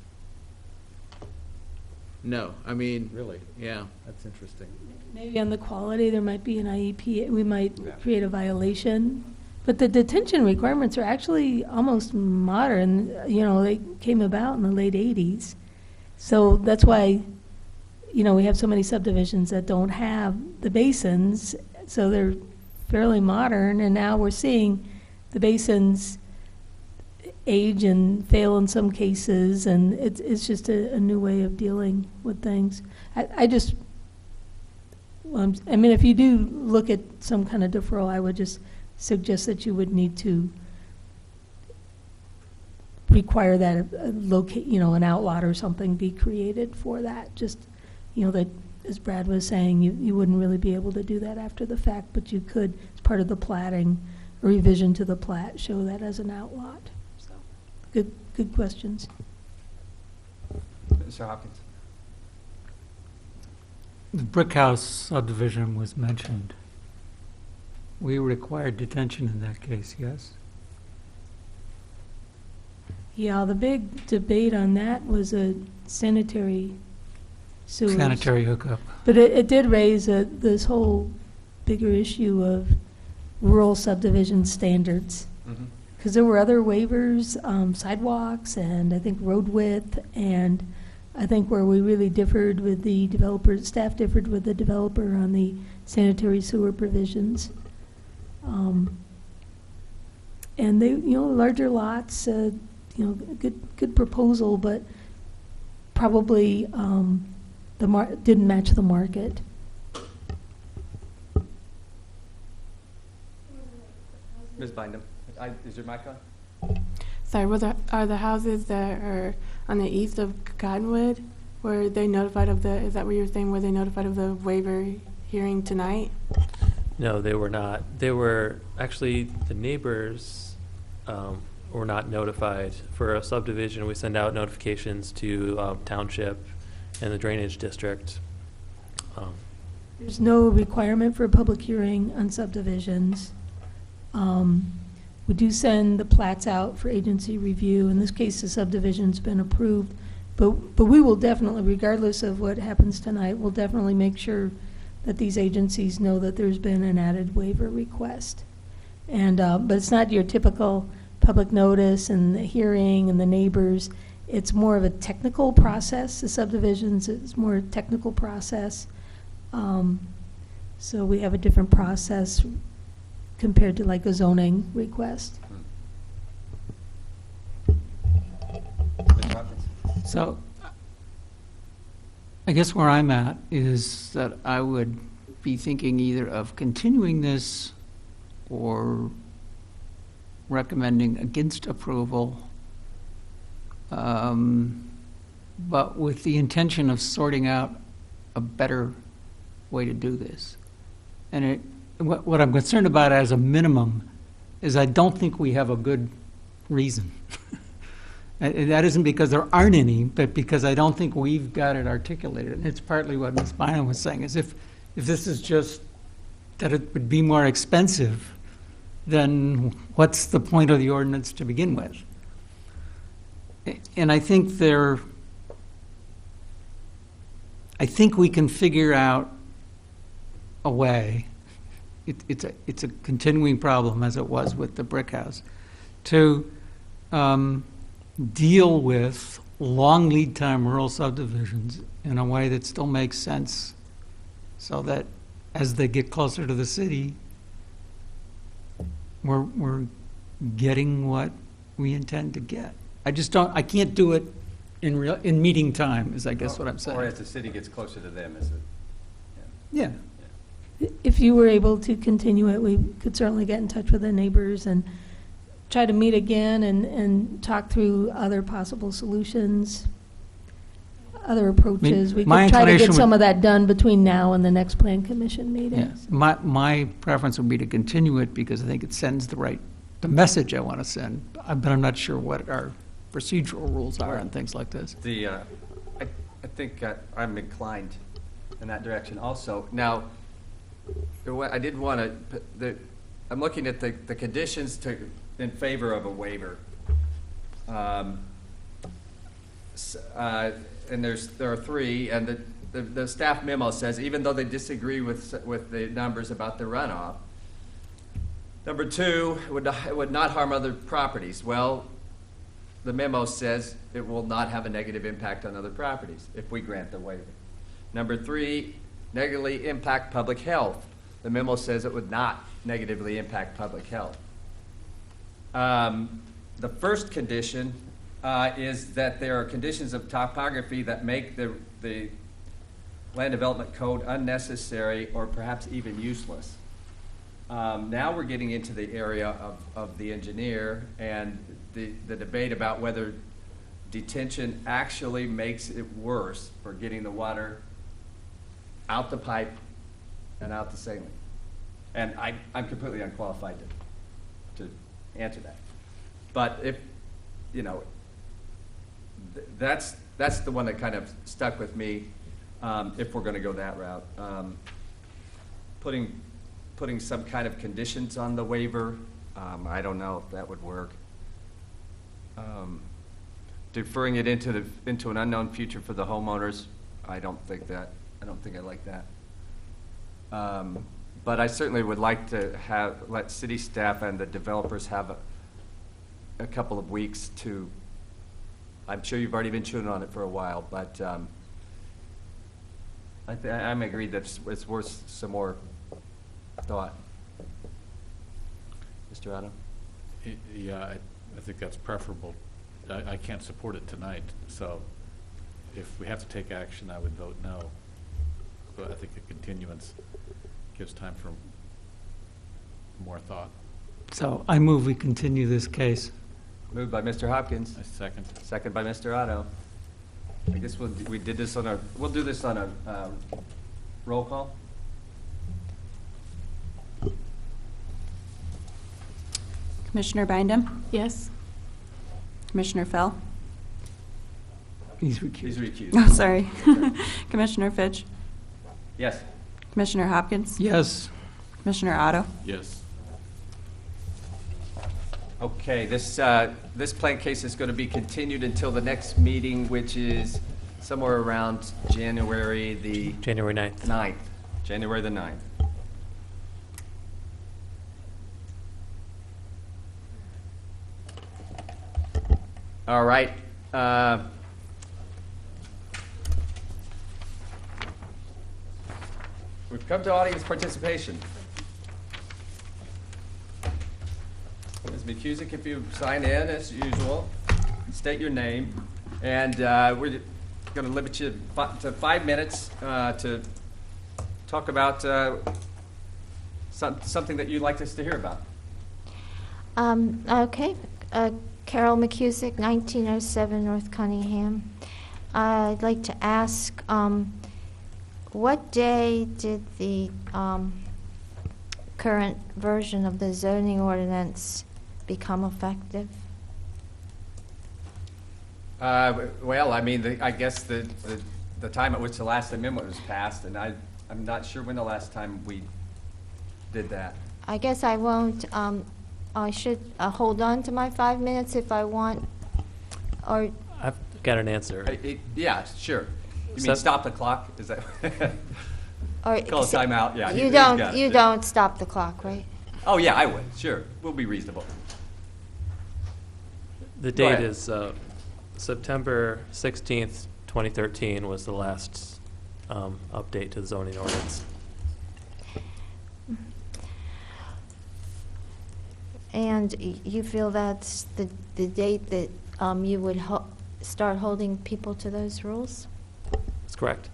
No, I mean, Really? yeah. That's interesting. Maybe on the quality, there might be an IEP, we might Yeah. create a violation. But the detention requirements are actually almost modern, they came about in the late 80s. So that's why, we have so many subdivisions that don't have the basins, so they're fairly modern, and now we're seeing the basins age and fail in some cases, and it's just a new way of dealing with things. If you do look at some kind of deferral, I would just suggest that you would need to require that an outlot or something be created for that. Just, that, as Brad was saying, you wouldn't really be able to do that after the fact, but you could, as part of the platting, a revision to the plat, show that as an outlot. So, good questions. Mr. Hopkins? The Brick House subdivision was mentioned. We required detention in that case, yes? Yeah, the big debate on that was a sanitary sewers. Sanitary hookup. But it did raise this whole bigger issue of rural subdivision standards. Because there were other waivers, sidewalks, and I think road width, and I think where we really differed with the developer, staff differed with the developer on the sanitary sewer provisions. And they, larger lots, good proposal, but probably didn't match the market. Ms. Bynum, is your mic on? Sorry, are the houses that are on the east of Cottonwood, were they notified of is that what you were saying, were they notified of the waiver hearing tonight? No, they were not. They were, actually, the neighbors were not notified. For a subdivision, we send out notifications to township and the drainage district. There's no requirement for a public hearing on subdivisions. We do send the plats out for agency review. In this case, the subdivision's been approved. But we will definitely, regardless of what happens tonight, we'll definitely make sure that these agencies know that there's been an added waiver request. And, but it's not your typical public notice and the hearing and the neighbors. It's more of a technical process. The subdivisions is more a technical process. So we have a different process compared to like a zoning request. Mr. Hopkins? So, I guess where I'm at is that I would be thinking either of continuing this or recommending against approval, but with the intention of sorting out a better way to do this. And what I'm concerned about as a minimum is I don't think we have a good reason. And that isn't because there aren't any, but because I don't think we've got it articulated. And it's partly what Ms. Bynum was saying, is if this is just that it would be more expensive then what's the point of the ordinance to begin with? And I think I think we can figure out a way, it's a continuing problem as it was with the brick house, to deal with long lead time rural subdivisions in a way that still makes sense, so that as they get closer to the city, we're getting what we intend to get. I can't do it in meeting time, is I guess what I'm saying. Or as the city gets closer to them, is it? Yeah. If you were able to continue it, we could certainly get in touch with the neighbors and try to meet again and talk through other possible solutions, other approaches. We my could try to inclination get some would- of that done between now and the next plan commission meeting. Yes. My preference would be to continue it because I think it sends the message I want to send, but I'm not sure what our procedural rules are on things like this. I think I'm inclined in that direction also. Now, I did want to, I'm looking at the conditions in favor of a waiver. And there are three, and the staff memo says, even though they disagree with the numbers about the runoff, number two, it would not harm other properties. Well, the memo says it will not have a negative impact on other properties if we grant the waiver. Number three, negatively impact public health. The memo says it would not negatively impact public health. The first condition is that there are conditions of topography that make the land development code unnecessary or perhaps even useless. Now we're getting into the area of the engineer and the debate about whether detention actually makes it worse for getting the water out the pipe and out the saline. And I'm completely unqualified to answer that. But if, that's the one that kind of stuck with me, if we're going to go that route. Putting some kind of conditions on the waiver, I don't know if that would work. Deferring it into an unknown future for the homeowners, I don't think I like that. But I certainly would like to let city staff and the developers have a couple of weeks to, I'm sure you've already been chewing on it for a while, but I'm agreed that it's worth some more thought. Mr. Otto? Yeah, I think that's preferable. I can't support it tonight, so if we have to take action, I would vote no. But I think a continuance gives time for more thought. So I move we continue this case. Moved by Mr. Hopkins. I second. Second by Mr. Otto. I guess we'll do this on a roll call. Commissioner Bindum? Yes. Commissioner Fell? He's recused. He's recused. Oh, sorry. Commissioner Fitch? Yes. Commissioner Hopkins? Yes. Commissioner Otto? Yes. Okay, this plan case is going to be continued until the next meeting, which is somewhere around January 9th. 9th. January the 9th. All right. We've come to audience participation. Ms. McCusick, if you sign in as usual, state your name, and we're going to limit you to 5 minutes to talk about something that you'd like us to hear about. Okay. Carol McCusick, 1907 North Cunningham. I'd like to ask, what day did the current version of the zoning ordinance become effective? Well, I mean, I guess the time at which the last amendment was passed, and I'm not sure when the last time we did that. I guess I won't, I should hold on to my 5 minutes if I want, or, I've got an answer. Yeah, sure. You So- mean stop the clock? Is that? or. Call a timeout, yeah. You he's got don't, it. you don't stop the clock, right? Oh, yeah, I would, sure. We'll be reasonable. The Go date ahead. is September 16th, 2013 was the last update to the zoning ordinance. And you feel that's the date that you would start holding people to those rules? That's correct.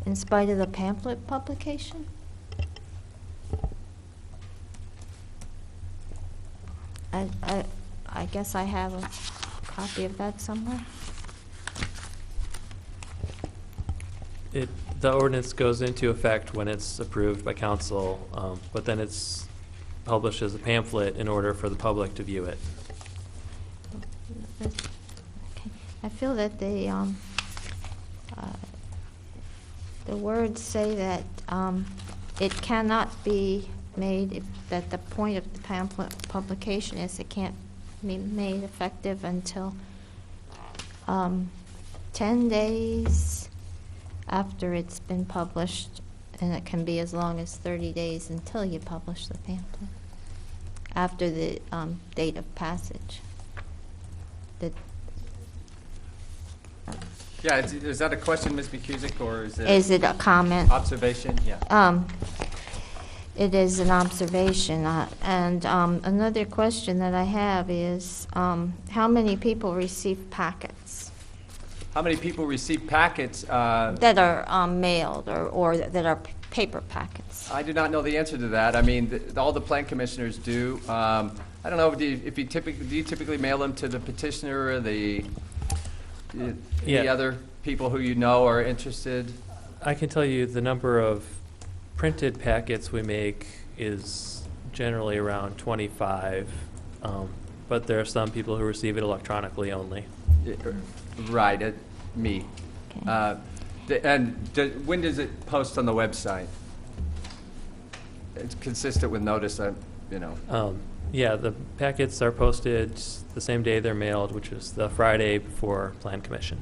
In spite of the pamphlet publication? I guess I have a copy of that somewhere. The ordinance goes into effect when it's approved by council, but then it's published as a pamphlet in order for the public to view it. Okay. I feel that the words say that it cannot be made, that the point of the pamphlet publication is it can't be made effective until 10 days after it's been published, and it can be as long as 30 days until you publish the pamphlet, after the date of passage. Yeah, is that a question, Ms. McCusick, or is it? Is it a comment? Observation, yeah. It is an observation, and another question that I have is, how many people receive packets How many people receive packets? that are mailed or that are paper packets? I do not know the answer to that. I mean, all the plan commissioners do. I don't know, do you typically mail them to the petitioner or any Yeah. other people who you know are interested? I can tell you the number of printed packets we make is generally around 25, but there are some people who receive it electronically only. Right, me. Okay. When does it post on the website? It's consistent with notice, Yeah, the packets are posted the same day they're mailed, which is the Friday before Plan Commission.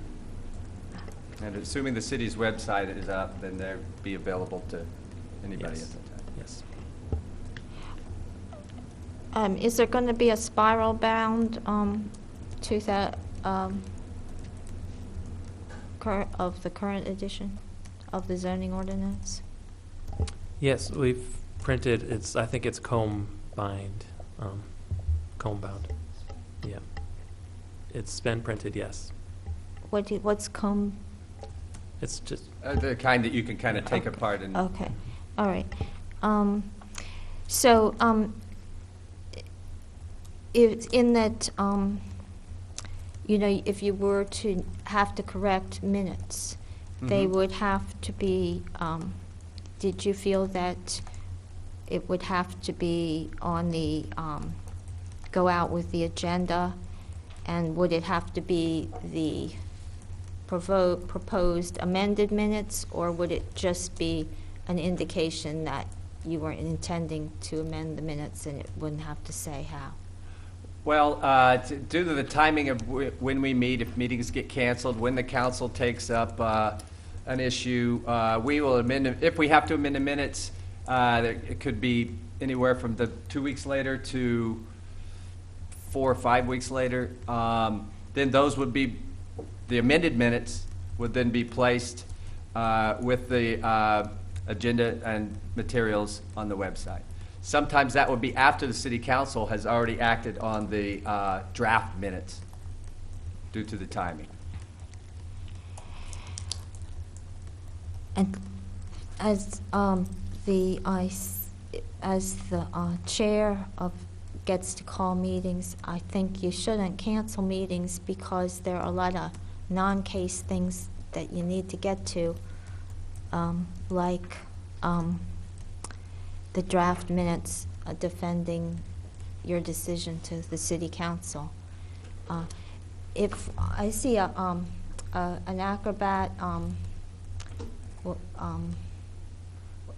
And assuming the city's website is up, then they'll be available to anybody Yes. at that time. Yes. Is there going to be a spiral bound to that of the current edition of the zoning ordinance? Yes, we've printed, I think it's comb bound. Yeah. It's been printed, yes. What's comb? It's just, The kind that you can kind of take apart and. Okay, all right. So, in that, if you were to have to correct minutes, they Mhm. would have to be, did you feel that it would have to be on the, go out with the agenda? And would it have to be the proposed amended minutes, or would it just be an indication that you were intending to amend the minutes and it wouldn't have to say how? Well, due to the timing of when we meet, if meetings get canceled, when the council takes up an issue, we will amend, if we have to amend the minutes, it could be anywhere from 2 weeks later to 4 or 5 weeks later. Then those would be, the amended minutes would then be placed with the agenda and materials on the website. Sometimes that would be after the city council has already acted on the draft minutes due to the timing. And as the chair gets to call meetings, I think you shouldn't cancel meetings because there are a lot of non-case things that you need to get to, like the draft minutes defending your decision to the city council. If I see an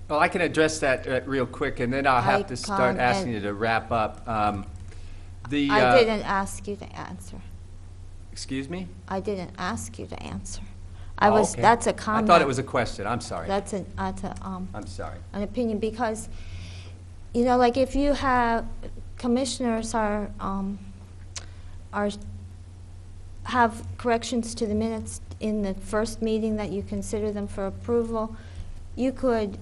Well, I can address that real quick, and then I'll have I to start can't, asking and- you to wrap up. I didn't ask you to answer. Excuse me? I didn't ask you to answer. Oh, okay. That's a comment. I thought it was a question. I'm sorry. That's I'm sorry. an opinion, because, you know, like if you have, commissioners have corrections to the minutes in the first meeting that you consider them for approval, you could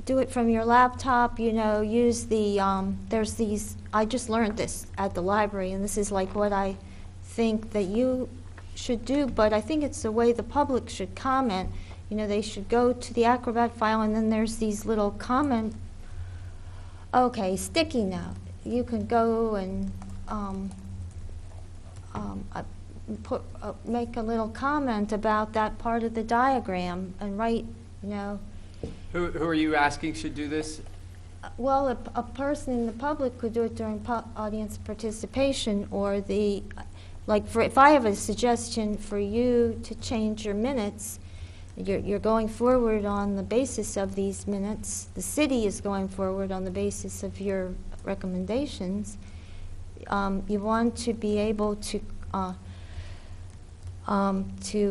do it from your laptop, you know, use the, there's these, I just learned this at the library, and this is like what I think that you should do, but I think it's the way the public should comment. You know, they should go to the Acrobat file, and then there's these little comment, sticky note. You can go and make a little comment about that part of the diagram and write, you know. Who are you asking should do this? Well, a person in the public could do it during audience participation, or the, like, if I have a suggestion for you to change your minutes, you're going forward on the basis of these minutes, the city is going forward on the basis of your recommendations, you want to be able to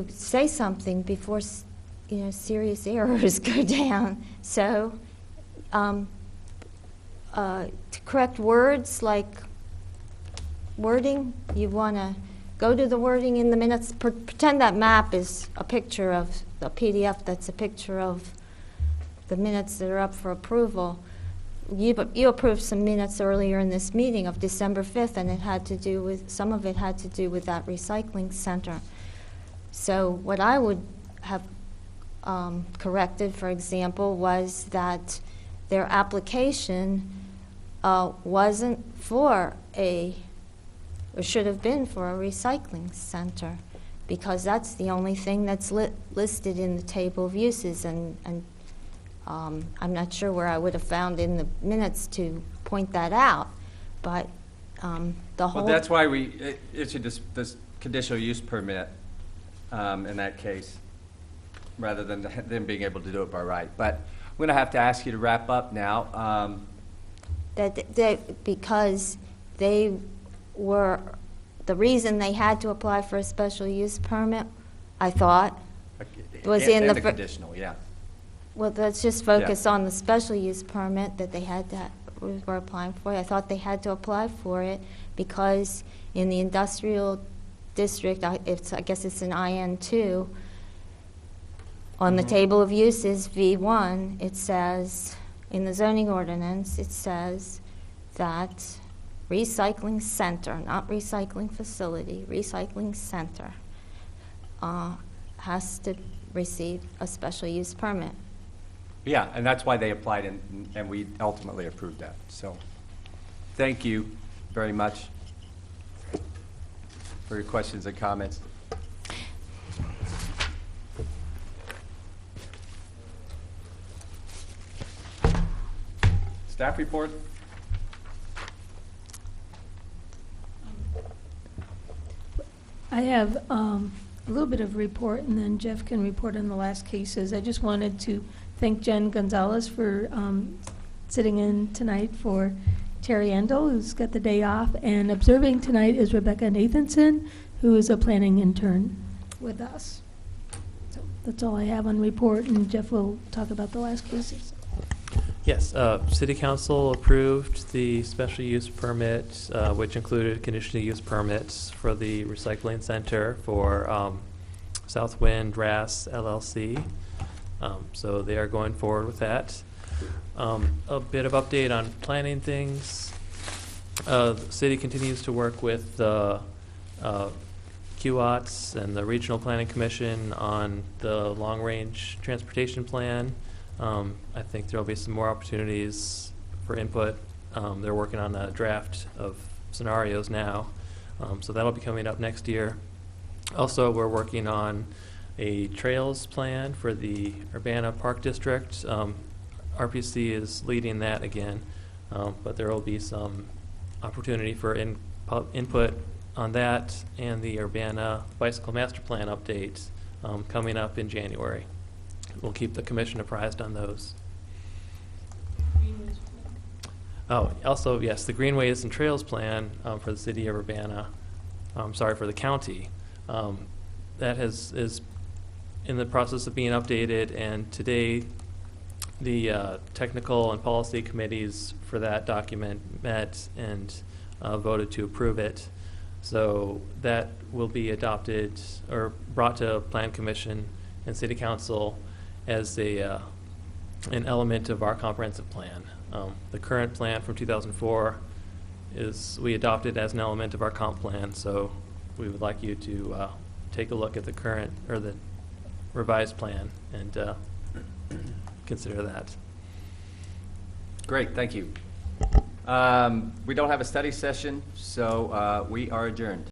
say something before, you know, serious errors go down. So, to correct words like wording, you want to go to the wording in the minutes. Pretend that map is a picture of the PDF that's a picture of the minutes that are up for approval. You approved some minutes earlier in this meeting of December 5th, and it had to do with, some of it had to do with that recycling center. So what I would have corrected, for example, was that their application wasn't for or should have been for a recycling center, because that's the only thing that's listed in the table of uses, and I'm not sure where I would have found in the minutes to point that out, but the whole... Well, that's why we issued this conditional use permit in that case, rather than them being able to do it by right. But I'm going to have to ask you to wrap up now. Because they were, the reason they had to apply for a special use permit, I thought, was in the the conditional, yeah. Well, let's just focus on the special use permit that they had to, were applying for. I thought they had to apply for it because in the industrial district, I guess it's an IN2, on the table of uses, V1, it says, in the zoning ordinance, it says that recycling center, not recycling facility, recycling center, has to receive a special use permit. Yeah, and that's why they applied, and we ultimately approved that. So thank you very much for your questions and comments. Staff report? I have a little bit of report, and then Jeff can report on the last cases. I just wanted to thank Jen Gonzalez for sitting in tonight for Terry Endel, who's got the day off, and observing tonight is Rebecca Nathanson, who is a planning intern with us. So that's all I have on report, and Jeff will talk about the last cases. Yes, City Council approved the special use permit, which included conditional use permits for the recycling center for Southwind RAS LLC. So they are going forward with that. A bit of update on planning things. The city continues to work with the QOTS and the Regional Planning Commission on the long-range transportation plan. I think there will be some more opportunities for input. They're working on a draft of scenarios now, so that'll be coming up next year. Also, we're working on a trails plan for the Urbana Park District. RPC is leading that again, but there will be some opportunity for input on that and the Urbana Bicycle Master Plan update coming up in January. We'll keep the commission apprised on those. Oh, also, yes, the Greenways and Trails Plan for the city of Urbana, for the county, that is in the process of being updated, and today the technical and policy committees for that document met and voted to approve it. So that will be adopted or brought to Plan Commission and City Council as an element of our comprehensive plan. The current plan from 2004 we adopted as an element of our comp plan, so we would like you to take a look at the current or the revised plan and consider that. Great, thank you. We don't have a study session, so we are adjourned.